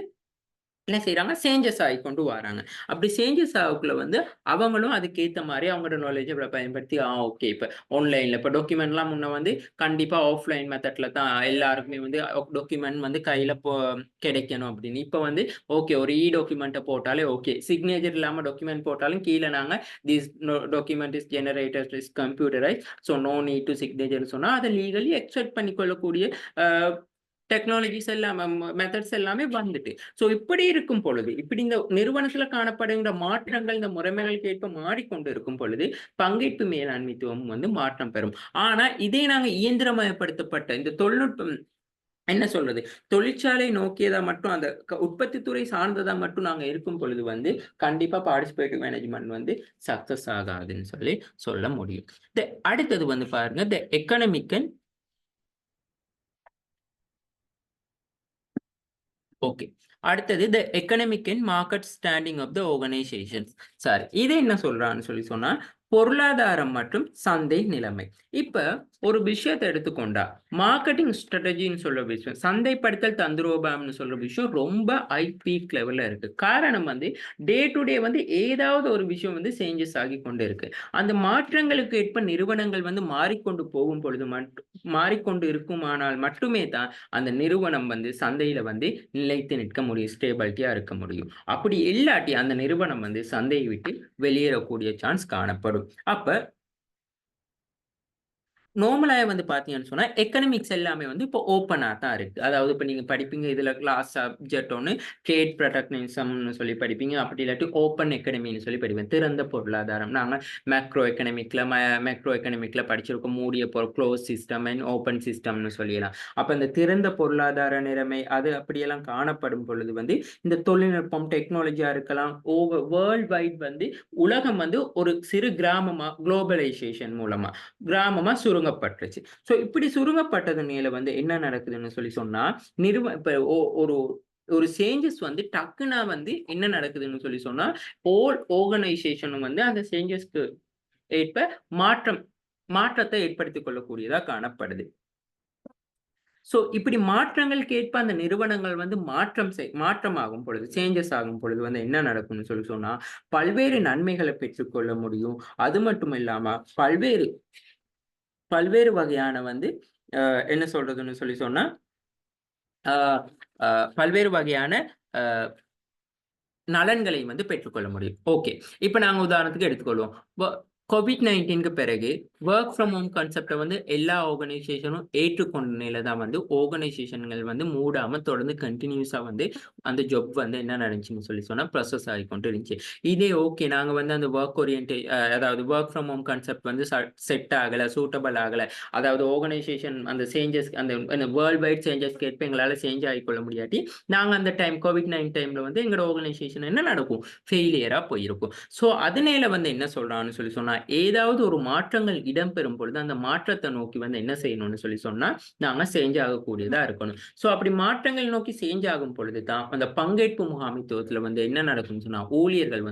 என்ன செய்றாங்க? சேஞ்சஸ் ஆயிக்கொண்டு வராங்க. அப்படி சேஞ்சஸ் ஆகக்குள்ள வந்து அவங்களும் அதுக்கேத்த மாரி அவங்களோட நாலேட்ஜ பயன்படுத்தி, ஓகே இப்ப ஆன்லைன்ல இப்ப டாக்குமெண்ட்லாம் முன்ன வந்து கண்டிப்பா ஆஃப்லைன் மெத்தட்ல தான் எல்லாருக்குமே வந்து டாக்குமெண்ட் வந்து கையில கிடைக்கணும் அப்படின்னு. இப்ப வந்து ஓகே ஒரு டாக்குமெண்ட்ட போட்டாலே ஓகே. சிக்னேச்சர் இல்லாம டாக்குமெண்ட் போட்டாலும் கீழ நாங்க document is generated is computerised. So no need to சிக்னேச்சர்ன்னு சொன்னா அத லீகலி அக்செப்ட் பண்ணிக்கொள்ளக்கூடிய அ டெக்னாலஜிஸ் எல்லாம் மெத்தட்ஸ் எல்லாமே வந்துட்டு. சோ இப்படி இருக்கும் பொழுது, இப்படி இந்த நிறுவனத்துல காணப்படுகின்ற மாற்றங்கள் இந்த முறைமைகளுக்கு ஏற்ப மாறிக்கொண்டு இருக்கும் பொழுது, பங்கேற்பு மேலாண்மைத்துவம் வந்து மாற்றம் பெறும். ஆனா இதே நாங்க இயந்திரமயப்படுத்தப்பட்ட இந்த தொழில்நுட்பம் என்ன சொல்றது? தொழிற்சாலை நோக்கியதா மட்டும் அந்த உற்பத்தி துறை சார்ந்ததா மட்டும் நாங்க இருக்கும் பொழுது வந்து, கண்டிப்பா பார்ட்டிசிபேட்டிவ் மேனேஜ்மென்ட் வந்து சக்சஸ் ஆகாதுன்னு சொல்ல முடியும். அடுத்தது வந்து பாருங்க, எக்கனாமிக் அண்ட் ஓகே. அடுத்தது economic and market standing of the organisations. Sorry. இது என்ன சொல்றான்னு சொன்னா, பொருளாதாரம் மற்றும் சந்தை நிலைமை. இப்ப ஒரு விஷயத்தை எடுத்துக்கொண்டா மார்க்கெட்டிங் ஸ்ட்ராட்டஜின்னு சொல்ற விஷயம், சந்தைப்படுத்தல் தந்திரோபாயம்னு சொல்ற விஷயம் ரொம்ப ஹை பீக் லெவல்ல இருக்கு. காரணம் டே டு டே ஏதாவது ஒரு விஷயம் சேஞ்சஸ் ஆகி கொண்டு இருக்கு. அந்த மாற்றங்களுக்கு ஏற்ப நிறுவனங்கள் மாறிக்கொண்டு போகும் பொழுது மாறிக்கொண்டு இருக்குமானால் மட்டுமே தான் அந்த நிறுவனம் சந்தையில நிலைத்து நிற்க முடியும், ஸ்டேபிலிட்டியா இருக்க முடியும். அப்படி இல்லாட்டி அந்த நிறுவனம் சந்தையை விட்டு வெளியேறக்கூடிய சான்ஸ் காணப்படும். அப்ப நார்மலாக பார்த்தீங்கன்னு சொன்னால் எக்கனாமிக்ஸ் எல்லாமே இப்போ ஓப்பனாக தான் இருக்குது. அதாவது இப்போ நீங்கள் படிப்பீங்க, இதில் கிளாஸ் சப்ஜெக்ட் ஒன்று ட்ரேட் ப்ரொடக்ஷனிசம்னு சொல்லி படிப்பீங்க, அப்படி இல்லாட்டி ஓப்பன் எக்கனமின்னு சொல்லி படிப்பீங்க, திறந்த பொருளாதாரம். நாங்கள் மேக்ரோ எக்கனாமிக்கில் படிச்சிருக்கோம், மூடிய க்ளோஸ் சிஸ்டம் அண்ட் ஓப்பன் சிஸ்டம்னு சொல்லிடலாம். அப்போ இந்த திறந்த பொருளாதார நிலைமை அது அப்படியெல்லாம் காணப்படும் பொழுது இந்த தொழில்நுட்பம் டெக்னாலஜியாக இருக்கலாம், வேர்ல்ட் வைட் உலகம் ஒரு சிறு கிராமமாக குளோபலைசேஷன் மூலமாக கிராமமாக சுருங்கப்பட்டுருச்சு. ஸோ இப்படி சுருங்கப்பட்டதுனால என்ன நடக்குதுன்னு சொல்லி சொன்னா இப்ப ஒரு ஒரு சேஞ்சஸ் டக்குனா என்ன நடக்குதுன்னு சொல்லி சொன்னா ஹோல் ஆர்கனைசேஷனும் அந்த சேஞ்சஸ்க்கு ஏற்ப மாற்றத்தை ஏற்படுத்திக் கொள்ளக்கூடியதா காணப்படுது. ஸோ இப்படி மாற்றங்களுக்கு ஏற்ப அந்த நிறுவனங்கள் மாற்றமாகும் பொழுது, சேஞ்சஸ் ஆகும் பொழுது என்ன நடக்கும்னு சொல்லி சொன்னா பல்வேறு நன்மைகளை பெற்றுக்கொள்ள முடியும். அது மட்டும் இல்லாம பல்வேறு வகையான என்ன சொல்றதுன்னு சொல்லி சொன்னா பல்வேறு வகையான நலன்களை பெற்றுக்கொள்ள முடியும். ஓகே, இப்ப நாங்க உதாரணத்துக்கு எடுத்துக்கொள்வோம். COVID-19க்கு பிறகு ஒர்க் ஃப்ரம் ஹோம் கான்செப்டை எல்லா ஆர்கனைசேஷனும் ஏற்றுக்கொண்ட நிலை தான் ஆர்கனைசேஷன்கள் மூடாம தொடர்ந்து கண்டினியூஸா அந்த ஜாப் என்ன நடந்துச்சுன்னு சொல்லி சொன்னா ப்ராசஸ் ஆகிக்கொண்டு இருந்துச்சு. இதே ஓகே, நாங்க அந்த ஒர்க் அதாவது work from home concept set ஆகல, சூட்டபிள் ஆகல, அதாவது ஆர்கனைசேஷன் அந்த சேஞ்சஸ் அந்த வேர்ல்ட் வைட் சேஞ்சஸ்க்கு ஏற்ப எங்களால சேஞ்ச் ஆகிக்கொள்ள முடியாட்டி நாங்க அந்த டைம் COVID-19 டைம்ல எங்களோட ஆர்கனைசேஷன் என்ன நடக்கும், ஃபெயிலியரா போயிருக்கும். ஸோ அதனால என்ன சொல்றான்னு சொல்லி சொன்னா ஏதாவது ஒரு மாற்றங்கள் இடம்பெறும் பொழுது அந்த மாற்றத்தை நோக்கி என்ன செய்யணும்னு சொல்லி சொன்னா நாங்க சேஞ்ச் ஆகக்கூடியதா இருக்கணும். ஸோ அப்படி மாற்றங்கள் நோக்கி சேஞ்ச் ஆகும் பொழுது தான் அந்த பங்கேற்பு முகாமைத்துவத்துல என்ன நடக்கும்னு சொன்னா ஊழியர்கள்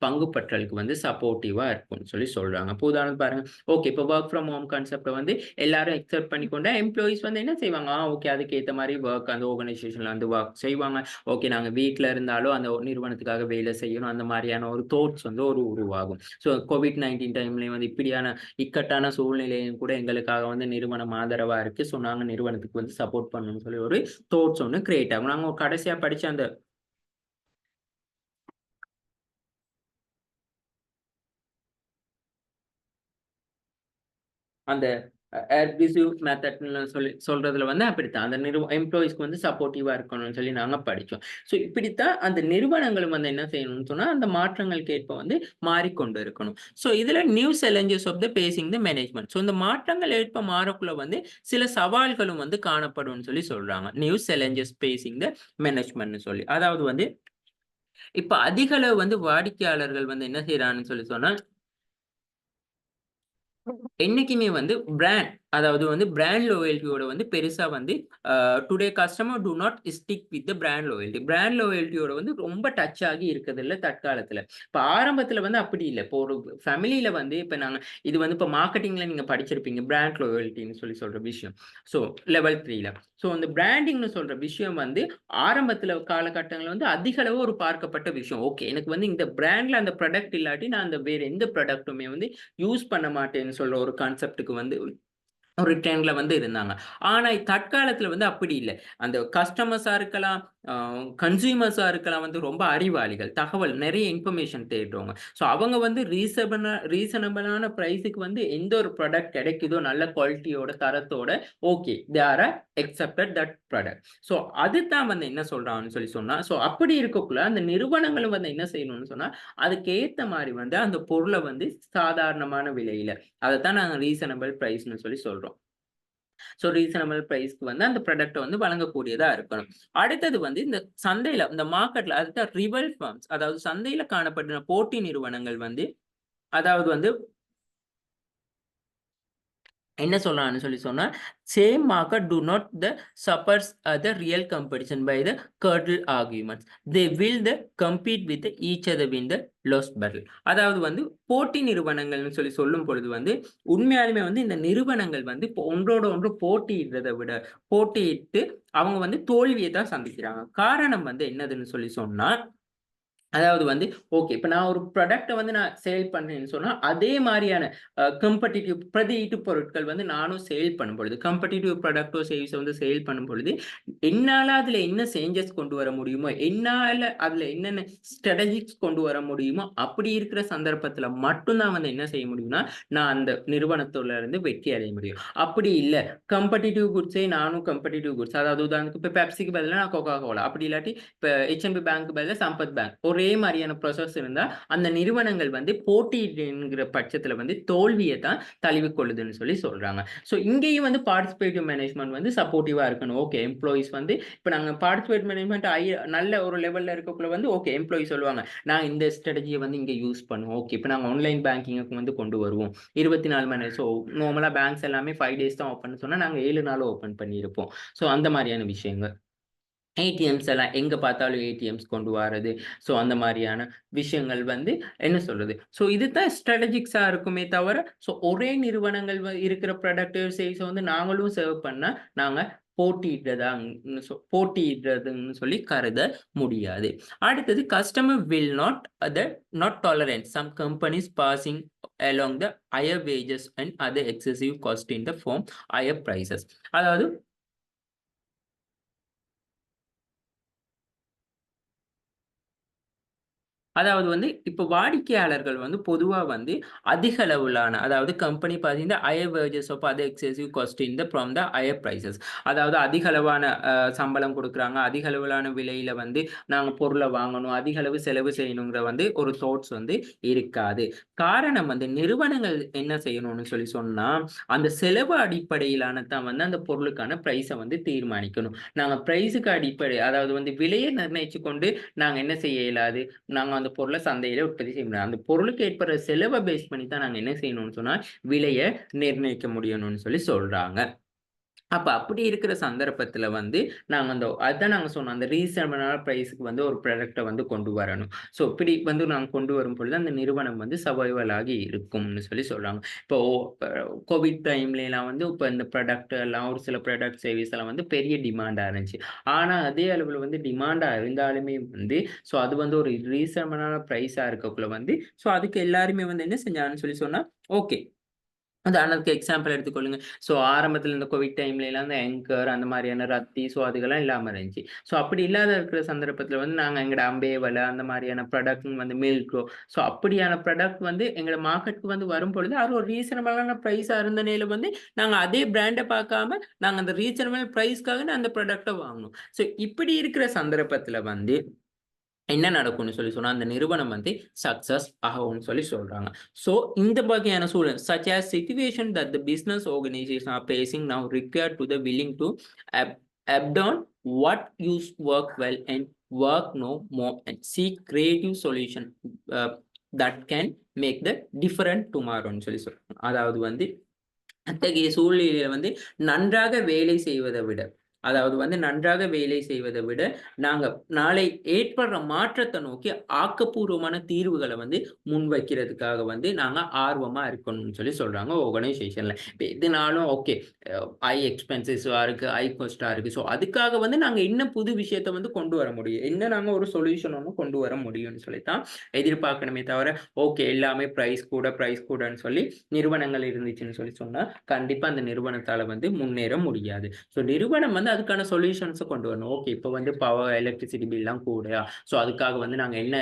பங்கு பற்றலுக்கு சப்போர்ட்டிவா இருக்கும்னு சொல்லி சொல்றாங்க. இப்போ உதாரணம் பாருங்க, ஓகே, இப்போ ஒர்க் ஃப்ரம் ஹோம் கான்செப்டை எல்லாரும் அக்செப்ட் பண்ணிக்கொண்டா எம்ப்ளாயிஸ் என்ன செய்வாங்க, ஓகே அதுக்கு ஏற்ற மாதிரி ஒர்க் அந்த ஆர்கனைசேஷன்ல ஒர்க் செய்வாங்க. ஓகே, நாங்க வீட்டுல இருந்தாலும் அந்த நிறுவனத்துக்காக வேலை செய்யணும், அந்த மாதிரியான ஒரு தோட்ஸ் ஒரு உருவாகும். ஸோ COVID-19 டைம்லயும் இப்படியான இக்கட்டான சூழ்நிலையும் கூட எங்களுக்காக நிறுவனம் ஆதரவா இருக்கு. ஸோ நாங்க நிறுவனத்துக்கு சப்போர்ட் பண்ணணும்னு சொல்லி ஒரு தோட்ஸ் ஒன்று கிரியேட் ஆகும். நாங்க கடைசியா படிச்ச அந்த அட்மிசிவ் மெத்தட்னு சொல்றதுல அப்படித்தான் அந்த எம்ப்ளாயிஸ்க்கு சப்போர்ட்டிவா இருக்கணும்னு சொல்லி நாங்க படிச்சோம். ஸோ இப்படித்தான் அந்த நிறுவனங்களும் என்ன செய்யணும்னு சொன்னா அந்த மாற்றங்களுக்கு ஏற்ப மாறிக்கொண்டு இருக்கணும். ஸோ இதுல new challenges of the facing the management. So இந்த மாற்றங்கள் ஏற்ப மாறக்குள்ள சில சவால்களும் காணப்படும் சொல்லி சொல்றாங்க. நியூ சேலஞ்சஸ் பேசிங் த மேனேஜ்மெண்ட்னு சொல்லி, அதாவது இப்ப அதிக அளவு வாடிக்கையாளர்கள் என்ன செய்யறான்னு சொல்லி சொன்னா என்னைக்குமே பிராண்ட், அதாவது பிராண்ட் லோயல்ட்டியோட பெருசா today customer do not stick with brand loyalty. Brand லோயல்ட்டியோட ரொம்ப டச் ஆகி இருக்கிறது இல்லை தற்காலத்துல. இப்ப ஆரம்பத்துல அப்படி இல்லை. இப்போ ஒரு ஃபேமிலியில இப்ப நாங்க இது இப்ப மார்க்கெட்டிங்ல நீங்க படிச்சிருப்பீங்க பிராண்ட் லோயல்ட்டின்னு சொல்லி சொல்ற விஷயம். ஸோ லெவல் 3ல ஸோ அந்த பிராண்டிங்னு சொல்ற விஷயம் ஆரம்பத்துல காலகட்டங்கள் அதிக அளவு ஒரு பார்க்கப்பட்ட விஷயம். ஓகே, எனக்கு இந்த பிராண்ட்ல அந்த ப்ராடக்ட் இல்லாட்டி நான் அந்த வேற எந்த ப்ராடக்ட்டுமே யூஸ் பண்ண மாட்டேன்னு சொல்ற ஒரு கான்செப்டுக்கு ஒரு ட்ரெண்ட்ல இருந்தாங்க. ஆனா தற்காலத்துல அப்படி இல்லை. அந்த கஸ்டமர்ஸா இருக்கலாம், கன்சியூமர்ஸா இருக்கலாம் ரொம்ப அறிவாளிகள், தகவல் நிறைய இன்ஃபர்மேஷன் தேடுறவங்க. ஸோ அவங்க ரீசனபிளான பிரைஸுக்கு எந்த ஒரு ப்ராடக்ட் கிடைக்குதோ நல்ல குவாலிட்டியோட தரத்தோட, okay they are accepted that product. So அதுதான் என்ன சொல்றாங்கன்னு சொல்லி சொன்னா, ஸோ அப்படி இருக்கக்குள்ள அந்த நிறுவனங்களும் என்ன செய்யணும்னு சொன்னா அதுக்கு ஏத்த மாதிரி அந்த பொருளை சாதாரணமான விலையில, அதைத்தான் நாங்க ரீசனபிள் பிரைஸ்னு சொல்லி சொல்றோம். ஸோ ரீசனபிள் பிரைஸ்க்கு அந்த ப்ராடக்ட்டை வழங்கக்கூடியதா இருக்கணும். அடுத்தது இந்த சந்தையில இந்த மார்க்கெட்ல அதுதான் ரிவல் ஃபார்ம்ஸ், அதாவது சந்தையில காணப்படுற போட்டி நிறுவனங்கள் அதாவது என்ன சொல்றான்னு சொல்லி சொன்னா, same market do not the suffers the real competition by the curdled arguments. They will the compete with each other in the lost battle. அதாவது வந்து போட்டி நிறுவனங்கள்னு சொல்லி சொல்லும் பொழுது வந்து, உண்மையாலுமே வந்து இந்த நிறுவனங்கள் வந்து இப்போ ஒன்றோடு ஒன்று போட்டியிடுறத விட, போட்டியிட்டு அவங்க வந்து தோல்விய தான் சந்திக்கிறாங்க. காரணம் வந்து என்னதுன்னு சொல்லி சொன்னா, அதாவது வந்து ஓகே. இப்ப நான் ஒரு ப்ராடக்ட்ட வந்து நான் சேல் பண்றேன்னு சொன்னா, அதே மாரியான காம்படிட்டிவ் பிரதியீட்டு பொருட்கள் வந்து நானும் சேல் பண்ணும்பொழுது, காம்படிட்டிவ் ப்ராடக்ட்டோ, சர்வீஸோ வந்து சேல் பண்ணும்பொழுது, என்னால அதுல என்ன சேஞ்சஸ் கொண்டு வர முடியுமோ, என்னால அதுல என்னென்ன ஸ்ட்ராடஜிக்ஸ் கொண்டு வர முடியுமோ, அப்படி இருக்கிற சந்தர்ப்பத்துல மட்டும் தான் வந்து என்ன செய்ய முடியும்னா, நான் அந்த நிறுவனத்துல இருந்து வெற்றி அடைய முடியும். அப்படி இல்ல, காம்படிட்டிவ் குட்ஸே நானும் காம்படிட்டிவ் குட்ஸ் அதாவது உதாரணத்துக்கு இப்ப பெப்சிக்கு பதிலா நான் கோகா கோலா அப்படி இல்லாட்டி இப்ப HNB பேங்க் பதிலா சம்பத் பேங்க் ஒரே மாதிரியான ப்ராசஸ் இருந்தா அந்த நிறுவனங்கள் வந்து போட்டியிடுங்கிற பட்சத்துல வந்து தோல்வியை தான் தழுவிக்கொள்ளுதுன்னு சொல்லி சொல்றாங்க. ஸோ இங்கேயும் வந்து பார்ட்டிசிபேட்டிவ் மேனேஜ்மெண்ட் வந்து சப்போர்ட்டிவா இருக்கணும். ஓகே எம்ப்ளாயிஸ் வந்து இப்ப நாங்க பார்ட்டிசிபேட் மேனேஜ்மெண்ட் நல்ல ஒரு லெவல்ல இருக்கக்குள்ள வந்து ஓகே எம்ப்ளாயி சொல்லுவாங்க நான் இந்த ஸ்ட்ராட்டஜியை வந்து இங்க யூஸ் பண்ணுவோம். ஓகே இப்ப நாங்க ஆன்லைன் பேங்கிங்க்கு வந்து கொண்டு வருவோம் 24 மணி நேரம். ஸோ நார்மலா பேங்க்ஸ் எல்லாமே 5 days தான் ஓப்பன் சொன்னா நாங்க 7 நாளும் ஓப்பன் பண்ணியிருப்போம். ஸோ அந்த மாதிரியான விஷயங்கள். ஏடிஎம்ஸ் எல்லாம் எங்க பார்த்தாலும் ஏடிஎம்ஸ் கொண்டு வரது. ஸோ அந்த மாரியான விஷயங்கள் வந்து என்ன சொல்றது? ஸோ இதுதான் ஸ்ட்ராடஜிக்ஸா இருக்குமே தவிர, ஸோ ஒரே நிறுவனங்கள் இருக்கிற ப்ராடக்ட் சேல்ஸ வந்து நாங்களும் சர்வ் பண்ணா, நாங்க போட்டியிடுறதுன்னு சொல்லி கருத முடியாது. அடுத்தது customer will not tolerate some companies passing along the higher wages and other excessive cost in the form higher prices. அதாவது அதாவது வந்து இப்ப வாடிக்கையாளர்கள் வந்து பொதுவா வந்து அதிக அளவிலான அதாவது கம்பெனி பார்த்தீங்கன்னா higher wages of other excessive cost in the from the higher prices. அதாவது அதிக அளவான சம்பளம் கொடுக்குறாங்க, அதிக அளவிலான விலையில வந்து நாங்க பொருளை வாங்கணும், அதிக அளவு செலவு செய்யணுங்கிற வந்து ஒரு தாட்ஸ் வந்து இருக்காது. காரணம் வந்து நிறுவனங்கள் என்ன செய்யணும்னு சொல்லி சொன்னா, அந்த செலவு அடிப்படையிலான தான் வந்து அந்த பொருளுக்கான பிரைஸை வந்து தீர்மானிக்கணும். நாங்க பிரைஸுக்கு அடிப்படை அதாவது வந்து விலையை நிர்ணயிச்சு கொண்டு நாங்க என்ன செய்ய இயலாது. நாங்க அந்த பொருளை சந்தையில உற்பத்தி செய்ய முடியாது. அந்த பொருளுக்கு ஏற்படுற செலவை பேஸ் பண்ணி தான் நாங்க என்ன செய்யணும்னு சொன்னா, விலைய நிர்ணயிக்க முடியணும்னு சொல்லி சொல்றாங்க. அப்ப அப்படி இருக்கிற சந்தர்ப்பத்துல வந்து, நாங்க அதான் நாங்க சொன்னோம். அந்த ரீசனபிளான பிரைஸ்க்கு வந்து ஒரு ப்ராடக்ட்ட வந்து கொண்டு வரணும். ஸோ இப்படி வந்து நாங்க கொண்டு வரும்பொழுது, அந்த நிறுவனம் வந்து சர்வைவல் ஆகி இருக்கும்னு சொல்லி சொல்றாங்க. இப்போ கோவிட் டைம்லலாம் வந்து இப்ப இந்த ப்ராடக்ட் எல்லாம் ஒரு சில ப்ராடக்ட் சர்வீஸ் எல்லாம் வந்து பெரிய டிமாண்டா இருந்துச்சு. ஆனா அதே அளவுல வந்து டிமாண்டா இருந்தாலுமே வந்து, ஸோ அது வந்து ஒரு ரீசனபிளான பிரைஸா இருக்கக்குள்ள வந்து, ஸோ அதுக்கு எல்லாருமே வந்து என்ன செஞ்சாங்கன்னு சொல்லி சொன்னா, ஓகே. உதாரணத்துக்கு எக்ஸாம்பிள் எடுத்துக்கொள்ளுங்க. ஸோ ஆரம்பத்துல இந்த கோவிட் டைம்லலாம் இந்த ஆங்கர் அந்த மாரியான ரத்தி, ஸோ அதுக்கெல்லாம் இல்லாம இருந்துச்சு. ஸோ அப்படி இல்லாத இருக்கிற சந்தர்ப்பத்துல வந்து நாங்க எங்கட அம்பேவல அந்த மாரியான ப்ராடக்ட் வந்து மில்க்ரோ, ஸோ அப்படியான ப்ராடக்ட் வந்து எங்கட மார்க்கெட்க்கு வந்து வரும்பொழுது, அது ஒரு ரீசனபிளான பிரைஸா இருந்த நிலையில வந்து நாங்க அதே பிராண்ட பார்க்காம, நாங்க அந்த ரீசனபிள் பிரைஸ்க்காக அந்த ப்ராடக்ட்ட வாங்குனோம். ஸோ இப்படி இருக்கிற சந்தர்ப்பத்துல வந்து என்ன நடக்கும்னு சொல்லி சொன்னா, அந்த நிறுவனம் வந்து சக்சஸ் ஆகும்னு சொல்லி சொல்றாங்க. ஸோ இந்த வகையான சூழல் such as situation that the business organization are facing now required to the willing to ab abandon what used work well and work no more and seek creative solution uh, that can make the different tomorrowன்னு சொல்லி சொல்றாங்க. அதாவது வந்து அத்தகைய சூழ்நிலையில வந்து நன்றாக வேலை செய்வதை விட அதாவது வந்து நன்றாக வேலை செய்வதை விட, நாங்க நாளை ஏற்படுற மாற்றத்தை நோக்கி ஆக்கப்பூர்வமான தீர்வுகளை வந்து முன்வைக்கிறதுக்காக வந்து நாங்க ஆர்வமா இருக்கணும்னு சொல்லி சொல்றாங்க ஆர்கனைசேஷன்ல. இப்ப எதுனாலும் ஓகே ஹை எக்ஸ்பென்சஸா இருக்கு, ஹை காஸ்ட்டா இருக்கு. ஸோ அதுக்காக வந்து நாங்க என்ன புது விஷயத்த வந்து கொண்டு வர முடியும்? என்ன நாங்க ஒரு சொல்யூஷன் ஒண்ணு கொண்டு வர முடியும்னு சொல்லித்தான் எதிர்பார்க்கணுமே தவிர, ஓகே எல்லாமே பிரைஸ் கூடன்னு சொல்லி நிறுவனங்கள் இருந்துச்சுன்னு சொல்லி சொன்னா, கண்டிப்பா அந்த நிறுவனத்தால வந்து முன்னேற முடியாது. ஸோ நிறுவனம் வந்து அதுக்கான சொல்யூஷன்ஸ கொண்டு வரணும். ஓகே இப்ப வந்து பவர், எலக்ட்ரிசிட்டி பில்லாம் கூடயா? ஸோ அதுக்காக வந்து நாங்க என்ன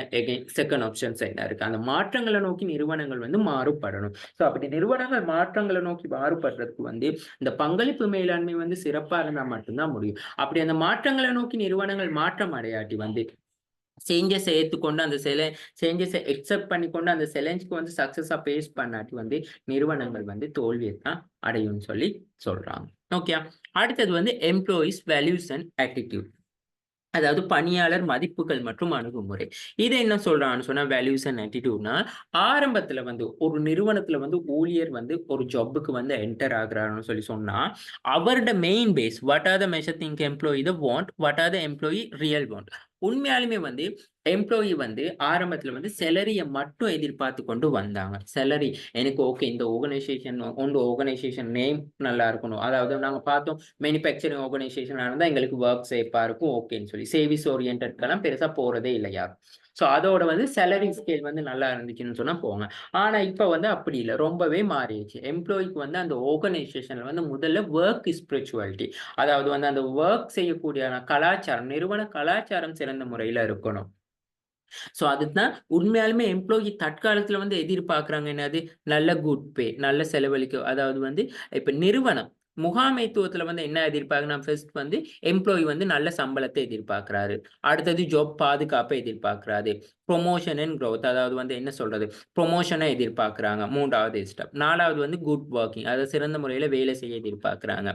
செகண்ட் ஆப்ஷன்ஸ் என்ன இருக்கு? அந்த மாற்றங்கள நோக்கி நிறுவனங்கள் வந்து மாறுபடணும். ஸோ அப்படி நிறுவனங்கள் மாற்றங்கள நோக்கி மாறுபடுறதுக்கு வந்து இந்த பங்களிப்பு மேலாண்மை வந்து சிறப்பா இருந்தா மட்டும் தான் முடியும். அப்படி அந்த மாற்றங்கள நோக்கி நிறுவனங்கள் மாற்றம் அடையாட்டி வந்து சேஞ்சஸ ஏத்துக்கொண்டு அந்த சேஞ்சஸ அக்செப்ட் பண்ணிக்கொண்டு அந்த சேலஞ்சுக்கு வந்து சக்சஸா ஃபேஸ் பண்ணாட்டி வந்து நிறுவனங்கள் வந்து தோல்விய தான் அடையும்னு சொல்லி சொல்றாங்க. ஓகேயா? அடுத்தது வந்து எம்ப்ளாயீஸ் வேல்யூஸ் அண்ட் ஆட்டிட்யூட். அதாவது பணியாளர் மதிப்புகள் மற்றும் அணுகுமுறை. இத என்ன சொல்றான்னு சொன்னா வேல்யூஸ் அண்ட் ஆட்டிட்யூட்னா, ஆரம்பத்துல வந்து ஒரு நிறுவனத்துல வந்து ஊழியர் வந்து ஒரு ஜாப்புக்கு வந்து என்டர் ஆகுறாருன்னு சொல்லி சொன்னா, அவருடைய main base what are the measure think employee the want, what are the employee real want. உண்மையாலுமே வந்து எம்ப்ளாயி வந்து ஆரம்பத்துல வந்து செலரிய மட்டும் எதிர்பார்த்து கொண்டு வந்தாங்க. செலரி எனக்கு ஓகே இந்த ஆர்கனைசேஷன் நேம் நல்லா இருக்கணும். அதாவது நாங்க பார்த்தோம் மேனுஃபேக்சரிங் ஆர்கனைசேஷனா இருந்தா எங்களுக்கு வொர்க் சேஃப்பா இருக்கும் ஓகேன்னு சொல்லி. சர்வீஸ் ஓரியன்டட்க்கெல்லாம் பெருசா போறதே இல்ல யாரும். ஸோ அதோட வந்து சேலரி ஸ்கேல் வந்து நல்லா இருந்துச்சுன்னு சொன்னா போங்க. ஆனா இப்ப வந்து அப்படி இல்ல. ரொம்பவே மாறிருச்சு. எம்ப்ளாயிக்கு வந்து அந்த ஆர்கனைசேஷன்ல வந்து முதல்ல வொர்க் ஸ்பிரிச்சுவாலிட்டி. அதாவது வந்து அந்த வொர்க் செய்யக்கூடிய கலாச்சாரம், நிறுவன கலாச்சாரம் சிறந்த முறையில இருக்கணும். ஸோ அதுதான் உண்மையாலுமே எம்ப்ளாயி தற்காலத்துல வந்து எதிர்பார்க்குறாங்க என்னது? நல்ல குட் பே, நல்ல செலவழிக்க அதாவது வந்து இப்ப நிறுவனம் முகாமைத்துவத்துல வந்து என்ன எதிர்பார்க்குன்னா, ஃபர்ஸ்ட் வந்து எம்ப்ளாயி வந்து நல்ல சம்பளத்த எதிர்பார்க்கிறாரு. அடுத்தது ஜாப் பாதுகாப்ப எதிர்பார்க்கிறாரு. புரமோஷன் அண்ட் குரோத் அதாவது வந்து என்ன சொல்றது? புரமோஷன எதிர்பார்க்கிறாங்க. 3வது ஸ்டெப். 4வது வந்து குட் வொர்க்கிங் அதாவது சிறந்த முறையில வேலை செய்ய எதிர்பார்க்கிறாங்க.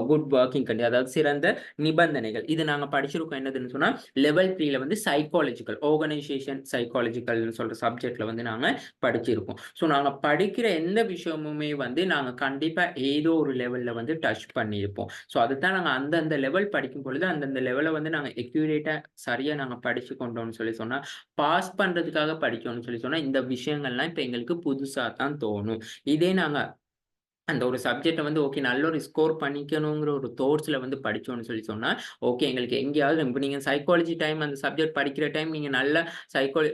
குட் வொர்க்கிங் அதாவது சிறந்த நிபந்தனைகள். இது நாங்க படிச்சிருக்கோம் என்னதுன்னு சொன்னா, லெவல் 3ல வந்து சைக்காலஜிக்கல், ஆர்கனைசேஷன் சைக்காலஜிக்கல்னு சொல்ற சப்ஜெக்ட்ல வந்து நாங்க படிச்சிருக்கோம். ஸோ நாங்க படிக்கிற எந்த விஷயமுமே வந்து நாங்க கண்டிப்பா ஏதோ ஒரு லெவல்ல வந்து டச் பண்ணியிருப்போம். ஸோ அதுதான் நாங்க அந்தந்த லெவல் படிக்கும் பொழுது, அந்தந்த லெவல வந்து நாங்க அக்யூரேட்டா சரியா நாங்க படிச்சு கொண்டோம்னு சொல்லி சொன்னா, பாஸ் பண்றதுக்காக படிச்சோம்னு சொல்லி சொன்னா, இந்த விஷயங்கள்லாம் இப்ப எங்களுக்கு புதுசா தான் தோணும். இதே நாங்க அந்த ஒரு சப்ஜெக்ட்ட வந்து ஓகே நல்ல ஒரு ஸ்கோர் பண்ணிக்கணுங்கிற ஒரு தோட்ஸ்ல வந்து படிச்சோம்னு சொல்லி சொன்னா, ஓகே எங்களுக்கு எங்கேயாவது இப்ப நீங்க சைக்காலஜி டைம் அந்த சப்ஜெக்ட் படிக்கிற டைம் நீங்க நல்லா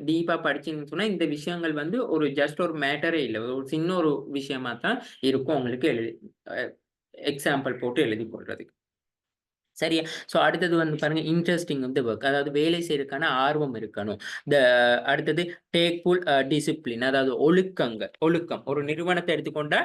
டீப்பா படிச்சீங்கன்னு சொன்னா, இந்த விஷயங்கள் வந்து ஒரு ஜஸ்ட் ஒரு மேட்டரே இல்ல. ஒரு சின்ன ஒரு விஷயமா தான் இருக்கும் உங்களுக்கு அ எக்ஸாம்பிள் போட்டு எழுதிக் கொள்றதுக்கு. சரியா? ஸோ அடுத்தது வந்து பாருங்க இன்ட்ரஸ்டிங் வந்து வொர்க். அதாவது வேலை செய்றதுக்கான ஆர்வம் இருக்கணும். த அடுத்தது டேக்ஃபுல் டிசிப்ளின் அதாவது ஒழுக்கம். ஒரு நிறுவனத்த எடுத்துக்கொண்டா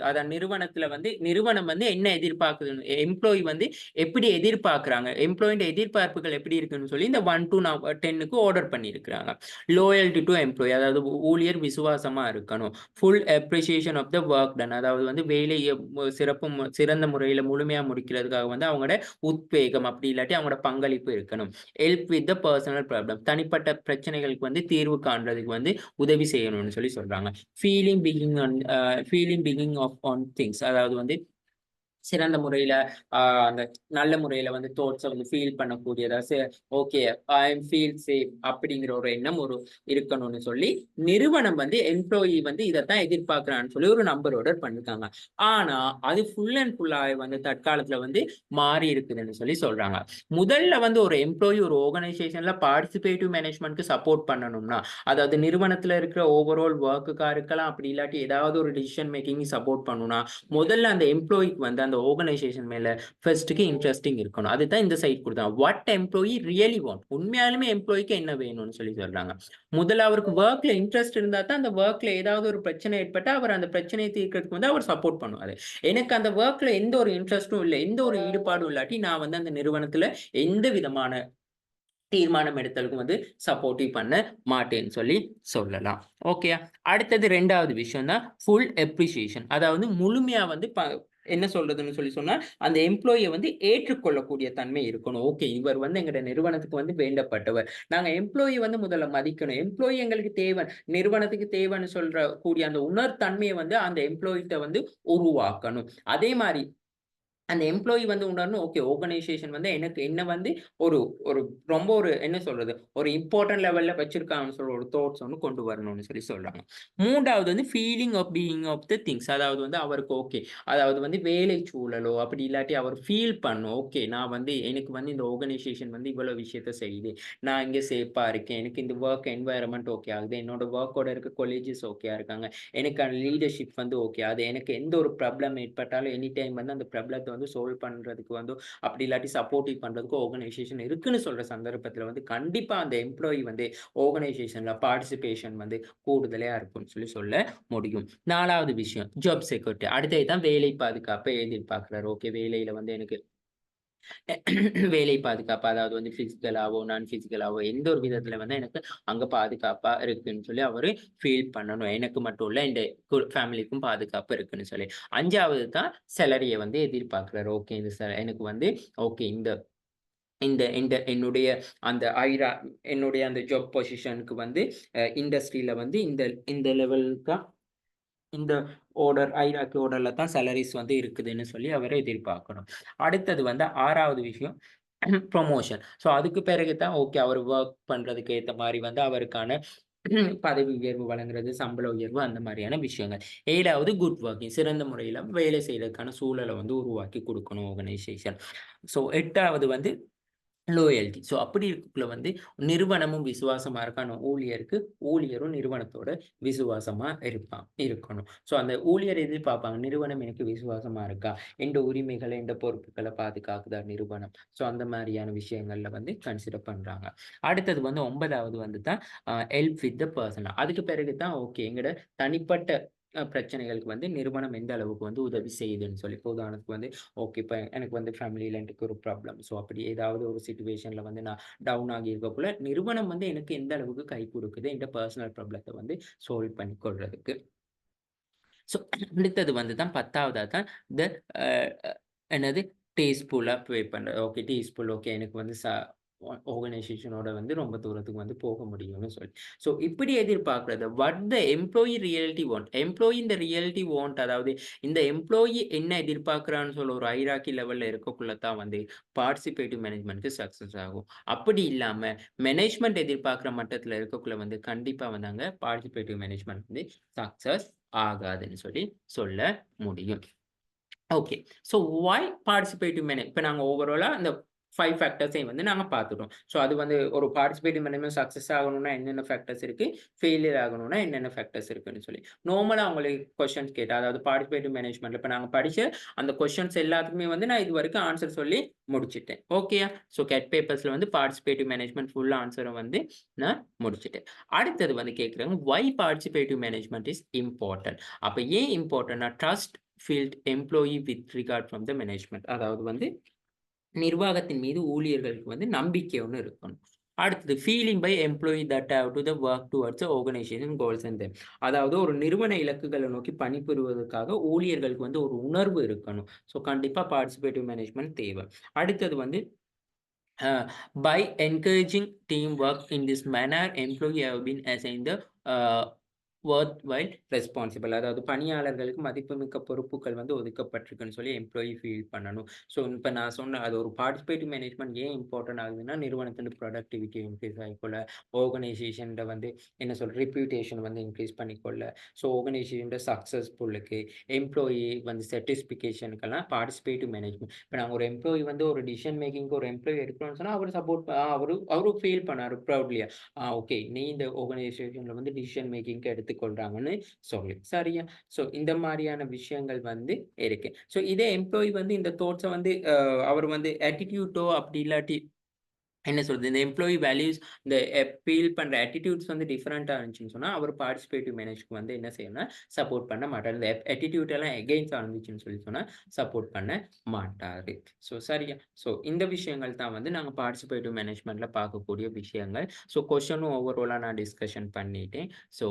அதான் நிறுவனத்துல வந்து நிறுவனம் வந்து என்ன எதிர்பார்க்குதுன்னு எம்ப்ளாயி வந்து எப்படி எதிர்பார்க்குறாங்க? எம்ப்ளாயியோட எதிர்பார்ப்புகள் எப்படி இருக்குன்னு சொல்லி இந்த 1 டூ 10க்கு ஆர்டர் பண்ணியிருக்கிறாங்க. லோயல்டி டூ எம்ப்ளாயி அதாவது ஊழியர் விசுவாசமா இருக்கணும். Full appreciation of the work done அதாவது வந்து வேலைய சிறந்த முறையில முழுமையா முடிக்கிறதுக்காக வந்து அவங்களோட உத்வேகம் அப்படி இல்லாட்டி அவங்களோட பங்களிப்பு இருக்கணும். Help with the personal problem தனிப்பட்ட பிரச்சனைகளுக்கு வந்து தீர்வு காண்றதுக்கு வந்து உதவி செய்யணும்னு சொல்லி சொல்றாங்க. ஃபீலிங் பிகிங் ஆஃப் ஆன் திங்ஸ் அதாவது வந்து சிறந்த முறையில அந்த நல்ல முறையில வந்து தாட்ஸ வந்து ஃபீல் பண்ணக்கூடியதா okay I am feel safe அப்படிங்கிற ஒரு எண்ணம் இருக்கணும்னு சொல்லி நிறுவனம் வந்து எம்ப்ளாயி வந்து இதத்தான் எதிர்பார்க்கிறான்னு சொல்லி ஒரு நம்பர் ஆர்டர் பண்ணிருக்காங்க. ஆனா அது ஃபுல் அண்ட் ஃபுல்லா வந்து தற்காலத்துல வந்து மாறி இருக்குதுன்னு சொல்லி சொல்றாங்க. முதல்ல வந்து ஒரு எம்ப்ளாயி ஒரு ஆர்கனைசேஷன்ல பார்ட்டிசிபேட்டிவ் மேனேஜ்மென்ட்க்கு சப்போர்ட் பண்ணணும்னா, அதாவது நிறுவனத்துல இருக்கிற ஓவரால் வொர்க்குக்கா இருக்கலாம். அப்படி இல்லாட்டி ஏதாவது ஒரு டிசிஷன் மேக்கிங் சப்போர்ட் பண்ணணும்னா, முதல்ல அந்த எம்ப்ளாயிக்கு வந்து அந்த ஆர்கனைசேஷன் மேல ஃபர்ஸ்ட்க்கு இன்ட்ரஸ்டிங் இருக்கணும். அதுதான் இந்த சைட் குடுத்தாங்க. வாட் எம்ப்ளாயி ரியலி வாண்ட் உண்மையாலுமே எம்ப்ளாயிக்கு என்ன வேணும்னு சொல்லி சொல்றாங்க. முதல்ல அவருக்கு வொர்க்ல இன்ட்ரெஸ்ட் இருந்தா தான் அந்த வொர்க்ல ஏதாவது ஒரு பிரச்சனை ஏற்பட்டா, அவர் அந்த பிரச்சனைய தீர்க்கிறதுக்கு வந்து அவர் சப்போர்ட் பண்ணுவாரு. எனக்கு அந்த வொர்க்ல எந்த ஒரு இன்ட்ரெஸ்ட்டும் இல்ல, எந்த ஒரு ஈடுபாடும் இல்லாட்டி, நான் வந்து அந்த நிறுவனத்துல எந்த விதமான தீர்மானம் எடுத்தலுக்கும் வந்து சப்போர்ட்டிவ் பண்ண மாட்டேன்னு சொல்லி சொல்லலாம். ஓகேயா? அடுத்தது 2வது விஷயம் தான் ஃபுல் அப்ரிசியேஷன். அதாவது முழுமையா வந்து என்ன சொல்றதுன்னு சொல்லி சொன்னா, அந்த எம்ப்ளாயிய வந்து ஏற்றுக்கொள்ளக்கூடிய தன்மை இருக்கணும். ஓகே இவர் வந்து எங்கட நிறுவனத்துக்கு வந்து வேண்டப்பட்டவர். நாங்க எம்ப்ளாயி வந்து முதல்ல மதிக்கணும். எம்ப்ளாயி எங்களுக்கு தேவ. நிறுவனத்துக்கு தேவைன்னு சொல்ற கூடிய அந்த உணர்தன்மைய வந்து அந்த எம்ப்ளாயிட்ட வந்து உருவாக்கணும். அதே மாரி அந்த எம்ப்ளாயி வந்து உணரணும், ஓகே ஆர்கனைசேஷன் வந்து எனக்கு என்ன வந்து ஒரு ஒரு ரொம்ப ஒரு என்ன சொல்றது? ஒரு இம்பார்ட்டன்ட் லெவல்ல வச்சிருக்காங்கன்னு சொல்ற ஒரு தாட்ஸ் ஒண்ணு கொண்டு வரணும்னு சொல்லி சொல்றாங்க. 3வது வந்து feeling of being of the things. அதாவது வந்து அவருக்கு ஓகே. அதாவது வந்து வேலை சூழலோ, அப்படி இல்லாட்டி அவர் ஃபீல் பண்ணணும். ஓகே நான் வந்து எனக்கு வந்து இந்த ஆர்கனைசேஷன் வந்து இவ்வளவு விஷயத்த செய்யுது. நான் இங்க சேஃப்பா இருக்கேன். எனக்கு இந்த வொர்க் என்வைரன்மென்ட் ஓகே ஆகுது. என்னோட வொர்க்கோட இருக்க கொலீஜஸ் ஓகேயா இருக்காங்க. எனக்கான லீடர்ஷிப் வந்து ஓகே. அது எனக்கு எந்த ஒரு ப்ராப்ளம் ஏற்பட்டாலும் எனி டைம் வந்து அந்த ப்ராப்ளத்த வந்து சால்வ் பண்றதுக்கு வந்து அப்படி இல்லாட்டி சப்போர்ட்டிவ் பண்றதுக்கு ஆர்கனைசேஷன் இருக்குன்னு சொல்ற சந்தர்ப்பத்துல வந்து கண்டிப்பா அந்த எம்ப்ளாயி வந்து ஆர்கனைசேஷன்ல பார்ட்டிசிபேஷன் வந்து கூடுதலையா இருக்கும்னு சொல்லி சொல்ல முடியும். 4வது விஷயம் ஜாப் செக்யூரிட்டி. அடுத்தது தான் வேலை பாதுகாப்பை எதிர்பார்க்கிறார். ஓகே வேலையில வந்து எனக்கு வேலை பாதுகாப்பு அதாவது வந்து பிசிக்கலாவோ, நான் பிசிக்கலாவோ எந்த ஒரு விதத்துல வந்து எனக்கு அங்க பாதுகாப்பா இருக்குன்னு சொல்லி அவரு ஃபீல் பண்ணணும். எனக்கு மட்டும் இல்ல, எந்த ஃபேமிலிக்கும் பாதுகாப்பு இருக்குன்னு சொல்லி. 5வது தான் சேலரிய வந்து எதிர்பார்க்கிறாரு. ஓகே இந்த எனக்கு வந்து ஓகே இந்த என்னுடைய அந்த என்னுடைய அந்த ஜாப் பொசிஷனுக்கு வந்து இண்டஸ்ட்ரியில வந்து இந்த லெவல் தான், இந்த ஹைரார்கி ஆர்டர்ல தான் சாலரிஸ் வந்து இருக்குதுன்னு சொல்லி அவரை எதிர்பார்க்கணும். அடுத்தது வந்து 6வது விஷயம் ப்ரமோஷன். ஸோ அதுக்கு பிறகு தான் ஓகே, அவர் வொர்க் பண்றதுக்கு ஏத்த மாரி வந்து அவருக்கான பதவி உயர்வு வழங்குறது, சம்பள உயர்வு அந்த மாரியான விஷயங்கள். 7வது குட் ஒர்க்கிங். சிறந்த முறையில வேலை செய்றதுக்கான சூழல வந்து உருவாக்கி குடுக்கணும் ஆர்கனைசேஷன். ஸோ 8வது வந்து லோயல்டி. ஸோ அப்படி இருக்கக்குள்ள வந்து நிறுவனமும் விசுவாசமா இருக்கணும் ஊழியருக்கு, ஊழியரும் நிறுவனத்தோட விசுவாசமா இருக்கணும். ஸோ அந்த ஊழியர் எதிர்பார்ப்பாங்க, நிறுவனம் எனக்கு விசுவாசமா இருக்கா? எந்த உரிமைகள, எந்த பொறுப்புகள பாதுகாக்குதா நிறுவனம்? ஸோ அந்த மாரியான விஷயங்கள்ல வந்து கன்சிடர் பண்றாங்க. அடுத்தது வந்து 9வது வந்து தான் ஹெல்ப் வித் த பெர்சன். அதுக்கு பிறகு தான் ஓகே, எங்கட தனிப்பட்ட பிரச்சனைகளுக்கு வந்து நிறுவனம் எந்த அளவுக்கு வந்து உதவி செய்யுதுன்னு சொல்லி. இப்போ உதாரணத்துக்கு வந்து ஓகே, இப்ப எனக்கு வந்து ஃபேமிலில எனக்கு ஒரு ப்ராப்ளம். ஸோ அப்படி ஏதாவது ஒரு சிச்சுவேஷன்ல வந்து நான் டவுன் ஆகி இருக்கக்குள்ள, நிறுவனம் வந்து எனக்கு எந்த அளவுக்கு கை குடுக்குது, என்ட பெர்சனல் ப்ராப்ளத்த வந்து சால்வ் பண்ணி கொள்றதுக்கு. ஸோ அடுத்தது வந்து தான் 10வதா தான் இந்த அ அ என்னது டேஸ்ட்ஃபுல்லா ப்ளே பண்றது. ஓகே, டேஸ்ட்ஃபுல் ஓகே, எனக்கு வந்து ஆர்கனைசேஷனோட வந்து ரொம்ப தூரத்துக்கு வந்து போக முடியும்னு சொல்லி. ஸோ இப்படி எதிர்பார்க்கிறது what the employee realty want. Employee இந்த ரியல்டி வாண்ட், அதாவது இந்த எம்ப்ளாயி என்ன எதிர்பார்க்கிறான்னு சொல்ல ஒரு ஹைரார்கி லெவல்ல இருக்கக்குள்ள தான் வந்து பார்ட்டிசிபேட்டிவ் மேனேஜ்மென்ட்க்கு சக்சஸ் ஆகும். அப்படி இல்லாம மேனேஜ்மென்ட் எதிர்பார்க்கிற மட்டத்துல இருக்கக்குள்ள வந்து கண்டிப்பா வந்து அங்க பார்ட்டிசிபேட்டிவ் மேனேஜ்மென்ட் வந்து சக்சஸ் ஆகாதுன்னு சொல்லி சொல்ல முடியும். ஓகே. ஸோ ஒய் பார்ட்டிசிபேட்டிவ் இப்ப நாங்க ஓவராலா அந்த 5 ஃபேக்டர்ஸையும் வந்து நாங்க பார்த்துட்டோம். ஸோ அது வந்து ஒரு பார்ட்டிசிபேட்டிவ் மேனேஜ்மென்ட் சக்சஸ் ஆகணும்னா என்னென்ன ஃபேக்டர்ஸ் இருக்கு? ஃபெயிலியர் ஆகணும்னா என்னென்ன ஃபேக்டர்ஸ் இருக்குன்னு சொல்லி. நார்மலா உங்களுக்கு கொஸ்டின்ஸ் கேட்டா, அதாவது பார்ட்டிசிபேட்டிவ் மேனேஜ்மென்ட்ல இப்ப நாங்க படிச்ச அந்த கொஸ்டின்ஸ் எல்லாத்துக்குமே வந்து நான் இதுவரைக்கும் ஆன்ஸர் சொல்லி முடிச்சுட்டேன். ஓகேயா? ஸோ கெட் பேப்பர்ஸ்ல வந்து பார்ட்டிசிபேட்டிவ் மேனேஜ்மென்ட் ஃபுல் ஆன்ஸர வந்து நான் முடிச்சுட்டேன். அடுத்தது வந்து கேட்குறாங்க, why participative management is important. அப்ப ஏன் இம்பார்ட்டன்ட்னா trust field employee with regard from the management. அதாவது வந்து நிர்வாகத்தின் மீது ஊழியர்களுக்கு வந்து நம்பிக்கை ஒண்ணு இருக்கணும். அடுத்தது feeling by employee that have to the work towards organisation goals and them. அதாவது ஒரு நிறுவன இலக்குகள நோக்கி பணிபுரிவதற்காக ஊழியர்களுக்கு வந்து ஒரு உணர்வு இருக்கணும். ஸோ கண்டிப்பா பார்ட்டிசிபேட்டிவ் மேனேஜ்மென்ட் தேவை. அடுத்தது வந்து by encouraging teamwork in this manner, employee have been assigned the worthwhile responsible. அதாவது பணியாளர்களுக்கு மதிப்புமிக்க பொறுப்புகள் வந்து ஒதுக்கப்பட்டிருக்குன்னு சொல்லி எம்ப்ளாயி ஃபீல் பண்ணணும். ஸோ இப்ப நான் சொன்ன அது ஒரு பார்ட்டிசிபேட்டிவ் மேனேஜ்மென்ட் ஏன் இம்பார்ட்டன்ட் ஆகுதுன்னா, நிறுவனத்தின் ப்ரொடக்டிவிட்டி இன்க்ரீஸ் ஆகிக்கொள்ள, ஆர்கனைசேஷன்ல வந்து என்ன சொல்ற ரெப்யூட்டேஷன் வந்து இன்க்ரீஸ் பண்ணிக்கொள்ள, ஸோ ஆர்கனைசேஷன் சக்சஸ்ஃபுல்லுக்கு, எம்ப்ளாயி வந்து சாட்டிஸ்ஃபிகேஷனுக்கெல்லாம் பார்ட்டிசிபேட்டிவ் மேனேஜ்மென்ட். இப்ப நாங்க ஒரு எம்ப்ளாயி வந்து ஒரு டிசிஷன் மேக்கிங்க்கு ஒரு எம்ப்ளாயி எடுக்கிறோம்னு சொன்னா, அவரு சப்போர்ட் அவரு ஃபீல் பண்ணாரு ப்ரவுட்லியா. ஓகே, நீ இந்த ஆர்கனைசேஷன்ல வந்து டிசிஷன் மேக்கிங்க்கு எடுத்துக்கொள்றாங்கன்னு சொல்லி. சரியா? ஸோ இந்த மாரியான விஷயங்கள் வந்து இருக்கு. ஸோ இதே எம்ப்ளாயி வந்து இந்த தாட்ஸ வந்து அவர் வந்து ஆட்டிட்யூட்டோ அப்படி இல்லாட்டி என்ன சொல்றது, இந்த எம்ப்ளாயி வேல்யூஸ், இந்த ஃபீல் பண்ற ஆட்டிட்யூட்ஸ் வந்து டிஃபரெண்ட்டா இருந்துச்சுன்னு சொன்னா, அவர் பார்ட்டிசிபேட்டிவ் மேனேஜ்க்கு வந்து என்ன செய்யணும்னா, சப்போர்ட் பண்ண மாட்டாரு. இந்த ஆட்டிட்யூட் எல்லாம் எகெயின்ஸ்ட்டா இருந்துச்சுன்னு சொல்லி சொன்னா, சப்போர்ட் பண்ண மாட்டாரு. ஸோ சரியா? ஸோ இந்த விஷயங்கள் தான் வந்து நாங்க பார்ட்டிசிபேட்டிவ் மேனேஜ்மென்ட்ல பார்க்கக்கூடிய விஷயங்கள். ஸோ கொஸ்டினும் ஓவராலா நான் டிஸ்கஷன் பண்ணிட்டேன். So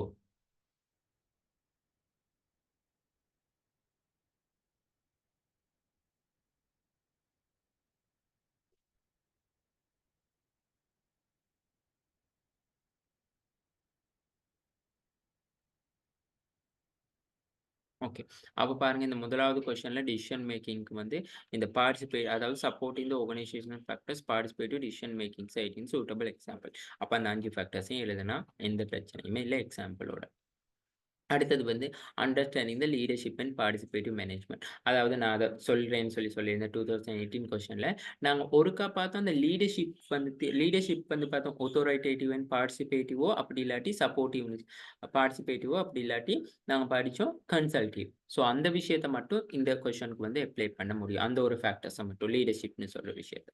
okay. அப்ப பாருங்க, இந்த முதலாவது கொஸ்டின்ல டிசிஷன் மேக்கிங்க்கு வந்து இந்த அதாவது supporting the organisational factors participative decision making side in suitable example. அப்ப அந்த 5 ஃபேக்டர்ஸையும் எழுதுனா எந்த பிரச்சனையுமே இல்ல எக்ஸாம்பிளோட. அடுத்தது வந்து understanding the leadership and participative management. அதாவது நான் அத சொல்றேன்னு சொல்லியிருந்தேன் 2018 கொஸ்டின்ல. நாங்க ஒருக்கா பார்த்தோம் அந்த லீடர்ஷிப் வந்து பார்த்தோம் ஆத்தோரிட்டேட்டிவ் அண்ட் பார்ட்டிசிபேட்டிவோ அப்படி இல்லாட்டி பார்ட்டிசிபேட்டிவோ அப்படி இல்லாட்டி நாங்க படிச்சோம் கன்சல்டிவ். ஸோ அந்த விஷயத்த மட்டும் இந்த கொஸ்டினுக்கு வந்து அப்ளை பண்ண முடியும். அந்த ஒரு ஃபேக்டர்ஸ மட்டும் லீடர்ஷிப்னு சொல்ற விஷயத்த.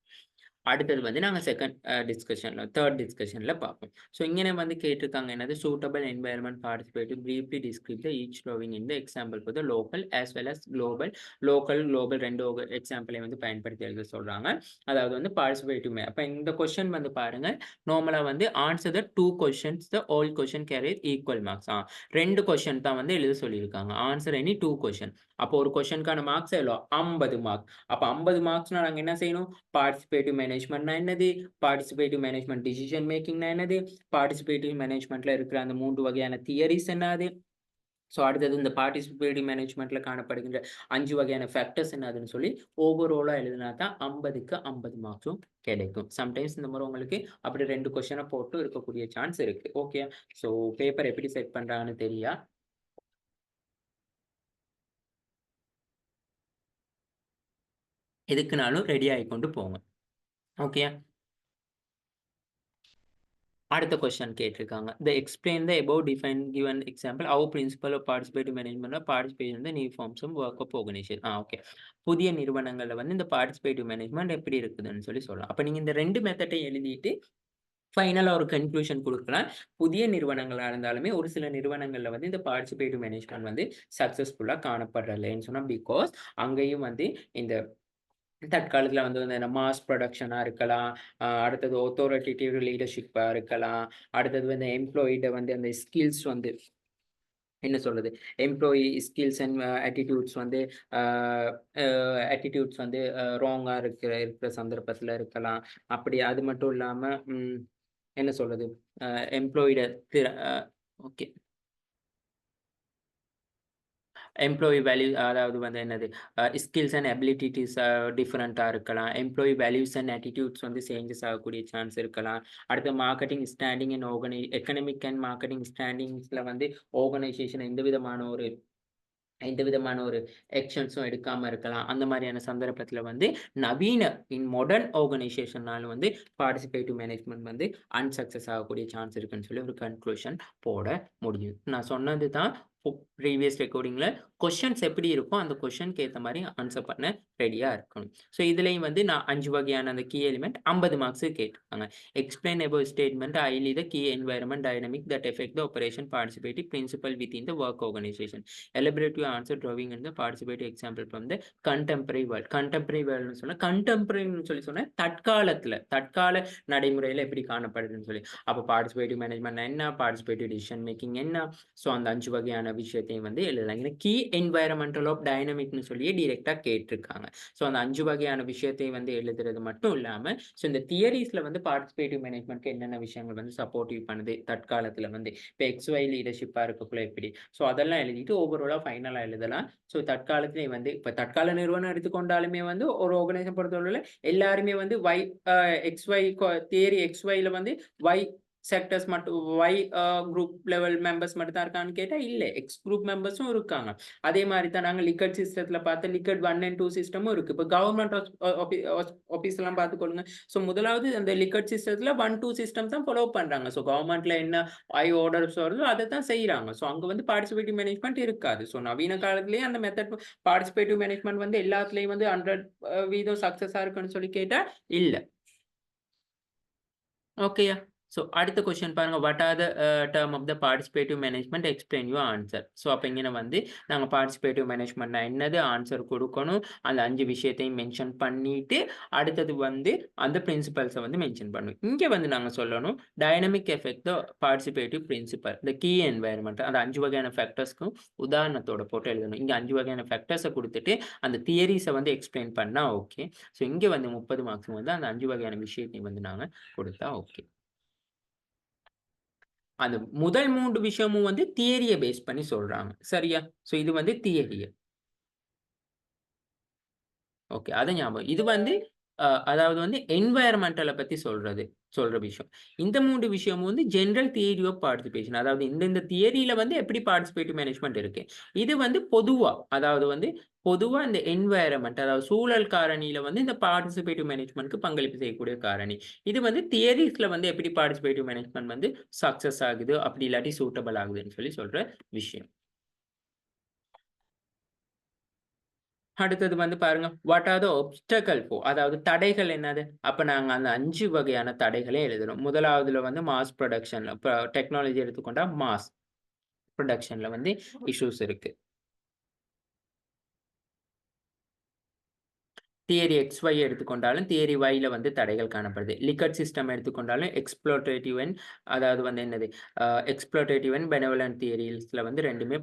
அடுத்தது வந்து நாங்க 3 டிஸ்கஷன்ல பார்ப்போம். ஸோ இங்கனே வந்து கேட்டிருக்காங்க என்னது suitable environment participative briefly describe the each flowing in the example for the local as well as global. Global 2 எக்ஸாம்பிளையும் வந்து பயன்படுத்தி எழுத சொல்றாங்க. அதாவது வந்து பார்ட்டிசிபேட்டிவ் அப்ப இந்த கொஸ்டின் வந்து பாருங்க, நார்மலா வந்து answer the 2 questions the all question carry equal marks. 2 question தான் வந்து எழுத சொல்லியிருக்காங்க. Answer any 2 question. அப்போ ஒரு கொஸ்டினுக்கான மார்க்ஸ் எவ்வளோ 50 மார்க். அப்போ 50 மார்க்ஸ்னா நாங்கள் என்ன செய்யணும்? பார்ட்டிசிபேட்டிவ் மேனேஜ்மெண்ட்னா என்னது, பார்ட்டிசிபேட்டிவ் மேனேஜ்மெண்ட் டிசிஷன் மேக்கிங்னா என்னது, பார்ட்டிசிபேட்டிவ் மேனேஜ்மெண்ட்ல இருக்கிற அந்த 3 வகையான தியரிஸ் என்னது, ஸோ அடுத்தது இந்த பார்ட்டிசிபேட்டிவ் மேனேஜ்மெண்ட்ல காணப்படுகின்ற 5 வகையான ஃபேக்டர்ஸ் என்னதுன்னு சொல்லி ஓவராலா எழுதினா தான் 50க்கு 50 மார்க்ஸும் கிடைக்கும். சம்டைம்ஸ் இந்த மாதிரி உங்களுக்கு அப்படி 2 கொஸ்டினை போட்டு இருக்கக்கூடிய சான்ஸ் இருக்கு. ஓகே, ஸோ பேப்பர் எப்படி செட் பண்றாங்கன்னு தெரியா, எதுக்குனாலும் ரெடி ஆகிக்கொண்டு போங்க. ஓகே, அடுத்த கொஸ்டின் கேட்டிருக்காங்க. The explain the above defined given example how principle of participative management or participation in the new forms of work of organization. Okay, புதிய நிறுவனங்கள்ல வந்து இந்த பார்ட்டிசிபேட்டிவ் மேனேஜ்மெண்ட் எப்படி இருக்குதுன்னு சொல்லலாம். அப்ப நீங்க இந்த 2 மெத்தடை எழுதிட்டு ஃபைனலா ஒரு கன்க்ளூஷன் குடுக்கலாம். புதிய நிறுவனங்களா இருந்தாலுமே ஒரு சில நிறுவனங்கள்ல வந்து இந்த பார்ட்டிசிபேட்டிவ் மேனேஜ்மெண்ட் வந்து சக்சஸ்ஃபுல்லா காணப்படலைன்னு சொன்னா, பிகாஸ் அங்கேயும் வந்து இந்த தற்காலத்துல வந்து இந்த மாஸ் ப்ரொடக்ஷனா இருக்கலாம், அடுத்தது அத்தாரிட்டேட்டிவ் லீடர்ஷிப்பா இருக்கலாம், அடுத்தது வந்து எம்ப்ளாயிட்ட வந்து அந்த ஸ்கில்ஸ் வந்து என்ன சொல்றது, எம்ப்ளாயி ஸ்கில்ஸ் அண்ட் ஆட்டிட்யூட்ஸ் வந்து ராங்கா இருக்கிற சந்தர்ப்பத்துல இருக்கலாம். அப்படி அது மட்டும் இல்லாம என்ன சொல்றது, எம்ப்ளாயிட ஓகே, எம்ப்ளாயி வேல்யூ அதாவது வந்து என்னது, ஸ்கில்ஸ் அண்ட் அபிலிட்டிஸ் டிஃபரெண்ட்டா இருக்கலாம். எம்ப்ளாயி வேல்யூஸ் அண்ட் ஆட்டிட்யூட்ஸ் வந்து சேஞ்சஸ் ஆகக்கூடிய சான்ஸ் இருக்கலாம். அடுத்து marketing standing and economic and marketing ஸ்டாண்டிங்ஸ்ல வந்து ஆர்கனைசேஷன் எந்த விதமான ஒரு ஆக்ஷன்ஸும் எடுக்காம இருக்கலாம். அந்த மாதிரியான சந்தர்ப்பத்துல வந்து நவீன மாடர்ன் ஆர்கனைசேஷனால வந்து பார்ட்டிசிபேட்டிவ் மேனேஜ்மெண்ட் வந்து அன்சக்சஸ் ஆகக்கூடிய சான்ஸ் இருக்குன்னு சொல்லி ஒரு கன்க்ளூஷன் போட முடியும். நான் சொன்னது தான் ப்ரீவியஸ் ரெக்கார்டிங்ல கொஸ்டின்ஸ் எப்படி இருக்கும் அந்த கொஸ்டினுக்கு ஏற்ற மாதிரி ஆன்சர் பண்ண ரெடியா இருக்கணும். ஸோ இதுலயும் வந்து நான் 5 வகையான அந்த கீ எலிமெண்ட் 50 மார்க்ஸ் கேட்டிருக்காங்க. Explain about statement highly the key environment dynamic that effect the operation participative principle within the work organisation. Elaborative answer drawing in the participative example from the contemporary world. contemporary world சொன்னா contemporary சொல்லி சொன்னா தற்கால நடைமுறையில எப்படி காணப்படுதுன்னு சொல்லி. அப்போ பார்ட்டிசிபேட்டிவ் மேனேஜ்மெண்ட் என்ன, பார்ட்டிசிபேட்டிவ் டிசிஷன் மேக்கிங் என்ன, ஸோ அந்த 5 வகையான விஷயத்தையும் வந்து எழுதலாம். இந்த கீ என்வாயர்மெண்டல் ஆஃப் டைனமிக்னு சொல்லி டைரக்டா கேட்டிருக்காங்க. ஸோ அந்த 5 வகையான விஷயத்தையும் வந்து எழுதுறது மட்டும் இல்லாம, ஸோ இந்த தியரிஸ்ல வந்து பார்ட்டிசிபேட்டிவ் மேனேஜ்மெண்ட்க்கு என்னென்ன விஷயங்கள் வந்து சப்போர்ட்டிவ் பண்ணுது தற்காலத்துல வந்து, இப்போ XY லீடர்ஷிப்பா இருக்கக்குள்ள எப்படி, ஸோ அதெல்லாம் எழுதிட்டு ஓவராலா ஃபைனலா எழுதலாம். ஸோ தற்காலத்திலே வந்து இப்போ தற்கால நிறுவனம் எடுத்துக்கொண்டாலுமே வந்து ஒரு ஆர்கனைசேஷன் பொறுத்தவரையில எல்லாருமே வந்து XY தியரி XYல வந்து Y செக்டர்ஸ் மட்டும் Y குரூப் லெவல் மெம்பர்ஸ் மட்டும் தான் இருக்கான்னு கேட்டா இல்ல, X குரூப் மெம்பர்ஸும் இருக்காங்க. அதே மாதிரி தான் நாங்க லிக்கட் சிஸ்டத்துல பார்த்து லிக்கட் 1 and 2 சிஸ்டமும் இருக்கு. இப்போ கவர்மெண்ட் ஆபீஸ் எல்லாம் பார்த்துக்கொள்ளுங்க. ஸோ முதலாவது அந்த லிக்கட் சிஸ்டத்துல 1, 2 சிஸ்டம் தான் ஃபாலோ பண்றாங்க. ஸோ கவர்மெண்ட்ல என்ன ஆர்டர்ஸ் வருதோ அதை தான் செய்யறாங்க. ஸோ அங்க வந்து பார்ட்டிசிபேட்டிவ் மேனேஜ்மெண்ட் இருக்காது. ஸோ நவீன காலத்திலேயே அந்த மெத்தட் பார்ட்டிசிபேட்டிவ் மேனேஜ்மெண்ட் வந்து எல்லாத்துலயும் வந்து 100% சக்சஸா இருக்குன்னு சொல்லி கேட்டா இல்ல. ஓகேயா, ஸோ அடுத்த கொஸ்டின் பாருங்க, what are the term of the participative management, explain your answer. So அப்போ இங்கே வந்து நாங்கள் பார்ட்டிசிபேட்டிவ் மேனேஜ்மெண்ட்னா என்னது ஆன்சர் கொடுக்கணும். அந்த 5 விஷயத்தையும் மென்ஷன் பண்ணிட்டு அடுத்தது வந்து அந்த பிரின்சிபல்ஸை வந்து மென்ஷன் பண்ணணும். இங்கே வந்து நாங்கள் சொல்லணும் டைனமிக் எஃபெக்ட் த பார்ட்டிசிபேட்டிவ் பிரின்சிபல் இந்த கீ என்வாயர்மெண்ட், அந்த 5 வகையான ஃபேக்டர்ஸ்க்கும் உதாரணத்தோட போட்டு எழுதணும். இங்கே 5 வகையான ஃபேக்டர்ஸை கொடுத்துட்டு அந்த தியரிஸை வந்து எக்ஸ்பிளைன் பண்ணால் ஓகே. ஸோ இங்கே வந்து 30 மார்க்ஸ் வந்து அந்த 5 வகையான விஷயத்தையும் வந்து நாங்கள் கொடுத்தா ஓகே. அந்த முதல் 3 விஷயமும் வந்து தியரிய பேஸ் பண்ணி சொல்றாங்க. சரியா? சோ இது வந்து தியரிய. ஓகே. அத ஞாபகம். இது வந்து அதாவது வந்து என்வைரன்மென்டல பத்தி சொல்ற விஷயம். இந்த 3 விஷயமும் வந்து ஜெனரல் தியரி ஆஃப் பார்ட்டிசிபேஷன். அதாவது இந்த தியரியில வந்து எப்படி பார்ட்டிசிபேட்டிவ் மேனேஜ்மென்ட் இருக்கு. இது வந்து பொதுவா, அதாவது வந்து பொதுவா இந்த என்வைரன்மென்ட் அதாவது சூழல் காரணியில வந்து இந்த பார்ட்டிசிபேட்டிவ் மேனேஜ்மென்ட்க்கு பங்களிப்பு செய்யக்கூடிய காரணி. இது வந்து தியரிஸ்ல வந்து எப்படி பார்ட்டிசிபேட்டிவ் மேனேஜ்மென்ட் வந்து சக்சஸ் ஆகுது, அப்படி இல்லாட்டி சூட்டபிள் ஆகுதுன்னு சொல்லி சொல்ற விஷயம். அடுத்தது வந்து பாருங்க, what are the obstacle for, அதாவது தடைகள் என்னது? அப்ப நாங்க அந்த 5 வகையான தடைகளே எழுதணும். முதலாவதுல வந்து மாஸ் புரொடக்ஷன்ல, இப்ப டெக்னாலஜி எடுத்துக்கொண்டா மாஸ் புரொடக்ஷன்ல வந்து இஷ்யூஸ் இருக்கு. தியரி XY எடுத்துக்கொண்டாலும் தியரி Yல வந்து தடைகள் காணப்படுது. லிக்கட் சிஸ்டம் எடுத்துக்கொண்டாலும் எக்ஸ்ப்ளோரேட்டிவ் அண்ட் அதாவது வந்து என்னது, எக்ஸ்ப்ளோரேட்டிவ் அண்ட் பெனவலன்ட் தியரிஸ்ல வந்து 2மே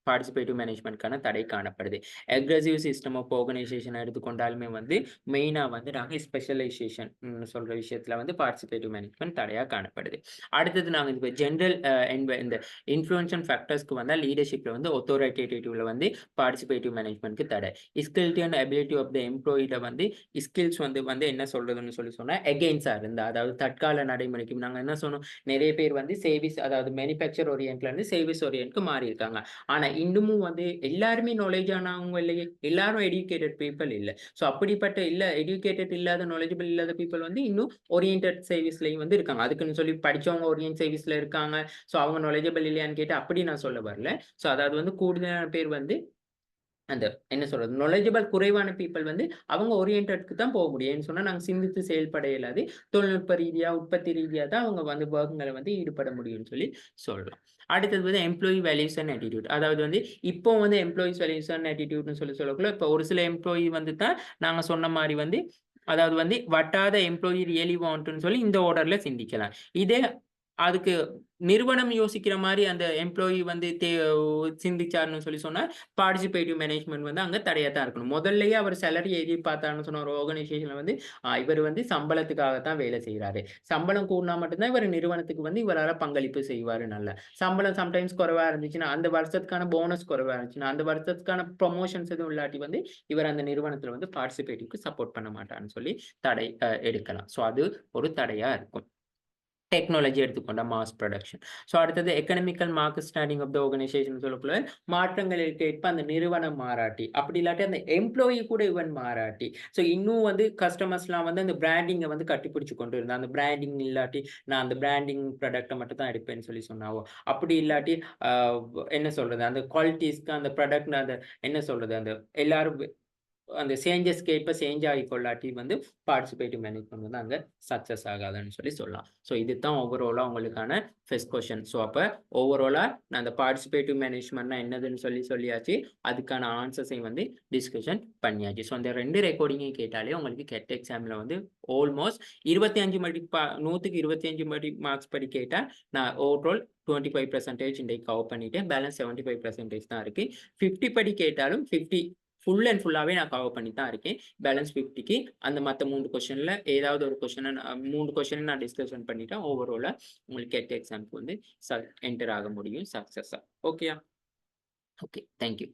பார்ட்டிசிபேட்டிவ் மேனேஜ்மெண்ட்க்கான தடை காணப்படுது. அக்ரெசிவ் சிஸ்டம் ஆஃப் ஆர்கனைசேஷன் எடுத்துக்கொண்டாலுமே வந்து மெயினா வந்து நாங்க ஸ்பெஷலைசேஷன் சொல்ற விஷயத்துல வந்து பார்ட்டிசிபேட்டிவ் மேனேஜ்மெண்ட் தடையா காணப்படுது. அடுத்தது நாங்க இந்த ஜெனரல் இந்த இன்ஃப்ளூயன்ஷியல் ஃபேக்டர்ஸ்க்கு வந்தா லீடர்ஷிப்ல வந்து அத்தாரிட்டேட்டிவ்ல வந்து பார்ட்டிசிபேட்டிவ் மேனேஜ்மெண்ட்க்கு தடை. ஸ்கில்டி அண்ட் அபிலிட்டி ஆஃப் த எம்ப்ளாயில வந்து ஸ்கில்ஸ் வந்து என்ன சொல்றதுன்னு சொன்னா எகெயின்ஸ்டா இருந்தா, அதாவது தற்கால நடைமுறைக்கு நாங்க என்ன சொன்னோம், நிறைய பேர் வந்து சர்வீஸ் அதாவது மேனுஃபேக்சர் ஓரியன்ட்ல இருந்து சர்வீஸ் ஓரியன்ட்க்கு மாறி இருக்காங்க. ஆனா இன்னமும் வந்து எல்லாருமே நாலேஜ் ஆனவங்க இல்லையே, எல்லாரும் எஜுகேட்டட் பீப்பிள் இல்ல. சோ அப்படிப்பட்ட எஜுகேட்டட் இல்லாத நாலேஜபிள் இல்லாத பீப்பிள் வந்து இன்னும் ஓரியன்டட் சர்வீஸ்லயும் வந்து இருக்காங்க. அதுக்குன்னு சொல்லி படிச்சவங்க ஓரியன்ட் சர்வீஸ்ல இருக்காங்க. சோ அவங்க நாலேஜபிள் இல்லையான்னு கேட்டா அப்படி நான் சொல்ல வரல. சோ அதாவது வந்து கூடுதலான பேர் வந்து அந்த என்ன சொல்றது நாலேஜபிள் குறைவான பீப்பிள் வந்து அவங்க ஓரியன்டட்க்கு தான் போக முடியும். ஏன்னு சொன்னா நாங்க சிந்தித்து செயல்பட இயலாது. தொழில்நுட்ப ரீதியா, உற்பத்தி ரீதியா தான் அவங்க வந்து வொர்க்ல வந்து ஈடுபட முடியும்னு சொல்லலாம். அடுத்தது வந்து எம்ப்ளாயி வேல்யூஸ் அண்ட் ஆட்டிட்யூட். அதாவது வந்து இப்போ வந்து எம்ப்ளாயீஸ் வேல்யூஸ் அண்ட் ஆட்டிட்யூட்னு சொல்லக்குள்ள இப்போ ஒரு சில எம்ப்ளாயி வந்து தான் நாங்க சொன்ன மாரி வந்து அதாவது வந்து வட்டாத எம்ப்ளாயி ரியலி வாண்ட்ன்னு சொல்லி இந்த ஆர்டர்ல சிந்திக்கலாம். இதே அதுக்கு நிறுவனம் யோசிக்கிற மாரி அந்த எம்ப்ளாயி வந்து சிந்திச்சாருன்னு சொன்னா, பார்ட்டிசிபேட்டிவ் மேனேஜ்மென்ட் வந்து அங்க தடையா தான் இருக்கணும். முதல்லயே அவர் சேலரி எதிர்பார்த்தாருன்னு சொன்ன ஒரு ஆர்கனைசேஷன்ல வந்து, இவர் வந்து சம்பளத்துக்காக தான் வேலை செய்றாரு. சம்பளம் கூடுனா மட்டும் தான் இவர் நிறுவனத்துக்கு வந்து இவரால பங்களிப்பு செய்வாரு நல்லா. சம்பளம் சம்டைம்ஸ் குறைவா இருந்துச்சுன்னா, அந்த வருஷத்துக்கான போனஸ் குறைவா இருந்துச்சுன்னா, அந்த வருஷத்துக்கான ப்ரமோஷன்ஸ் எதுவும் இல்லாட்டி வந்து, இவர் அந்த நிறுவனத்துல வந்து பார்ட்டிசிபேட்டிவ்க்கு சப்போர்ட் பண்ண மாட்டார்ன்னு சொல்லி தடை எடுக்கலாம். சோ அது ஒரு தடையா இருக்கும். டெக்னாலஜி எடுத்துக்கொண்டா மாஸ் புரொடக்ஷன். ஸோ அடுத்தது economical market standing of the organisation சொல்லக்குள்ள மாற்றங்களுக்கு ஏற்ப அந்த நிறுவனம் மாறாட்டி, அப்படி இல்லாட்டி அந்த எம்ப்ளாயி கூட இவன் மாறாட்டி, ஸோ இன்னும் வந்து கஸ்டமர்ஸ்லாம் வந்து அந்த பிராண்டிங்க வந்து கட்டிப்பிடிச்சு கொண்டு இருந்தா, அந்த பிராண்டிங் இல்லாட்டி நான் அந்த பிராண்டிங் ப்ராடக்ட்ட மட்டும் தான் எடுப்பேன்னு சொன்னாவோ, அப்படி இல்லாட்டி அ என்ன சொல்றது, அந்த குவாலிட்டீஸ்க்கு அந்த ப்ராடக்ட் அந்த என்ன சொல்றது, அந்த எல்லாரும் அந்த சேஞ்சஸ்க்கு ஏற்ப சேஞ்ச் ஆகிக்கொள்ளாட்டி வந்து பார்ட்டிசிபேட்டிவ் மேனேஜ்மென்ட் வந்து அங்க சக்சஸ் ஆகாதுன்னு சொல்லலாம். ஸோ இதுதான் ஓவராலா உங்களுக்கான ஃபர்ஸ்ட் கொஸ்டின். ஸோ அப்ப ஓவராலா நான் அந்த பார்ட்டிசிபேட்டிவ் மேனேஜ்மென்ட்னா என்னதுன்னு சொல்லியாச்சு. அதுக்கான ஆன்சர்ஸையும் வந்து டிஸ்கஷன் பண்ணியாச்சு. ஸோ அந்த 2 ரெக்கார்டிங்கையும் கேட்டாலே உங்களுக்கு கெட் எக்ஸாம்ல வந்து ஆல்மோஸ்ட் 25 100க்கு 25 மார்க்ஸ் படி கேட்டா நான் ஓவரால் 25% இன்றைக்கு கவர் பண்ணிட்டேன். பேலன்ஸ் 75% தான் இருக்கு. 50 படி கேட்டாலும் 50 ஃபுல் அண்ட் ஃபுல்லாவே நான் கவர் பண்ணி தான் இருக்கேன். பேலன்ஸ் 50க்கு அந்த மத்த 3 கொஸ்டின்ல ஏதாவது ஒரு கொஸ்டின 3 கொஸ்டின் நான் டிஸ்கஷன் பண்ணிட்டா ஓவராலா உங்களுக்கு கெட் எக்ஸாம்க்கு வந்து என்டர் ஆக முடியும் சக்சஸா. ஓகேயா? ஓகே. Thank you.